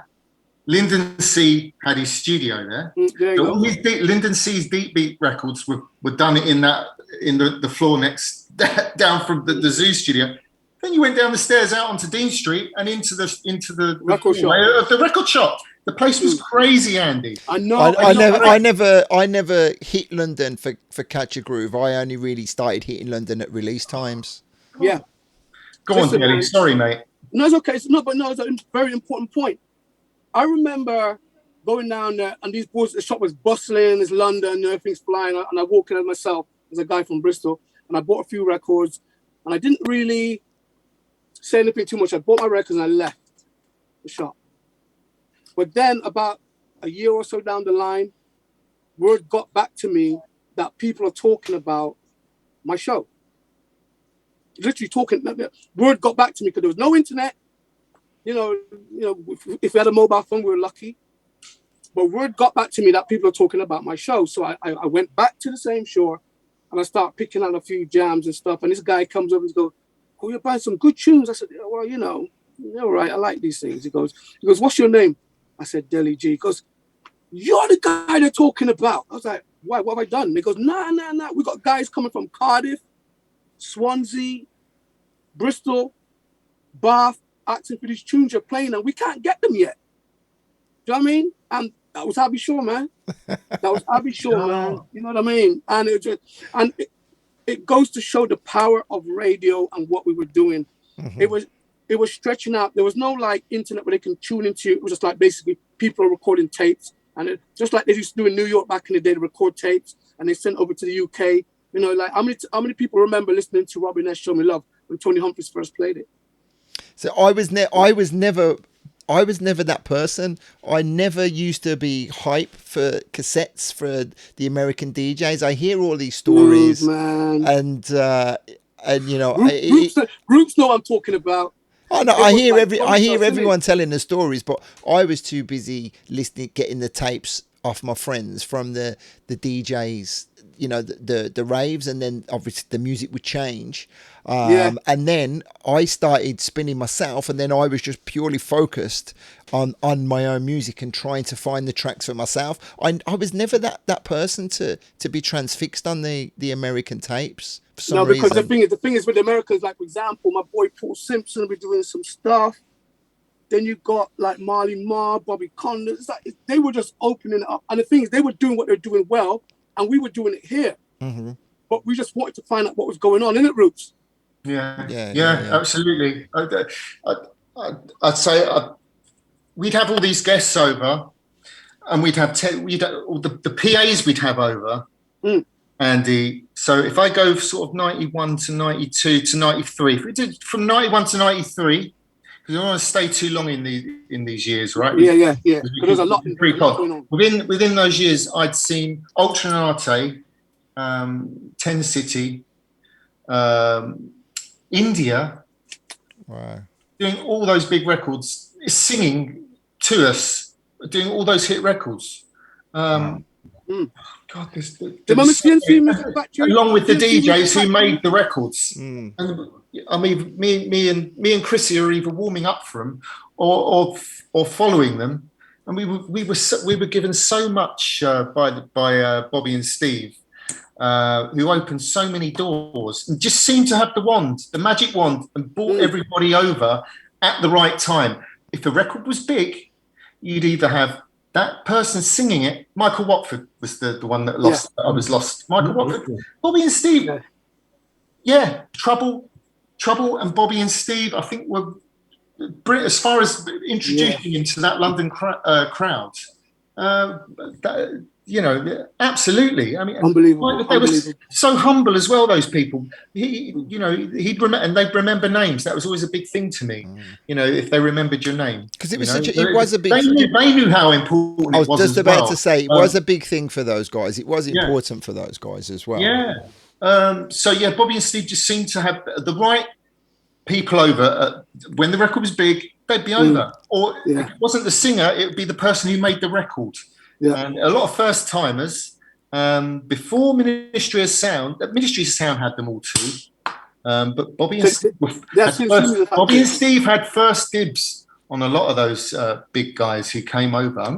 Lyndon C had his studio there. All his Lyndon C's deep beat records were done in the floor next down from the zoo studio. Then you went down the stairs out onto Dean Street and into the record shop. The record shop. The place was crazy, Andy. I know. I never hit London for Catch a Groove. I only really started hitting London at release times. Yeah. Go on, Deli. Sorry, mate. No, it's okay. It's a very important point. I remember going down there, and these boys, the shop was bustling. It's London, everything's flying, and I walked in as myself as a guy from Bristol, and I bought a few records, and I didn't really say anything too much. I bought my records and I left the shop. But then about a year or so down the line, word got back to me that people are talking about my show. Literally talking, word got back to me, because there was no internet. You know, if we had a mobile phone, we were lucky. But word got back to me that people are talking about my show. So I went back to the same shore, and I started picking out a few jams and stuff. And this guy comes over and goes, "Oh, you're buying some good tunes." I said, "Yeah, well, you're all right. I like these things." He goes, "What's your name?" I said, Deli G. He goes, "You're the guy they're talking about." I was like, "Why? What have I done?" He goes, Nah. We got guys coming from Cardiff, Swansea, Bristol, Bath, asking for these tunes you're playing, and we can't get them yet. Do you know what I mean? And that was Abby Shaw, man. Man. You know what I mean? And it goes to show the power of radio and what we were doing. Mm-hmm. It was stretching out. There was no like internet where they can tune into. It was just like basically people are recording tapes, and just like they used to do in New York back in the day, to record tapes and they sent over to the UK. You know, like how many people remember listening to Robbie Ness "Show Me Love" when Tony Humphries first played it? So I was never that person. I never used to be hype for cassettes for the American DJs. I hear all these stories, man. and you know, groups know what I'm talking about. Oh no, I hear everyone telling the stories, but I was too busy getting the tapes off my friends from the DJs, you know, the raves, and then obviously the music would change. And then I started spinning myself, and then I was just purely focused on my own music and trying to find the tracks for myself. I was never that person to be transfixed on the American tapes for some reason. No, because the thing is with the Americans, like for example, my boy Paul Simpson will be doing some stuff. Then you got like Marley Marr, Bobby Condon. It's like they were just opening it up, and the thing is, they were doing what they're doing well, and we were doing it here. Mm-hmm. But we just wanted to find out what was going on, innit, Roots? Yeah, absolutely. I'd say we'd have all these guests over, and we'd have all the PAs we'd have over, Andy. So if I go sort of 91 to 92 to 93, if we did from 91 to 93, because I don't want to stay too long in these years, right? Yeah. There's a lot going on. Within those years, I'd seen Ultranate, 10 City, India, wow, doing all those big records, singing to us, doing all those hit records. God, Do you remember CNC Music Factory? along with the CNC Music DJs who Factory? made the records. And I mean, me and Chrissy are either warming up for them or following them, and we were given so much by Bobby and Steve, who opened so many doors and just seemed to have the magic wand, and brought everybody over at the right time. If the record was big, you'd either have that person singing it. Michael Watford was the one that lost. I was lost. Michael Watford, Bobby and Steve. Yeah, Trouble, and Bobby and Steve. I think were as far as introducing into that London crowd. Absolutely. I mean, Unbelievable. They were so humble as well. Those people. He'd remember, and they'd remember names. That was always a big thing to me. If they remembered your name, because it was a big. They knew how important. I was just about to say it was a big thing for those guys. It was important for those guys as well. Yeah. Bobby and Steve just seemed to have the right people over. When the record was big, they'd be over. Or if it wasn't the singer, it would be the person who made the record. Yeah. And a lot of first timers before Ministry of Sound had them all too. But Bobby and Steve had first dibs on a lot of those big guys who came over. I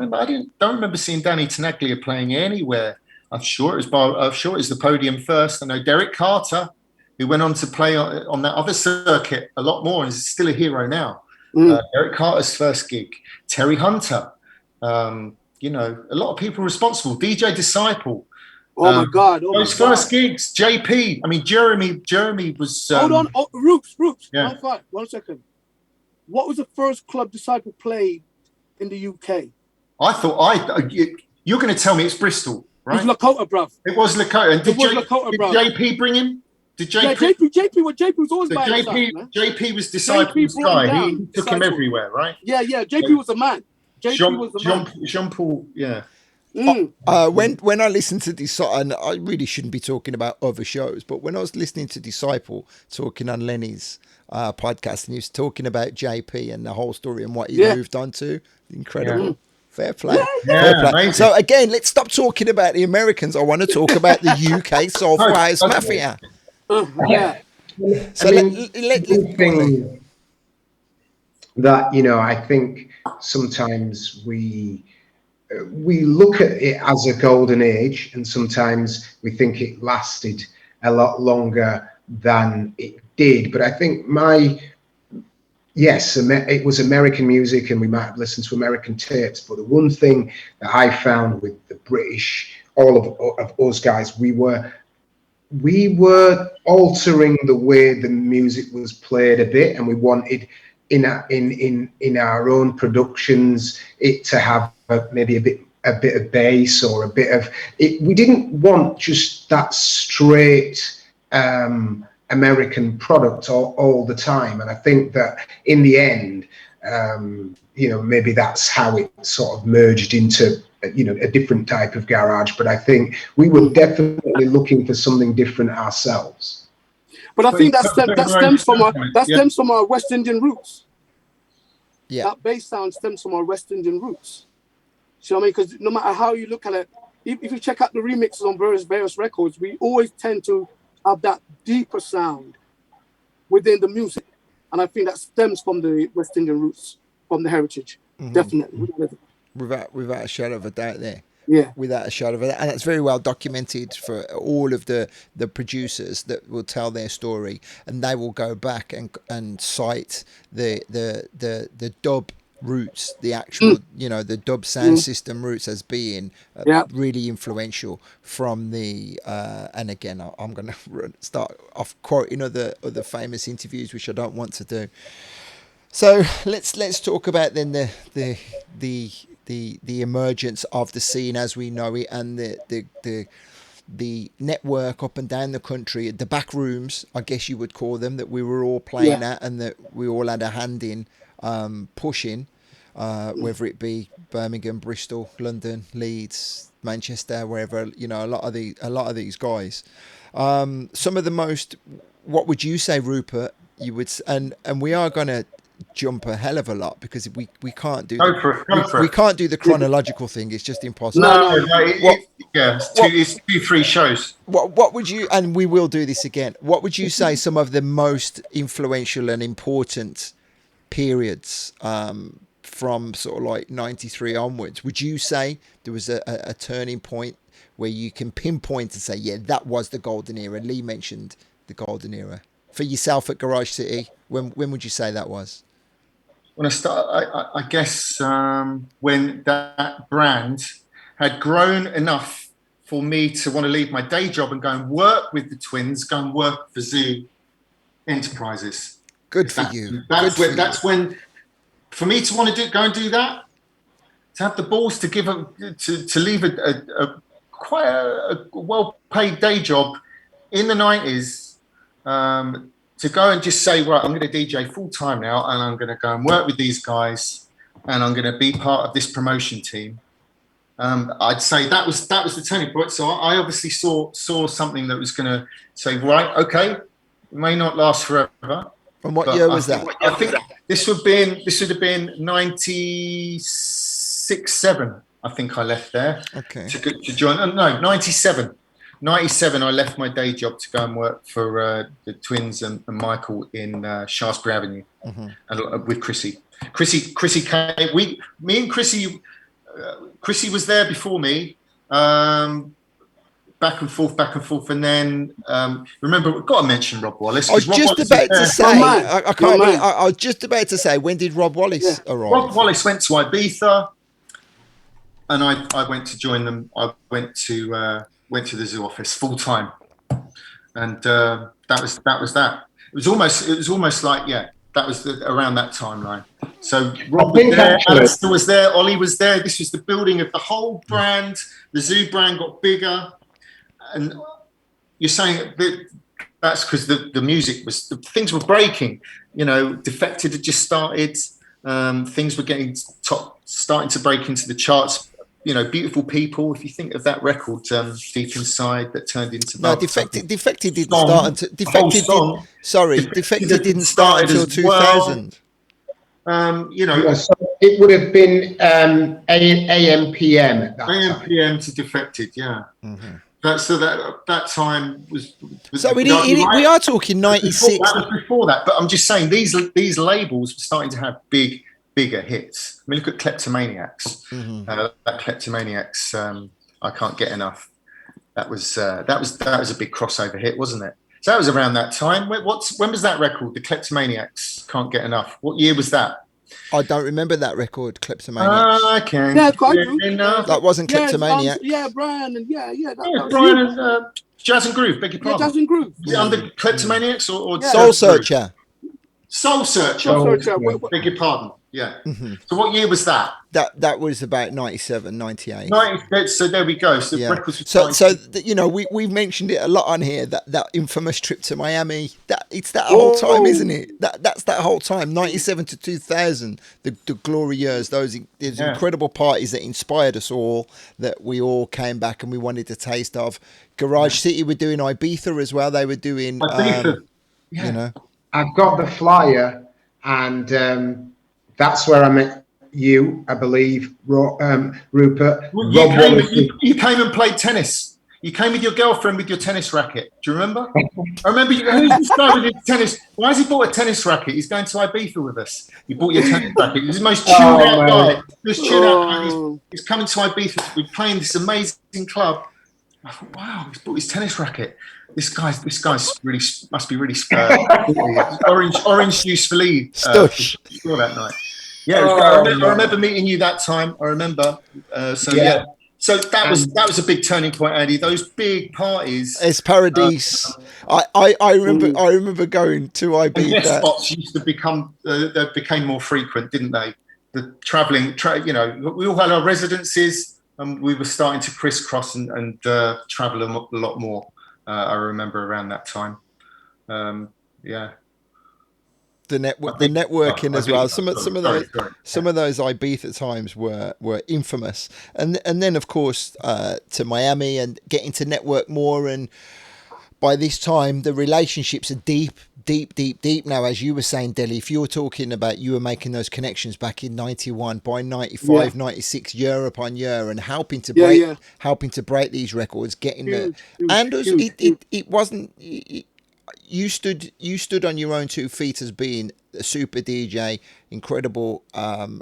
don't remember seeing Danny Tenaglia playing anywhere. I'm sure it was the Podium first. I know Derek Carter, who went on to play on that other circuit a lot more and is still a hero now. Derek Carter's first gig. Terry Hunter. A lot of people responsible. DJ Disciple. Oh my God! Those first gigs. JP. I mean, Jeremy was. Hold on, Roops. Yeah. 1 second. What was the first club Disciple played in the UK? I thought you're going to tell me it's Bristol, right? It was Lakota, bruv. It was Lakota. And did bruv. JP bring him? Did JP? Yeah, JP was always by his side, man. JP was Disciple's guy. He took him everywhere, right? Yeah. JP was the man. Jean Paul, yeah. When I listened to Disciple, and I really shouldn't be talking about other shows, but when I was listening to Disciple talking on Lenny's podcast, and he was talking about JP and the whole story and what he moved on to, incredible. Yeah. Fair play. Fair play. So again, let's stop talking about the Americans. I want to talk about the UK Soulful House Mafia. So that I think sometimes we look at it as a golden age, and sometimes we think it lasted a lot longer than it did. But I think it was American music, and we might have listened to American tapes. But the one thing that I found with the British, all of us guys, we were altering the way the music was played a bit, and we wanted in our own productions it to have maybe a bit of bass or a bit of it. We didn't want just that straight American product all the time, and I think that in the end, maybe that's how it sort of merged into a different type of garage. But I think we were definitely looking for something different ourselves. But I think that stems from our West Indian roots. Yeah, that bass sound stems from our West Indian roots. So I mean, because no matter how you look at it, if you check out the remixes on various records, we always tend to have that deeper sound within the music, and I think that stems from the West Indian roots, from the heritage, definitely. Without a shadow of a doubt, there. Yeah, without a shadow of a doubt, and that's very well documented for all of the producers that will tell their story, and they will go back and cite the dub roots, the actual the dub sound system roots as being really influential from the and again I'm going to start off quoting other famous interviews, which I don't want to do. So let's talk about then the emergence of the scene as we know it, and the network up and down the country, the back rooms, I guess you would call them, that we were all playing at, and that we all had a hand in pushing, whether it be Birmingham, Bristol, London, Leeds, Manchester, wherever, a lot of these guys. Some of the most, what would you say, Rupert? You would, and we are going to jump a hell of a lot because we can't do Go for it. we can't do the chronological thing. It's just impossible. No, it's 2-3 shows. What would you, and we will do this again, what would you say some of the most influential and important periods from sort of like 93 onwards? Would you say there was a turning point where you can pinpoint and say, yeah, that was the golden era? Lee mentioned the golden era. For yourself at Garage City, when would you say that was? When I guess when that brand had grown enough for me to want to leave my day job and go and work with the twins, go and work for Zoo Enterprises. Good for you. That's when, for me to want to go and do that, to have the balls to to leave a quite a well-paid day job in the 90s, to go and just say, right, I'm going to DJ full time now, and I'm going to go and work with these guys, and I'm going to be part of this promotion team. I'd say that was the turning point. So I obviously saw something that was going to say, right, okay, it may not last forever. And what year was that? I think this would have been 96-7. I think I left there. Okay. To join. No, 97. 97, I left my day job to go and work for the twins and Michael in Shaftesbury Avenue, and with Chrissy. Chrissy came. Me and Chrissy. Chrissy was there before me. Back and forth, and then remember, we've got to mention Rob Wallace. I was just about to say. I was just about to say, when did Rob Wallace arrive? Rob Wallace went to Ibiza, and I went to join them. I went to the Zoo office full time, and that was that. It was almost like, yeah, that was around that timeline. So Rob was there, Alistair was there, Ollie was there. This was the building of the whole brand. The Zoo brand got bigger, and you're saying that's because the music was, things were breaking. You know, Defected had just started. Things were getting starting to break into the charts. You know, Beautiful People. If you think of that record, Deep Inside, that turned into Defected didn't start until Defected didn't start until 2000. You know, so it would have been AM/PM at that time. AM/PM to Defected, yeah. Mm-hmm. That time was so we are talking 96. That was before that, but I'm just saying these labels were starting to have bigger hits. I mean, look at Kleptomaniacs. That Kleptomaniacs, I Can't Get Enough. That was a big crossover hit, wasn't it? So that was around that time. When was that record? The Kleptomaniacs, Can't Get Enough. What year was that? I don't remember that record, Kleptomaniacs. Okay. Yeah, quite true. That wasn't Kleptomaniacs. Brian and Brian and Jazz and Groove. Beg your pardon. Yeah, Jazz and Groove. Under Kleptomaniacs or Soul Searcher. Soul Searcher. Beg your pardon. Yeah. Mm-hmm. So what year was that? That was about 97, 98. So there we go. So records. You know, we've mentioned it a lot on here. That infamous trip to Miami. It's that whole time, isn't it? That's that whole time. 97 to 2000. The glory years. Those incredible parties that inspired us all. That we all came back and we wanted to taste of. Garage City were doing Ibiza as well. They were doing. Ibiza. You know. I've got the flyer, and that's where I met you, I believe, Rupert. You came and played tennis. You came with your girlfriend with your tennis racket. Do you remember? I remember. Who's this guy with his tennis? Why has he bought a tennis racket? He's going to Ibiza with us. You bought your tennis racket. He's the most chilled out guy. He's coming to Ibiza. We're playing this amazing club. I thought, wow, he's bought his tennis racket. This guy's really must be really orange juice for Lee. Stush. That night. Yeah, I remember meeting you that time. I remember. So that was a big turning point, Andy. Those big parties. It's Paradise. I remember going to Ibiza. Guest spots used to become they became more frequent, didn't they? The traveling, you know, we all had our residences, and we were starting to crisscross and travel a lot more. I remember around that time. The networking as well. Some of those Ibiza times were infamous, and then of course to Miami and getting to network more. And by this time, the relationships are deep now. As you were saying, Deli, if you were talking about, you were making those connections back in 91, by 95, 96, year upon year, and helping to break these records, getting it wasn't, you stood on your own 2 feet as being a super DJ, incredible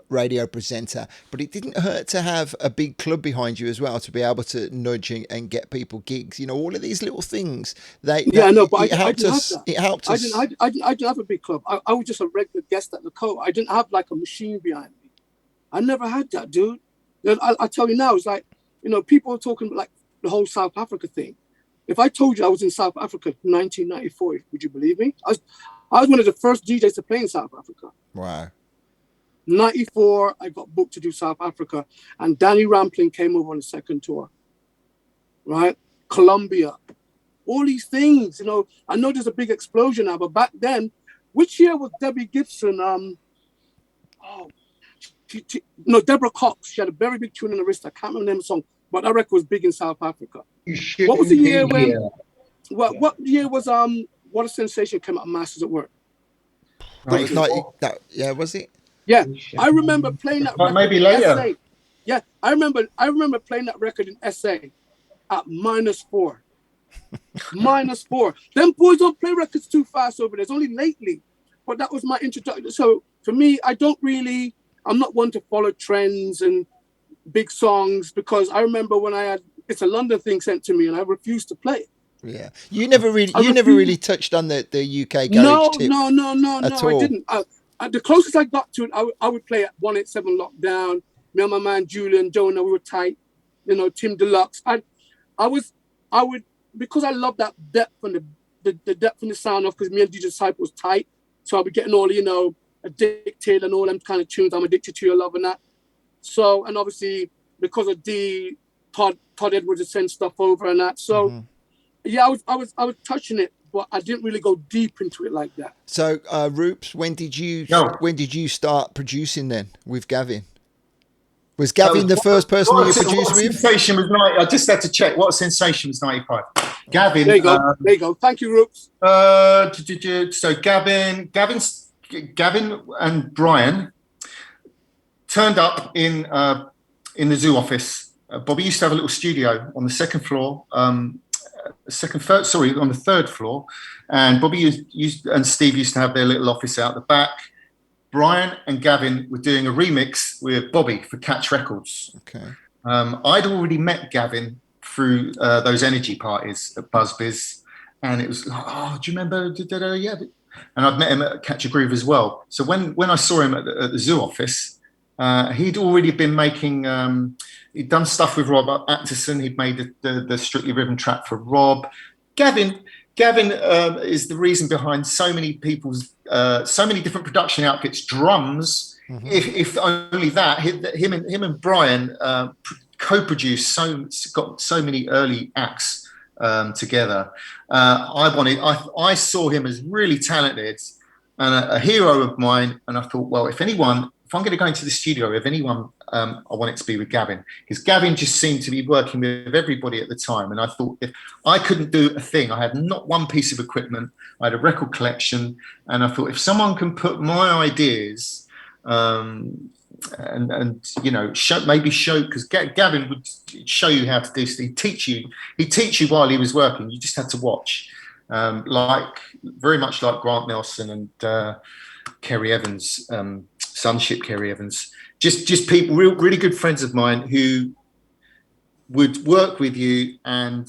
radio presenter, but it didn't hurt to have a big club behind you as well, to be able to nudge and get people gigs. You know, all of these little things. It helped us. I didn't have a big club. I was just a regular guest at the Lakota. I didn't have like a machine behind me. I never had that, dude. I tell you now, it's like, you know, people are talking like the whole South Africa thing. If I told you I was in South Africa in 1994, would you believe me? I was one of the first DJs to play in South Africa. Wow. 94, I got booked to do South Africa, and Danny Rampling came over on the second tour. Right? Colombia. All these things, you know. I know there's a big explosion now, but back then, which year was Debbie Gibson? Deborah Cox. She had a very big tune on the wrist. I can't remember the name of the song, but that record was big in South Africa. What was the year when? What year was What a Sensation came out of Masters at Work? Was it? Yeah, I remember playing that record. Maybe later. SA. Yeah, I remember playing that record in SA at -4. -4. Them boys don't play records too fast over there. It's only lately. But that was my introduction. So for me, I'm not one to follow trends and big songs, because I remember when I had It's a London thing sent to me and I refused to play it. Yeah, you never really touched on the UK garage tip. No, I didn't. The closest I got to it, I would play at 187 Lockdown. Me and my man Julian Jonah, we were tight. You know, Tim Deluxe. I would, because I love that depth and the depth and the sound of, because me and DJ Disciple was tight. So I'll be getting all, you know, Addicted and all them kind of tunes. I'm Addicted to Your Love and that. So, and obviously because of Todd Edwards would send stuff over and that. So yeah, I was touching it, but I didn't really go deep into it like that. So Rupes, when did you start producing then with Gavin? Was Gavin the first person you produced with? Sensation was 90. I just had to check. What Sensation was 95. Gavin. There you go. There you go. Thank you, Rupes. So Gavin and Brian turned up in the zoo office. Bobby used to have a little studio on the second floor, on the third floor, and Bobby and Steve used to have their little office out the back. Brian and Gavin were doing a remix with Bobby for Catch Records. Okay. I'd already met Gavin through those energy parties at Buzzbiz, and it was, do you remember? Yeah. And I'd met him at Catch a Groove as well. So when I saw him at the zoo office, he'd already been making, he'd done stuff with Rob Atkinson. He'd made the Strictly Rhythm track for Rob. Gavin is the reason behind so many people's, so many different production outfits, drums. Mm-hmm. If only that, him and Brian co-produced got so many early acts together. I saw him as really talented and a hero of mine. And I thought, well, if I'm going to go into the studio with anyone, I want it to be with Gavin, because Gavin just seemed to be working with everybody at the time. And I thought, if I couldn't do a thing, I had not one piece of equipment, I had a record collection. And I thought, if someone can put my ideas and you know, show, because Gavin would show you how to do stuff. He'd teach you while he was working. You just had to watch, very much like Grant Nelson and Kerry Evans, Sunship Kerry Evans, just people, really good friends of mine who would work with you, and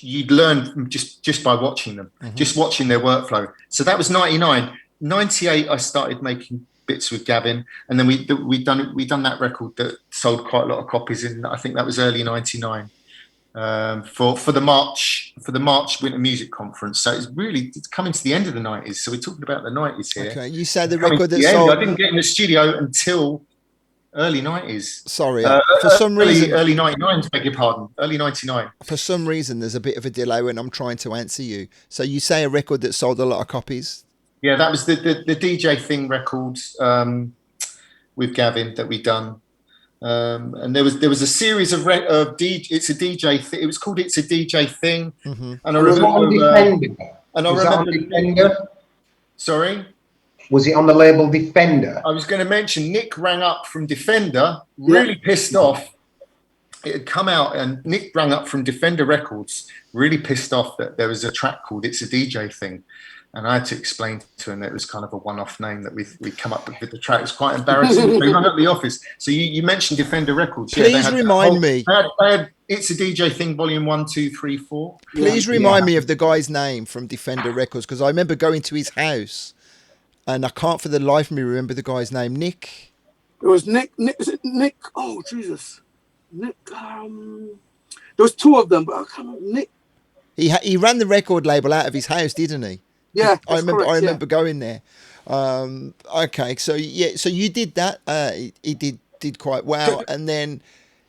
you'd learn just by watching them, just watching their workflow. So that was 99. 98, I started making bits with Gavin, and then we done that record that sold quite a lot of copies in, I think that was early 99, for the March Winter Music Conference. So it's coming to the end of the 90s. So we're talking about the 90s here. Okay, you said the record that sold. I didn't get in the studio until early 90s. Sorry, for some reason. Early 99, beg your pardon. Early 99. For some reason, there's a bit of a delay when I'm trying to answer you. So you say a record that sold a lot of copies? Yeah, that was the DJ Thing record with Gavin that we done. And there was a series of It's a DJ thing. It was called It's a DJ Thing. Mm-hmm. And I Was it on remember, Defender? and I Was that on remember, Defender? sorry, Was it on the label Defender? I was going to mention Nick rang up from Defender, really pissed off. It had come out, and Nick rang up from Defender Records, really pissed off that there was a track called It's a DJ Thing. And I had to explain to him that it was kind of a one-off name that we'd come up with the track. It's quite embarrassing. They rang up the office. So you mentioned Defender Records. Please remind me. They had It's a DJ Thing, Volume 1, 2, 3, 4. Please remind me of the guy's name from Defender Records, because I remember going to his house, and I can't for the life of me remember the guy's name. Nick. It was Nick. Is it Nick? Oh Jesus, Nick. There was two of them, but I can't remember. Nick. He ran the record label out of his house, didn't he? Yeah, I remember. Correct, I remember going there. Okay, so so you did that. He did quite well, and then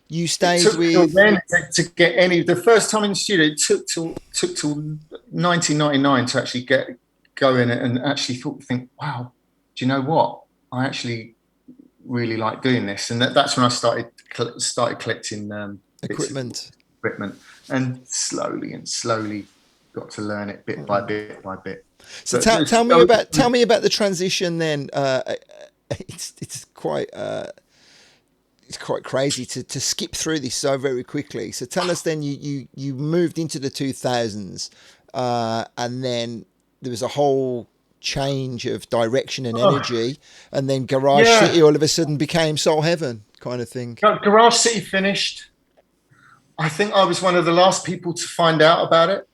you stayed with. Then to get any. The first time in the studio, it took till 1999 to actually go in and actually think, wow, do you know what? I actually really like doing this, and that's when I started collecting Equipment, and slowly got to learn it bit by bit. So tell me about the transition then. It's quite crazy to skip through this so very quickly. So tell us then, you moved into the 2000s, and then there was a whole change of direction and energy, and then Garage City all of a sudden became Soul Heaven kind of thing. Garage City finished. I think I was one of the last people to find out about it.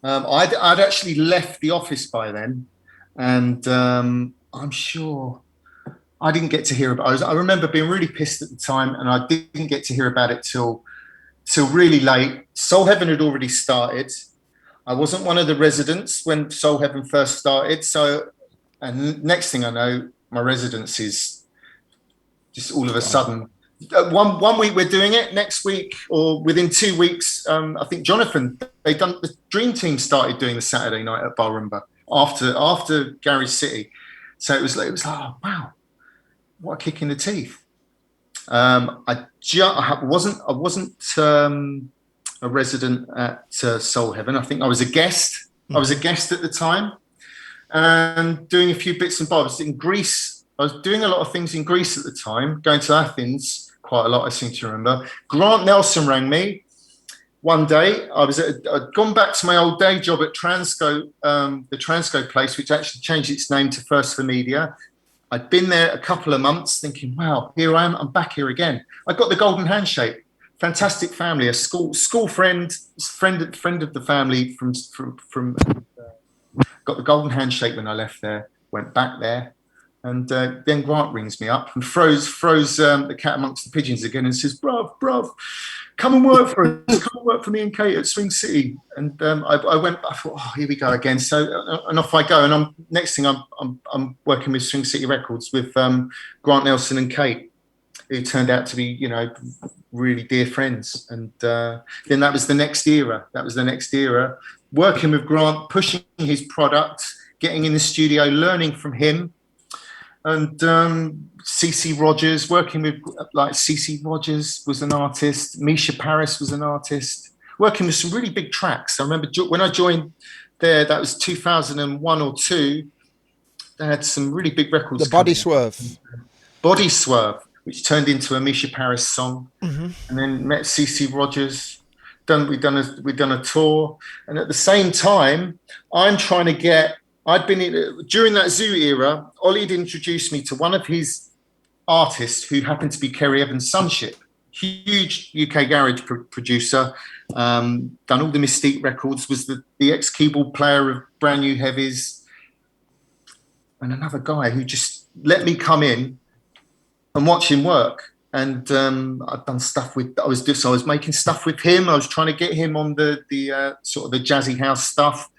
I'd actually left the office by then, and I'm sure I didn't get to hear about it. I remember being really pissed at the time, and I didn't get to hear about it till really late. Soul Heaven had already started. I wasn't one of the residents when Soul Heaven first started. And next thing I know, my residence is just all of a sudden. One week we're doing it. Next week, or within 2 weeks, I think Jonathan, the Dream Team started doing the Saturday night at Barumba after Garage City. So it was like, oh wow, what a kick in the teeth. I wasn't a resident at Soul Heaven. I think I was a guest. I was a guest at the time, and doing a few bits and bobs in Greece. I was doing a lot of things in Greece at the time, going to Athens quite a lot, I seem to remember. Grant Nelson rang me one day. I'd gone back to my old day job at Transco, the Transco place, which actually changed its name to First for Media. I'd been there a couple of months thinking, wow, here I am. I'm back here again. I got the golden handshake. Fantastic family, a school friend of the family from got the golden handshake when I left there, went back there. And then Grant rings me up and throws the cat amongst the pigeons again and says, bruv, come and work for us. Come and work for me and Kate at Swing City. And I thought, oh, here we go again. So, and off I go. And next thing I'm working with Swing City Records with Grant Nelson and Kate, who turned out to be, really dear friends. And then that was the next era. Working with Grant, pushing his product, getting in the studio, learning from him. And CC Rogers, working with CC Rogers was an artist. Misha Paris was an artist. Working with some really big tracks. I remember when I joined there, that was 2001 or 2. They had some really big records. The Body Swerve, which turned into a Misha Paris song. Mm-hmm. And then met CC Rogers. We'd done a tour, and at the same time, I'd been during that Zoo era. Ollie'd introduced me to one of his artists who happened to be Kerry Evans' sonship, huge UK garage producer, done all the Mystique records, was the ex-keyboard player of Brand New Heavies, and another guy who just let me come in and watch him work. And I'd done stuff I was making stuff with him. I was trying to get him on the sort of the jazzy house stuff.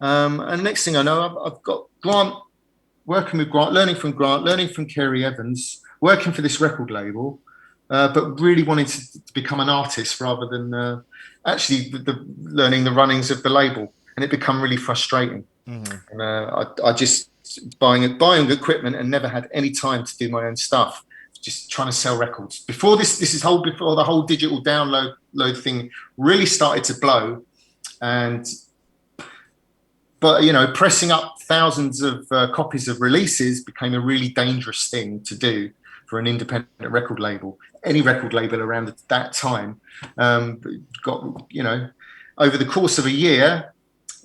And next thing I know, I've got Grant, working with Grant, learning from Kerry Evans, working for this record label, but really wanting to become an artist rather than actually learning the runnings of the label. And it become really frustrating. Mm-hmm. And I just buying equipment and never had any time to do my own stuff. just trying to sell records. Before before the whole digital download thing really started to blow, but you know, pressing up thousands of copies of releases became a really dangerous thing to do for an independent record label. Any record label around that time got, you know, over the course of a year,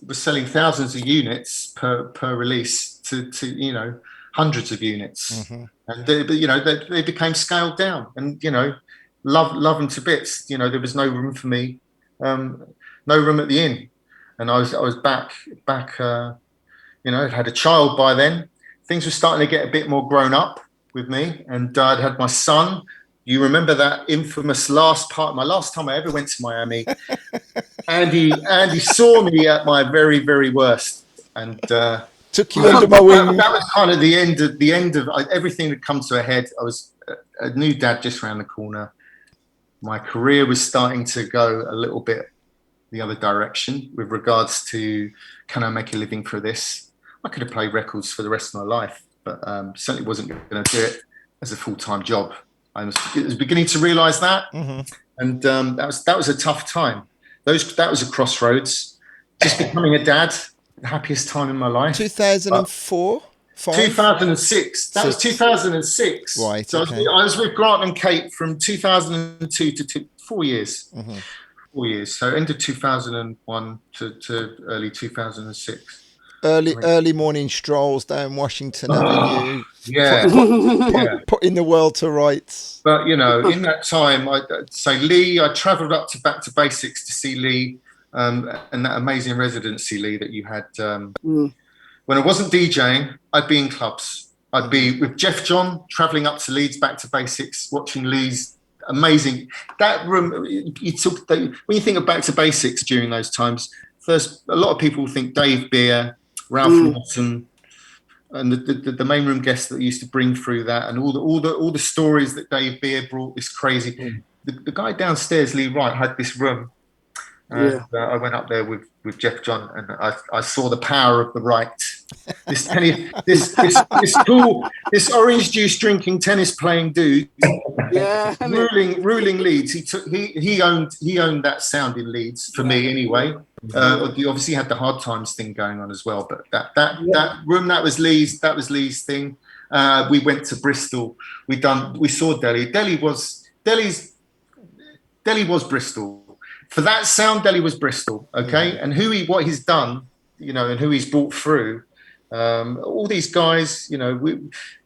was selling thousands of units per release to you know, hundreds of units, and they became scaled down, and you know, love them to bits. You know, there was no room for me, no room at the inn, and I was back. You know, I'd had a child by then. Things were starting to get a bit more grown up with me, and I'd had my son. You remember that infamous last time I ever went to Miami. Andy saw me at my very, very worst, and took you under my wing. That was kind of the end of everything had come to a head. I was a new dad just around the corner. My career was starting to go a little bit the other direction with regards to, can I make a living for this? I could have played records for the rest of my life, but certainly wasn't going to do it as a full-time job. I was beginning to realise that, and that was a tough time. That was a crossroads. Just becoming a dad, the happiest time in my life. 2004? 2006. That was 2006. Right. So okay. I was with Grant and Kate from 2002 to 4 years. 4 years. So end of 2001 to early 2006. Early morning strolls down Washington Avenue. Yeah. Putting the world to rights. But, you know, in that time, I'd say Lee, I travelled up to Back to Basics to see Lee, and that amazing residency, Lee, that you had. When I wasn't DJing, I'd be in clubs. I'd be with Jeff John, travelling up to Leeds, Back to Basics, watching Lee's amazing. That room, when you think of Back to Basics during those times, first, a lot of people think Dave Beer, Ralph Lawson, and the main room guests that used to bring through that, and all the stories that Dave Beer brought. This crazy. The guy downstairs, Lee Wright, had this room. And I went up there with Jeff John, and I saw the power of the Wright. This orange juice drinking, tennis playing dude, ruling Leeds. He owned that sound in Leeds for me anyway. He obviously had the Hard Times thing going on as well, but that room, that was Lee's thing. We went to Bristol. We saw Deli. Deli was Bristol. For that sound, Deli was Bristol, okay? And what he's done, you know, and who he's brought through, all these guys, you know,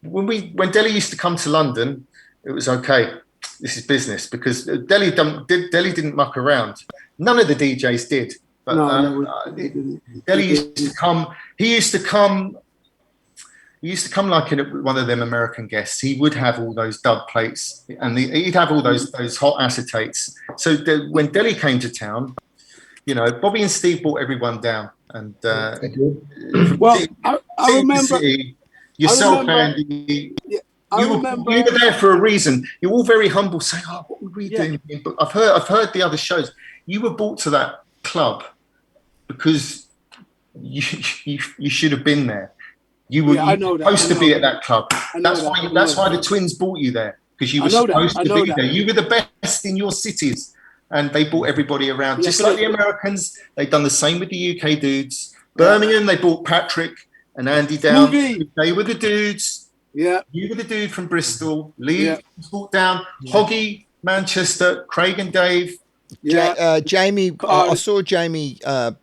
when Deli used to come to London, it was okay. This is business, because Deli didn't muck around. None of the DJs did. But Deli used to come. He used to come like one of them American guests. He would have all those dub plates, and he'd have all those hot acetates. So when Deli came to town, you know, Bobby and Steve brought everyone down. And well, I remember yourself, Andy. You were there for a reason. You're all very humble, saying, "Oh, what were we doing?" But I've heard the other shows. You were brought to that club because you should have been there. You were supposed to be at that club. That's why the Twins brought you there, because you were supposed to be there. You were the best in your cities, and they brought everybody around. Just like the Americans, they've done the same with the UK dudes. Birmingham, they brought Patrick and Andy down. They were the dudes. Yeah, you were the dude from Bristol. Lee was brought down. Hoggy, Manchester, Craig and Dave. Jamie, I saw Jamie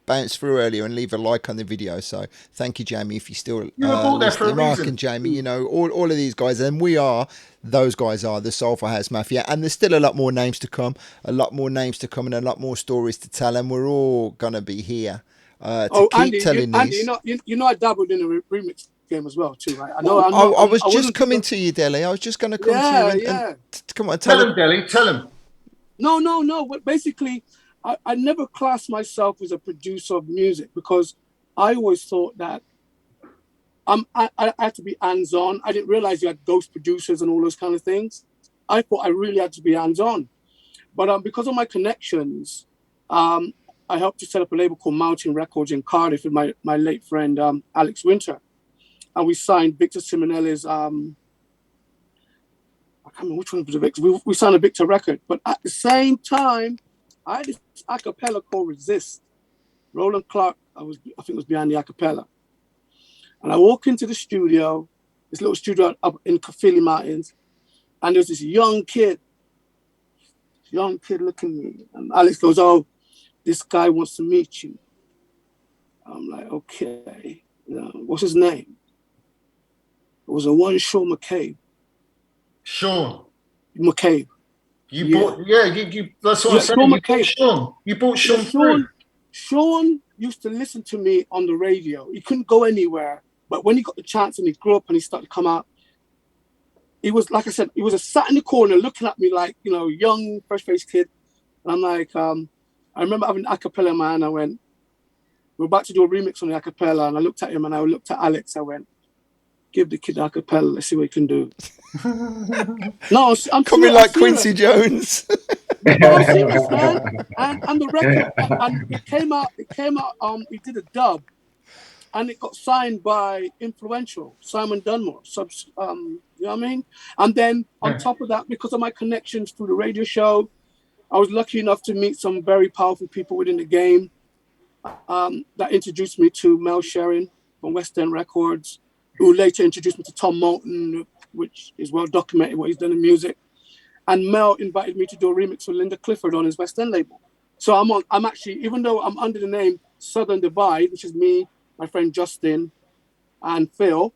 bounce through earlier and leave a like on the video, so thank you, Jamie, if you still listening. Mark and Jamie, you know, all of these guys, and those guys are the Soulful House Mafia, and there's still a lot more names to come, and a lot more stories to tell, and we're all gonna be here to keep telling these. Andy, you know I dabbled in a remix game as well too, right? I was just coming to you, Deli. I was just going to come to you and come on, tell him, Deli, tell him. No. But basically, I never classed myself as a producer of music, because I always thought that I had to be hands-on. I didn't realize you had ghost producers and all those kind of things. I thought I really had to be hands-on. But because of my connections, I helped to set up a label called Mountain Records in Cardiff with my late friend, Alex Winter. And we signed Victor Simonelli's, I I mean, which one was the Victor? We signed a Victor record, but at the same time, I had this a cappella called Resist. Roland Clark, I think was behind the a cappella. And I walk into the studio, this little studio up in Caerphilly Mountains, and there's this young kid looking at me. And Alex goes, "Oh, this guy wants to meet you." I'm like, "Okay, what's his name?" It was a one Sean McCabe. Sean McCabe. You bought, you that's what I'm saying. You bought Sean through. Sean used to listen to me on the radio. He couldn't go anywhere, but when he got the chance and he grew up and he started to come out, he was, like I said, he was sat in the corner looking at me like, young, fresh-faced kid. And I'm like, I remember having an a cappella man. I went, we're about to do a remix on the a cappella, and I looked at him and I looked at Alex. I went, give the kid a cappella. Let's see what he can do. No, I'm coming like Quincy Jones. No, I'm serious, man. And the record, and it came out. We did a dub, and it got signed by Influential, Simon Dunmore. You know what I mean? And then on top of that, because of my connections through the radio show, I was lucky enough to meet some very powerful people within the game that introduced me to Mel Sherrin from West End Records, who later introduced me to Tom Moulton, which is well documented what he's done in music. And Mel invited me to do a remix with Linda Clifford on his West End label. So I'm actually, even though I'm under the name Southern Divide, which is me, my friend Justin, and Phil,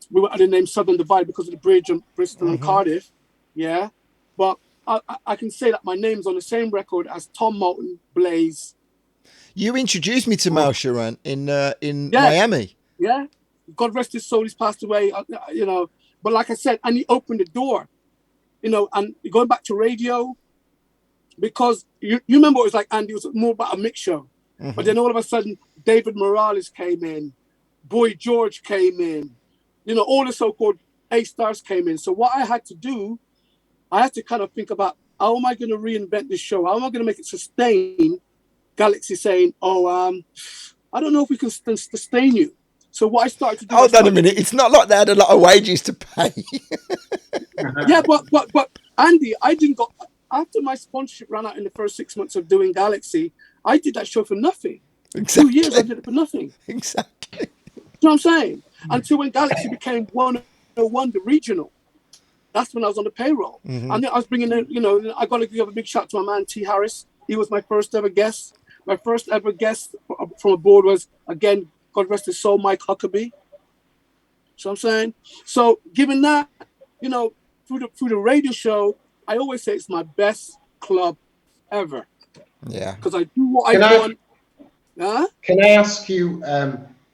we were under the name Southern Divide because of the bridge in Bristol and Cardiff. Yeah. But I can say that my name's on the same record as Tom Moulton, Blaze. You introduced me to Mel Sherrin in Miami. Yeah. God rest his soul, he's passed away, But like I said, and he opened the door. And going back to radio, because you remember it was like, Andy, it was more about a mix show. Mm-hmm. But then all of a sudden, David Morales came in, Boy George came in, all the so-called A-stars came in. So what I had to do, I had to kind of think about, how am I going to reinvent this show? How am I going to make it sustain? Galaxy saying, I don't know if we can sustain you. So what I started to do... Hold on a minute. It's not like they had a lot of wages to pay. Yeah, but Andy, I didn't go... After my sponsorship ran out in the first 6 months of doing Galaxy, I did that show for nothing. Exactly. 2 years I did it for nothing. Exactly. You know what I'm saying? Until when Galaxy became 101, the regional. That's when I was on the payroll. Mm-hmm. And then I was bringing in, I got to give a big shout to my man, T. Harris. He was my first ever guest. My first ever guest from aboard was, again, God rest his soul, Mike Huckabee. So I'm saying, so given that, through the radio show, I always say it's my best club ever. Yeah. Because I do what I want. Can I ask you,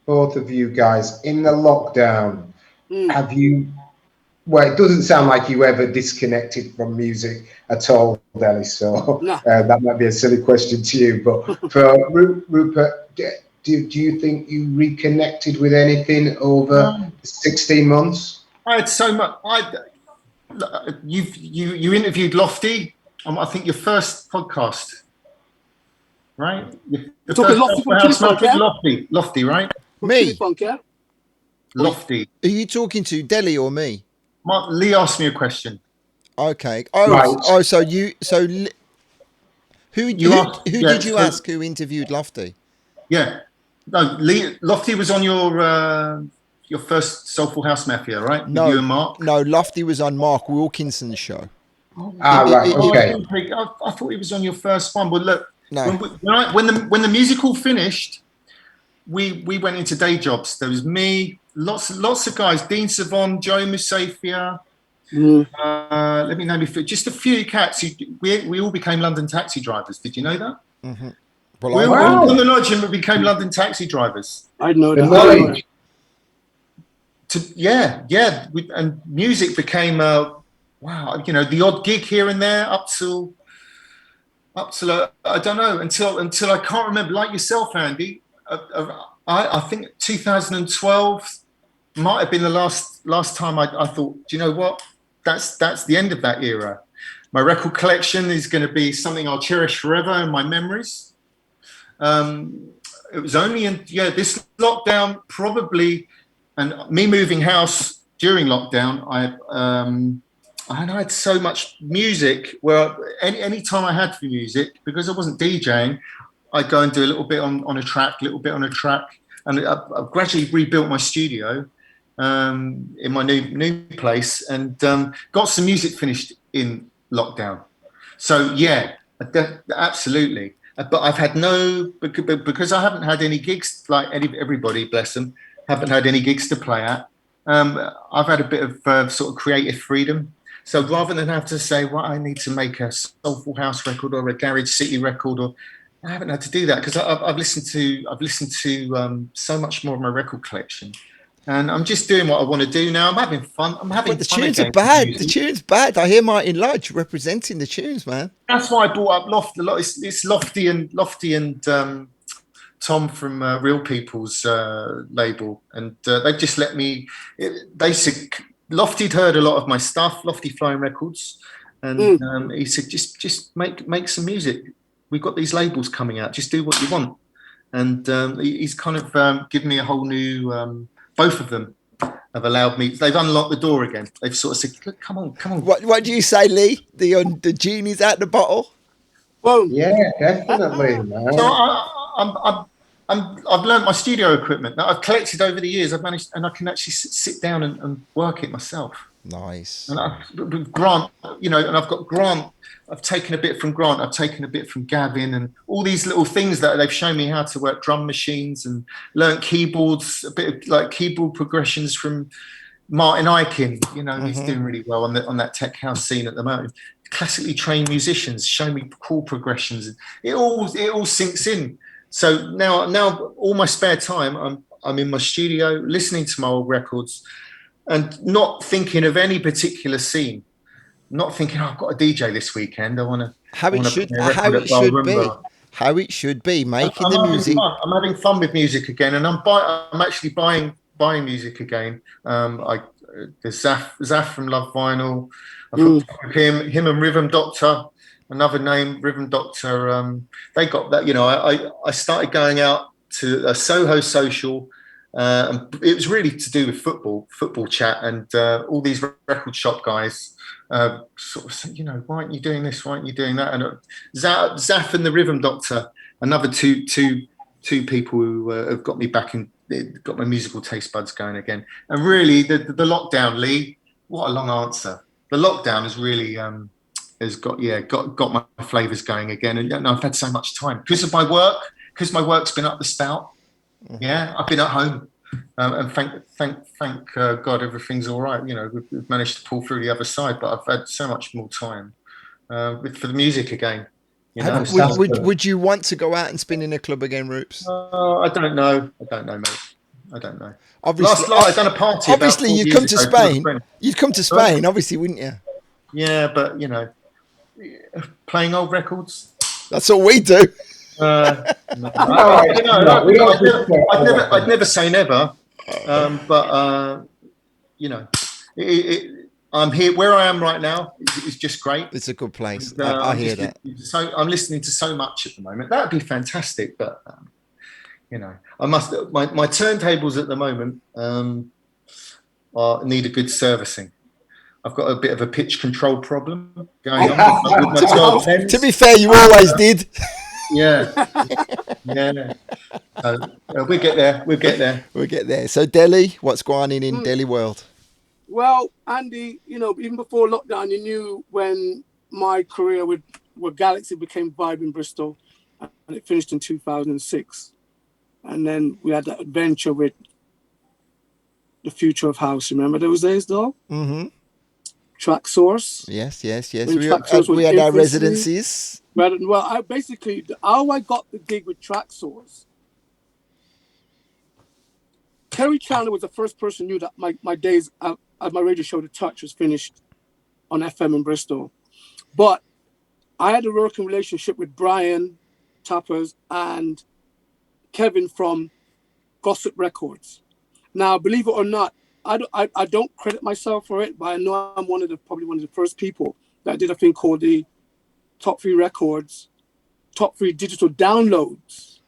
both of you guys, in the lockdown, have you? Well, it doesn't sound like you ever disconnected from music at all, Deli. So that might be a silly question to you. But for Rupert, do you think you reconnected with anything over 16 months? I had so much. You interviewed Lofty on, I think, your first podcast, right? Lofty, right? Me? Lofty. Are you talking to Deli or me? Lee asked me a question. Okay. Right. Who did you ask who interviewed Lofty? Yeah. No, Lofty was on your first Soulful House Mafia, right? No, with you and Mark? No, Lofty was on Mark Wilkinson's show. Right, okay. I thought he was on your first one, but look, no. when the musical finished, we went into day jobs. There was me, lots of guys, Dean Savon, Joe Musafia. Let me name just a few cats. We all became London taxi drivers. Did you know that? Mm-hmm. Well, we all on the lodge and we became London taxi drivers. I know that. And music became the odd gig here and there up till I don't know until I can't remember. Like yourself, Andy, I think 2012 might have been the last time I thought, do you know what? That's the end of that era. My record collection is going to be something I'll cherish forever in my memories. It was only in this lockdown probably, and me moving house during lockdown. I had so much music. Well, any time I had for music, because I wasn't DJing, I'd go and do a little bit on a track, and I've gradually rebuilt my studio in my new place, and got some music finished in lockdown. So yeah, absolutely. But I've had because I haven't had any gigs like everybody, bless them, haven't had any gigs to play at. I've had a bit of sort of creative freedom. So rather than have to say, well, I need to make a soulful house record or a Garage City record, or I haven't had to do that because I've listened to so much more of my record collection, and I'm just doing what I want to do now. I'm having fun. But the tunes are bad. The tunes bad. I hear Martin Lodge representing the tunes, man. That's why I brought up Loft a lot. It's Lofty and Tom from Real People's label, and they've just let me. They said Lofty'd heard a lot of my stuff, Lofty Flying Records, and he said just make some music. We've got these labels coming out. Just do what you want, and he's kind of given me a whole new. Both of them have allowed me. They've unlocked the door again. They've sort of said, "Look, come on." What do you say, Lee? The genie's out the bottle. Boom. Yeah, definitely, man. So I've learned my studio equipment that I've collected over the years. I've managed, and I can actually sit down and work it myself. Nice. And with Grant, and I've got Grant. I've taken a bit from Grant. I've taken a bit from Gavin, and all these little things that they've shown me how to work drum machines and learn keyboards, a bit of like keyboard progressions from Martin Ikin. He's doing really well on that tech house scene at the moment. Classically trained musicians show me chord progressions. It all sinks in. So now all my spare time, I'm in my studio listening to my old records and not thinking of any particular scene. Not thinking, I've got a DJ this weekend. I want to. How it should be. Making the music. I'm having fun with music again, and I'm actually buying music again. There's Zaf from Love Vinyl. I've hooked up with him and Rhythm Doctor. Another name, Rhythm Doctor. They got that. I started going out to a Soho social. And it was really to do with football chat, and all these record shop guys sort of said, why aren't you doing this? Why aren't you doing that? And Zaf and the Rhythm Doctor, another two people who have got me back in, got my musical taste buds going again. And really, the lockdown, Lee, what a long answer. The lockdown has really has got my flavours going again, and I've had so much time because of my work, because my work's been up the spout. Yeah, I've been at home, and thank God everything's all right. We've managed to pull through the other side, but I've had so much more time for the music again. Would you want to go out and spin in a club again, Roops? I don't know, mate. I don't know. Obviously, I've done a party. Obviously, you'd come to Spain. You'd come to Spain, obviously, wouldn't you? Yeah, but playing old records. That's all we do. I'd never say never, but I'm here where I am right now. It's just great. It's a good place. I hear that. So I'm listening to so much at the moment. That'd be fantastic, but I must. My turntables at the moment need a good servicing. I've got a bit of a pitch control problem going on. With my to be fair, you always did. Yeah. We'll get there. So Deli, what's going on in Deli world? Well, Andy, even before lockdown, you knew when my career with Galaxy became Vibe in Bristol, and it finished in 2006. And then we had that adventure with the Future of House. Remember those days, though? Mm-hmm. Track Source. Yes. We had our residencies. Well, how I got the gig with Track Source. Terry Chandler was the first person who knew that my days at my radio show, The Touch, was finished on FM in Bristol. But I had a working relationship with Brian Tappers and Kevin from Gossip Records. Now, believe it or not, I don't credit myself for it, but I know I'm probably one of the first people that did a thing called the Top 3 Records, Top 3 Digital Downloads.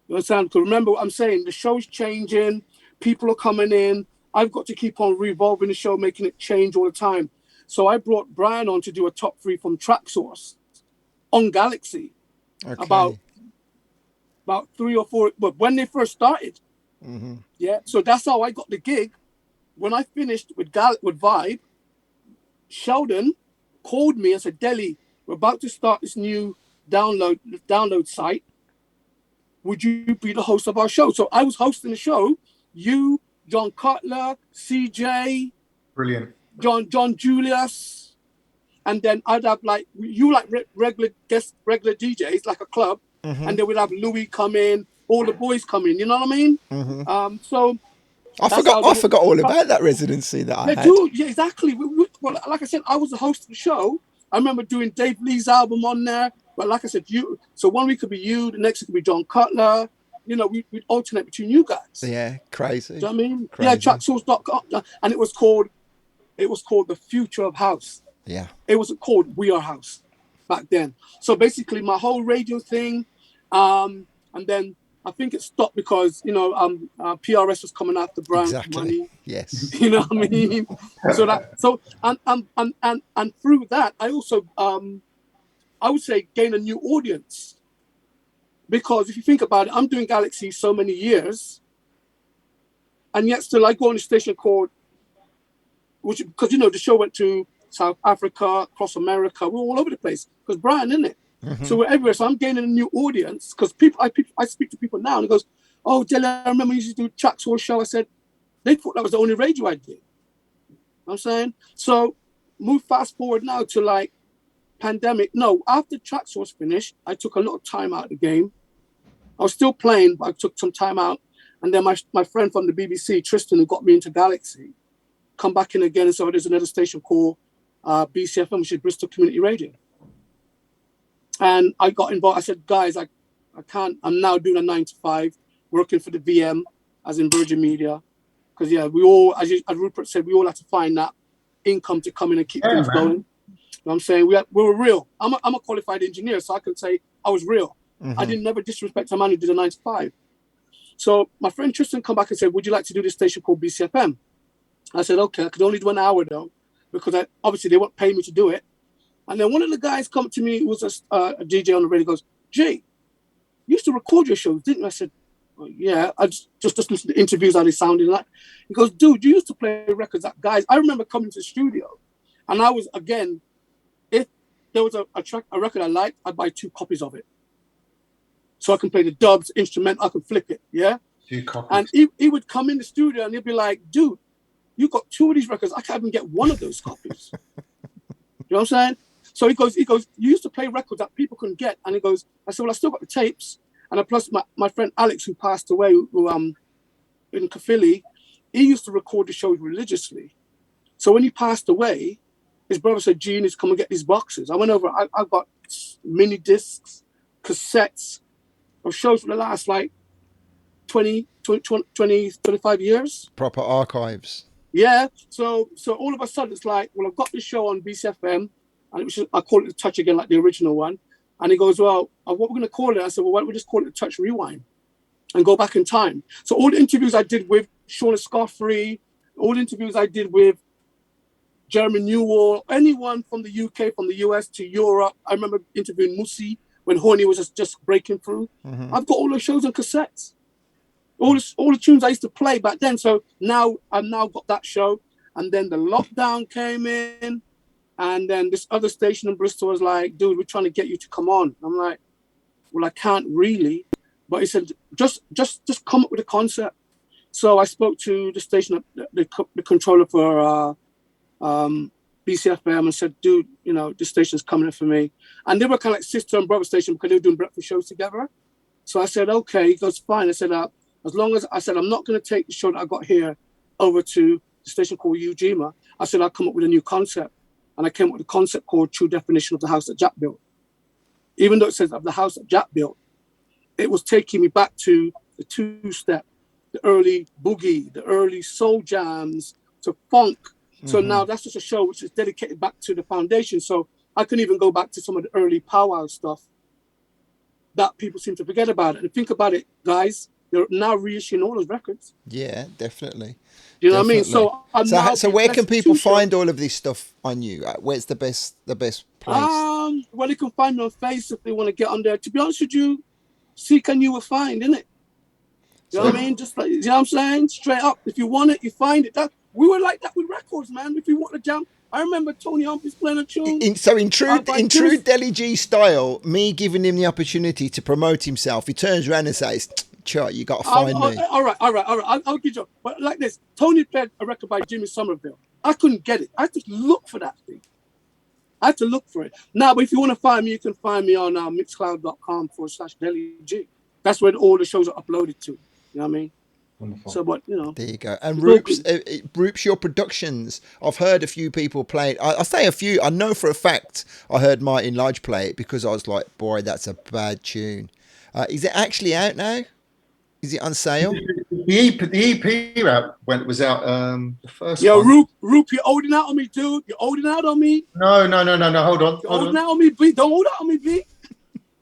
You understand? Because remember what I'm saying, the show's changing, people are coming in, I've got to keep on revolving the show, making it change all the time. So I brought Brian on to do a top 3 from Track Source on Galaxy. Okay. About 3 or 4, but when they first started. Mm-hmm. Yeah. So that's how I got the gig. When I finished with Vibe, Sheldon called me and said, Deli, we're about to start this new download site. Would you be the host of our show? So I was hosting the show. You, John Cutler, CJ, Brilliant. John Julius, and then I'd have like regular DJs, like a club, and then we'd have Louis come in, all the boys come in. You know what I mean? So I forgot all about that residency that I had. Yeah, exactly. Well, like I said, I was the host of the show. I remember doing Dave Lee's album on there. But like I said, so 1 week could be you, the next week could be John Cutler. You know, we'd alternate between you guys. Yeah, crazy. Do you know what I mean? Crazy. Yeah, tracksource.com. And it was called The Future of House. Yeah. It wasn't called We Are House back then. So basically my whole radio thing, and then I think it stopped because, you know, PRS was coming after Brian money. Yes. You know what I mean? And through that, I also, I would say, gain a new audience. Because if you think about it, I'm doing Galaxy so many years, and yet still I go on a station called, because, you know, the show went to South Africa, across America, we're all over the place, because Brian, isn't it? So we're everywhere. So I'm gaining a new audience, because I speak to people now, and it goes, oh, Deli, I remember you used to do Track Source show. I said, they thought that was the only radio I did. You know what I'm saying? So move fast forward now to like pandemic. No, after Track Source finished, I took a lot of time out of the game. I was still playing, but I took some time out. And then my friend from the BBC, Tristan, who got me into Galaxy, come back in again. And so there's another station called BCFM, which is Bristol Community Radio. And I got involved. I said, guys, I can't. I'm now doing a 9 to 5, working for the VM, as in Virgin Media. Because, yeah, we all, as Rupert said, we all had to find that income to come in and keep things going. You know what I'm saying? We were real. I'm a qualified engineer, so I can say I was real. I didn't never disrespect a man who did a 9 to 5. So my friend Tristan come back and said, would you like to do this station called BCFM? I said, okay, I could only do an hour though, because obviously they won't pay me to do it. And then one of the guys come to me, who was a DJ on the radio, goes, Jay, you used to record your shows, didn't you? I said, oh, yeah, I just listen to the interviews, how they sounded like. He goes, dude, you used to play records that guys. I remember coming to the studio, and I was, again, if there was a record I liked, I'd buy 2 copies of it. So I can play the dubs, instrument, I can flip it, yeah? 2 copies. And he would come in the studio and he'd be like, dude, you got 2 of these records, I can't even get 1 of those copies. You know what I'm saying? So he goes, you used to play records that people couldn't get. And he goes, I said, well, I still got the tapes. And plus my friend Alex, who passed away who in Caerphilly, he used to record the shows religiously. So when he passed away, his brother said, Gene, come and get these boxes. I went over, I got mini discs, cassettes of shows for the last like 20, 25 years. Proper archives. Yeah. So all of a sudden it's like, well, I've got this show on BCFM, and it was just, I call it The Touch again, like the original one. And he goes, well, what we're going to call it? I said, well, why don't we just call it The Touch Rewind and go back in time? So all the interviews I did with Shauna Scoffrey, all the interviews I did with Jeremy Newell, anyone from the UK, from the US to Europe. I remember interviewing Musi when Horny was just breaking through. I've got all those shows on cassettes. All the tunes I used to play back then. So now I've now got that show. And then the lockdown came in. And then this other station in Bristol was like, dude, we're trying to get you to come on. I'm like, well, I can't really. But he said, just come up with a concept. So I spoke to the station, the controller for BCFM, and said, dude, you know, this station's coming in for me. And they were kind of like sister and brother station because they were doing breakfast shows together. So I said, okay. He goes, fine. I said, as long as, I said, I'm not going to take the show that I got here over to the station called Ujima. I said, I'll come up with a new concept. And I came up with a concept called True Definition of the House that Jack Built. Even though it says of the house that Jack built, it was taking me back to the 2-step, the early boogie, the early soul jams, to funk. So now that's just a show which is dedicated back to the foundation. So I can even go back to some of the early powwow stuff that people seem to forget about. And think about it, guys, they're now reissuing all those records. Yeah, definitely. You know what I mean? Definitely. So I'm now So where can blessed people to show- find all of this stuff on you? Where's the best place? Well, you can find me on Face if they want to get on there. To be honest with you, seek and you will find, innit? You know what I mean? Just like, you know what I'm saying? Straight up. If you want it, you find it. We were like that with records, man. If you want to jam, I remember Tony Humphries playing a tune. In true Deli G style, me giving him the opportunity to promote himself, he turns around and says, "Chart, you got to find me." All right. I'll give you. But like this, Tony played a record by Jimmy Somerville. I couldn't get it. I had to look for that thing. I had to look for it. Now, but if you want to find me, you can find me on mixcloud.com/DeliG. That's where all the shows are uploaded to. You know what I mean? Wonderful. So, but you know, there you go. And Rupes, your productions. I've heard a few people play it. I say a few. I know for a fact I heard Martin Lodge play it because I was like, boy, that's a bad tune. Is it actually out now? Is it on sale? The EP was out the first yo, one. Rupe, you're holding out on me, dude. You're holding out on me. No. Hold on. You're holding out on me, B. Don't hold out on me, B.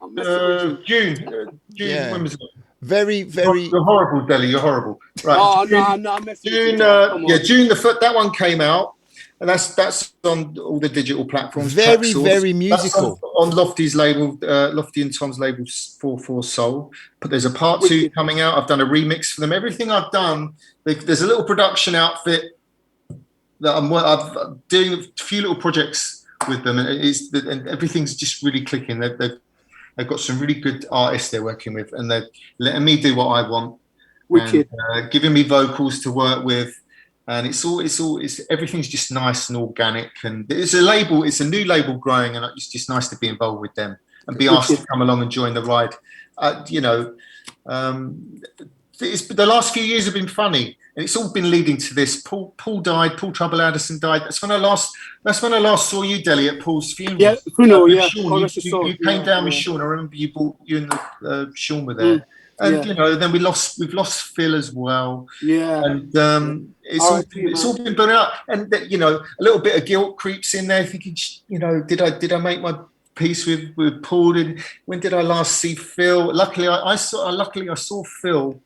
I'm messing with you. June. Yeah. When was it? Very. You're horrible, Deli. You're horrible. Right. Oh, no, I'm messing with you. June. June that one came out, and that's on all the digital platforms. Very musical. That's on Lofty's label, Lofty and Tom's label, 4/4 Soul. But there's a part 2 coming out. I've done a remix for them. Everything I've done, there's a little production outfit that I'm doing a few little projects with them, and everything's just really clicking. They've got some really good artists they're working with, and they're letting me do what I want. Wicked. And, giving me vocals to work with, and it's everything's just nice and organic. And it's a new label growing, and it's just nice to be involved with them and be asked to come along and join the ride. The last few years have been funny, and it's all been leading to this. Paul died. Paul Trouble Addison died. That's when I last saw you, Deli, at Paul's funeral. Yeah, funeral. Yeah. Sean, you came down with Sean. I remember you and Sean were there. And then we've lost Phil as well. Yeah. And it's all been burnt out. And a little bit of guilt creeps in there, thinking, did I make my peace with Paul? When did I last see Phil? Luckily, I saw Phil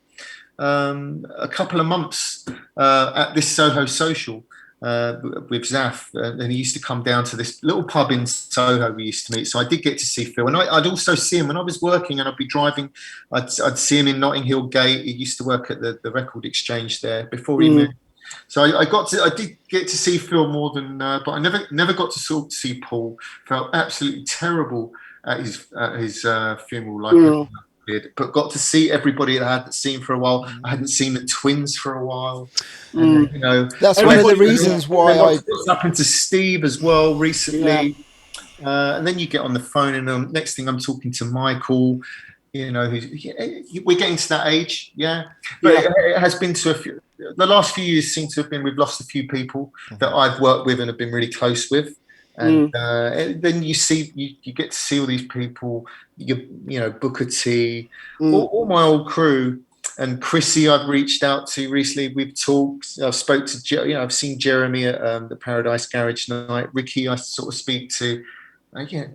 a couple of months at this Soho Social with Zaf, and he used to come down to this little pub in Soho we used to meet. So I did get to see Phil, and I'd also see him when I was working, and I'd be driving. I'd see him in Notting Hill Gate. He used to work at the record exchange there before he moved. So I did get to see Phil more than, but I never got to sort of see Paul. Felt absolutely terrible at his funeral, like. But got to see everybody that I hadn't seen for a while. I hadn't seen the twins for a while. And, that's one of the reasons why what's happened to Steve as well recently. Yeah. And then you get on the phone, and next thing I'm talking to Michael. We're getting to that age, But it has been to the last few years seem to have been. We've lost a few people that I've worked with and have been really close with. And then you get to see all these people, Booker T, all my old crew, and Chrissy I've reached out to recently. We've talked. I've spoke to I've seen Jeremy at the Paradise Garage night. Ricky I sort of speak to.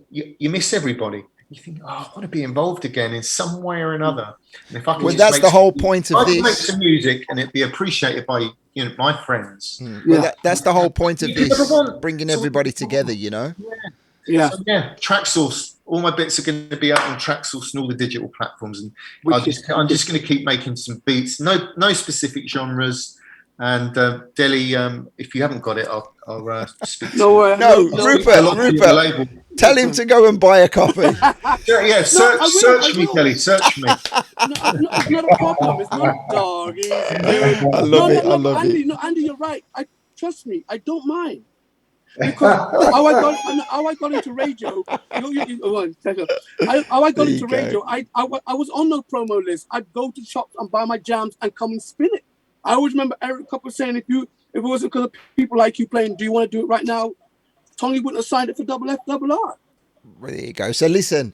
You miss everybody. You think, I want to be involved again in some way or another. And if I can, that's the whole point of this. Make some music and it be appreciated by my friends. That's the whole point of this, bringing everybody together. Yeah. So, Tracksource. All my bits are going to be out on Tracksource and all the digital platforms, and I'm just going to keep making some beats. No specific genres. And Deli, if you haven't got it, I'll speak to you. No, Rupert. Tell him to go and buy a copy. Search me, Deli. Search me. It's not a problem. It's not dog. I love it. Andy, Andy, you're right. Trust me. I don't mind. Because how I got into radio, I was on no promo list. I'd go to shops and buy my jams and come and spin it. I always remember Eric Copper saying, if it wasn't because of people like you playing, do you want to do it right now? Tony wouldn't have signed it for Double F Double R. There you go. So listen,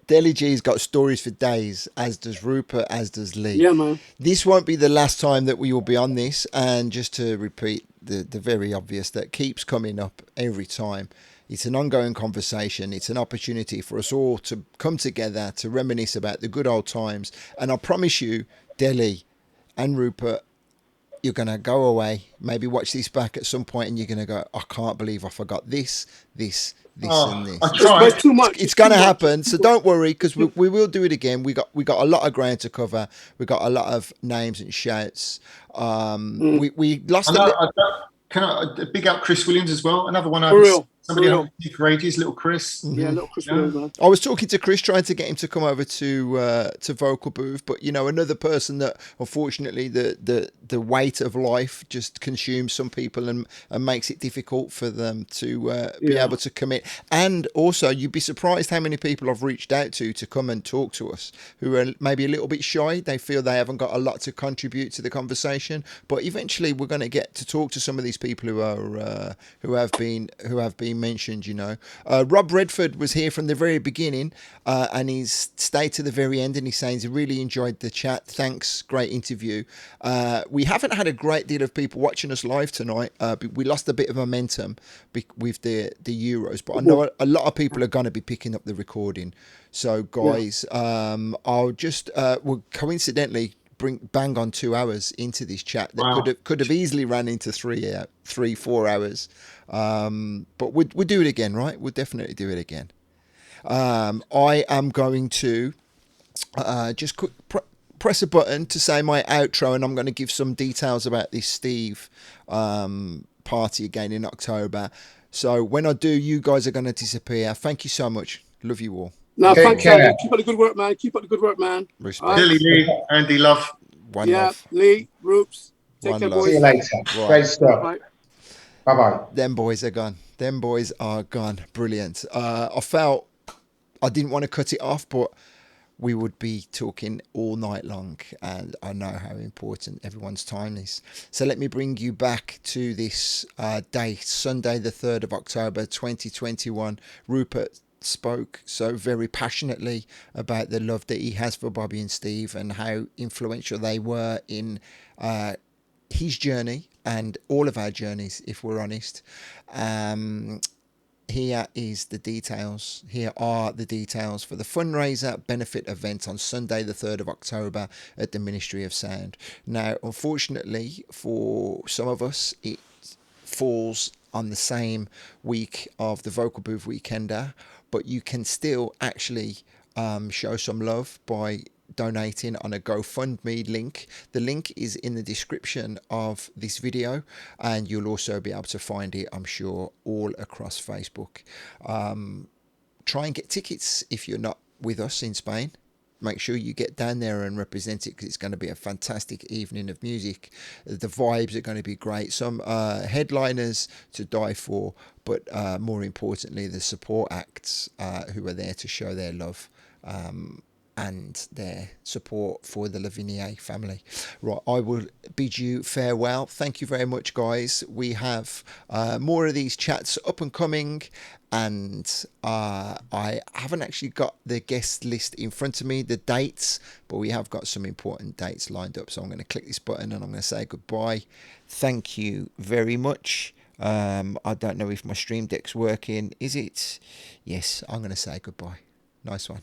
Deli G's got stories for days, as does Rupert, as does Lee. Yeah, man. This won't be the last time that we will be on this. And just to repeat the very obvious that keeps coming up every time, it's an ongoing conversation. It's an opportunity for us all to come together, to reminisce about the good old times. And I promise you, Deli and Rupert, you're going to go away, maybe watch this back at some point, and you're going to go, I can't believe I forgot this, and this. I tried. It's too much. It's going to happen, so don't worry, because we will do it again. We got a lot of ground to cover. We got a lot of names and shouts. We lost. Can I big up Chris Williams as well? Another one. For real. Somebody for ages, little Chris. Yeah, little Chris Williams, man. I was talking to Chris, trying to get him to come over to Vocal Booth, but another person that unfortunately the weight of life just consumes some people and makes it difficult for them to be able to commit. And also, you'd be surprised how many people I've reached out to come and talk to us who are maybe a little bit shy. They feel they haven't got a lot to contribute to the conversation, but eventually we're going to get to talk to some of these people who have been mentioned. Rob Redford was here from the very beginning, and he's stayed to the very end, and he's saying he really enjoyed the chat. Thanks, great interview. We haven't had a great deal of people watching us live tonight. We lost a bit of momentum with the Euros, but I know a lot of people are going to be picking up the recording. So guys, I'll just we'll coincidentally bang on 2 hours into this chat that could have easily ran into 3-4 hours, but we'll do it again, right? We'll definitely do it again. I am going to just press a button to say my outro, and I'm going to give some details about this Steve party again in October. So when I do, you guys are going to disappear. Thank you so much. Love you all. No, thanks, Andy. Keep up the good work, man. Keep up the good work, man. Respect. Billy, Lee, Andy, love. One love. Lee, Roops. Take care, boys. See you later. Right. Great stuff. Bye-bye. Them boys are gone. Brilliant. I felt I didn't want to cut it off, but we would be talking all night long, and I know how important everyone's time is. So let me bring you back to this date, Sunday the 3rd of October 2021. Rupert spoke so very passionately about the love that he has for Bobby and Steve and how influential they were in his journey and all of our journeys, if we're honest. Here are the details for the fundraiser benefit event on Sunday the 3rd of October at the Ministry of Sound. Now, unfortunately for some of us, it falls on the same week of the Vocal Booth Weekender, but you can still actually show some love by donating on a GoFundMe link. The link is in the description of this video, and you'll also be able to find it, I'm sure, all across Facebook. Try and get tickets if you're not with us in Spain. Make sure you get down there and represent it, because it's going to be a fantastic evening of music. The vibes are going to be great. Some headliners to die for, but more importantly, the support acts who are there to show their love and their support for the Lavigne family. Right, I will bid you farewell. Thank you very much, guys. We have more of these chats up and coming, and I haven't actually got the guest list in front of me, the dates, but we have got some important dates lined up. So I'm going to click this button and I'm going to say goodbye. Thank you very much. I don't know if my Stream Deck's working. Is it? Yes, I'm going to say goodbye. Nice one.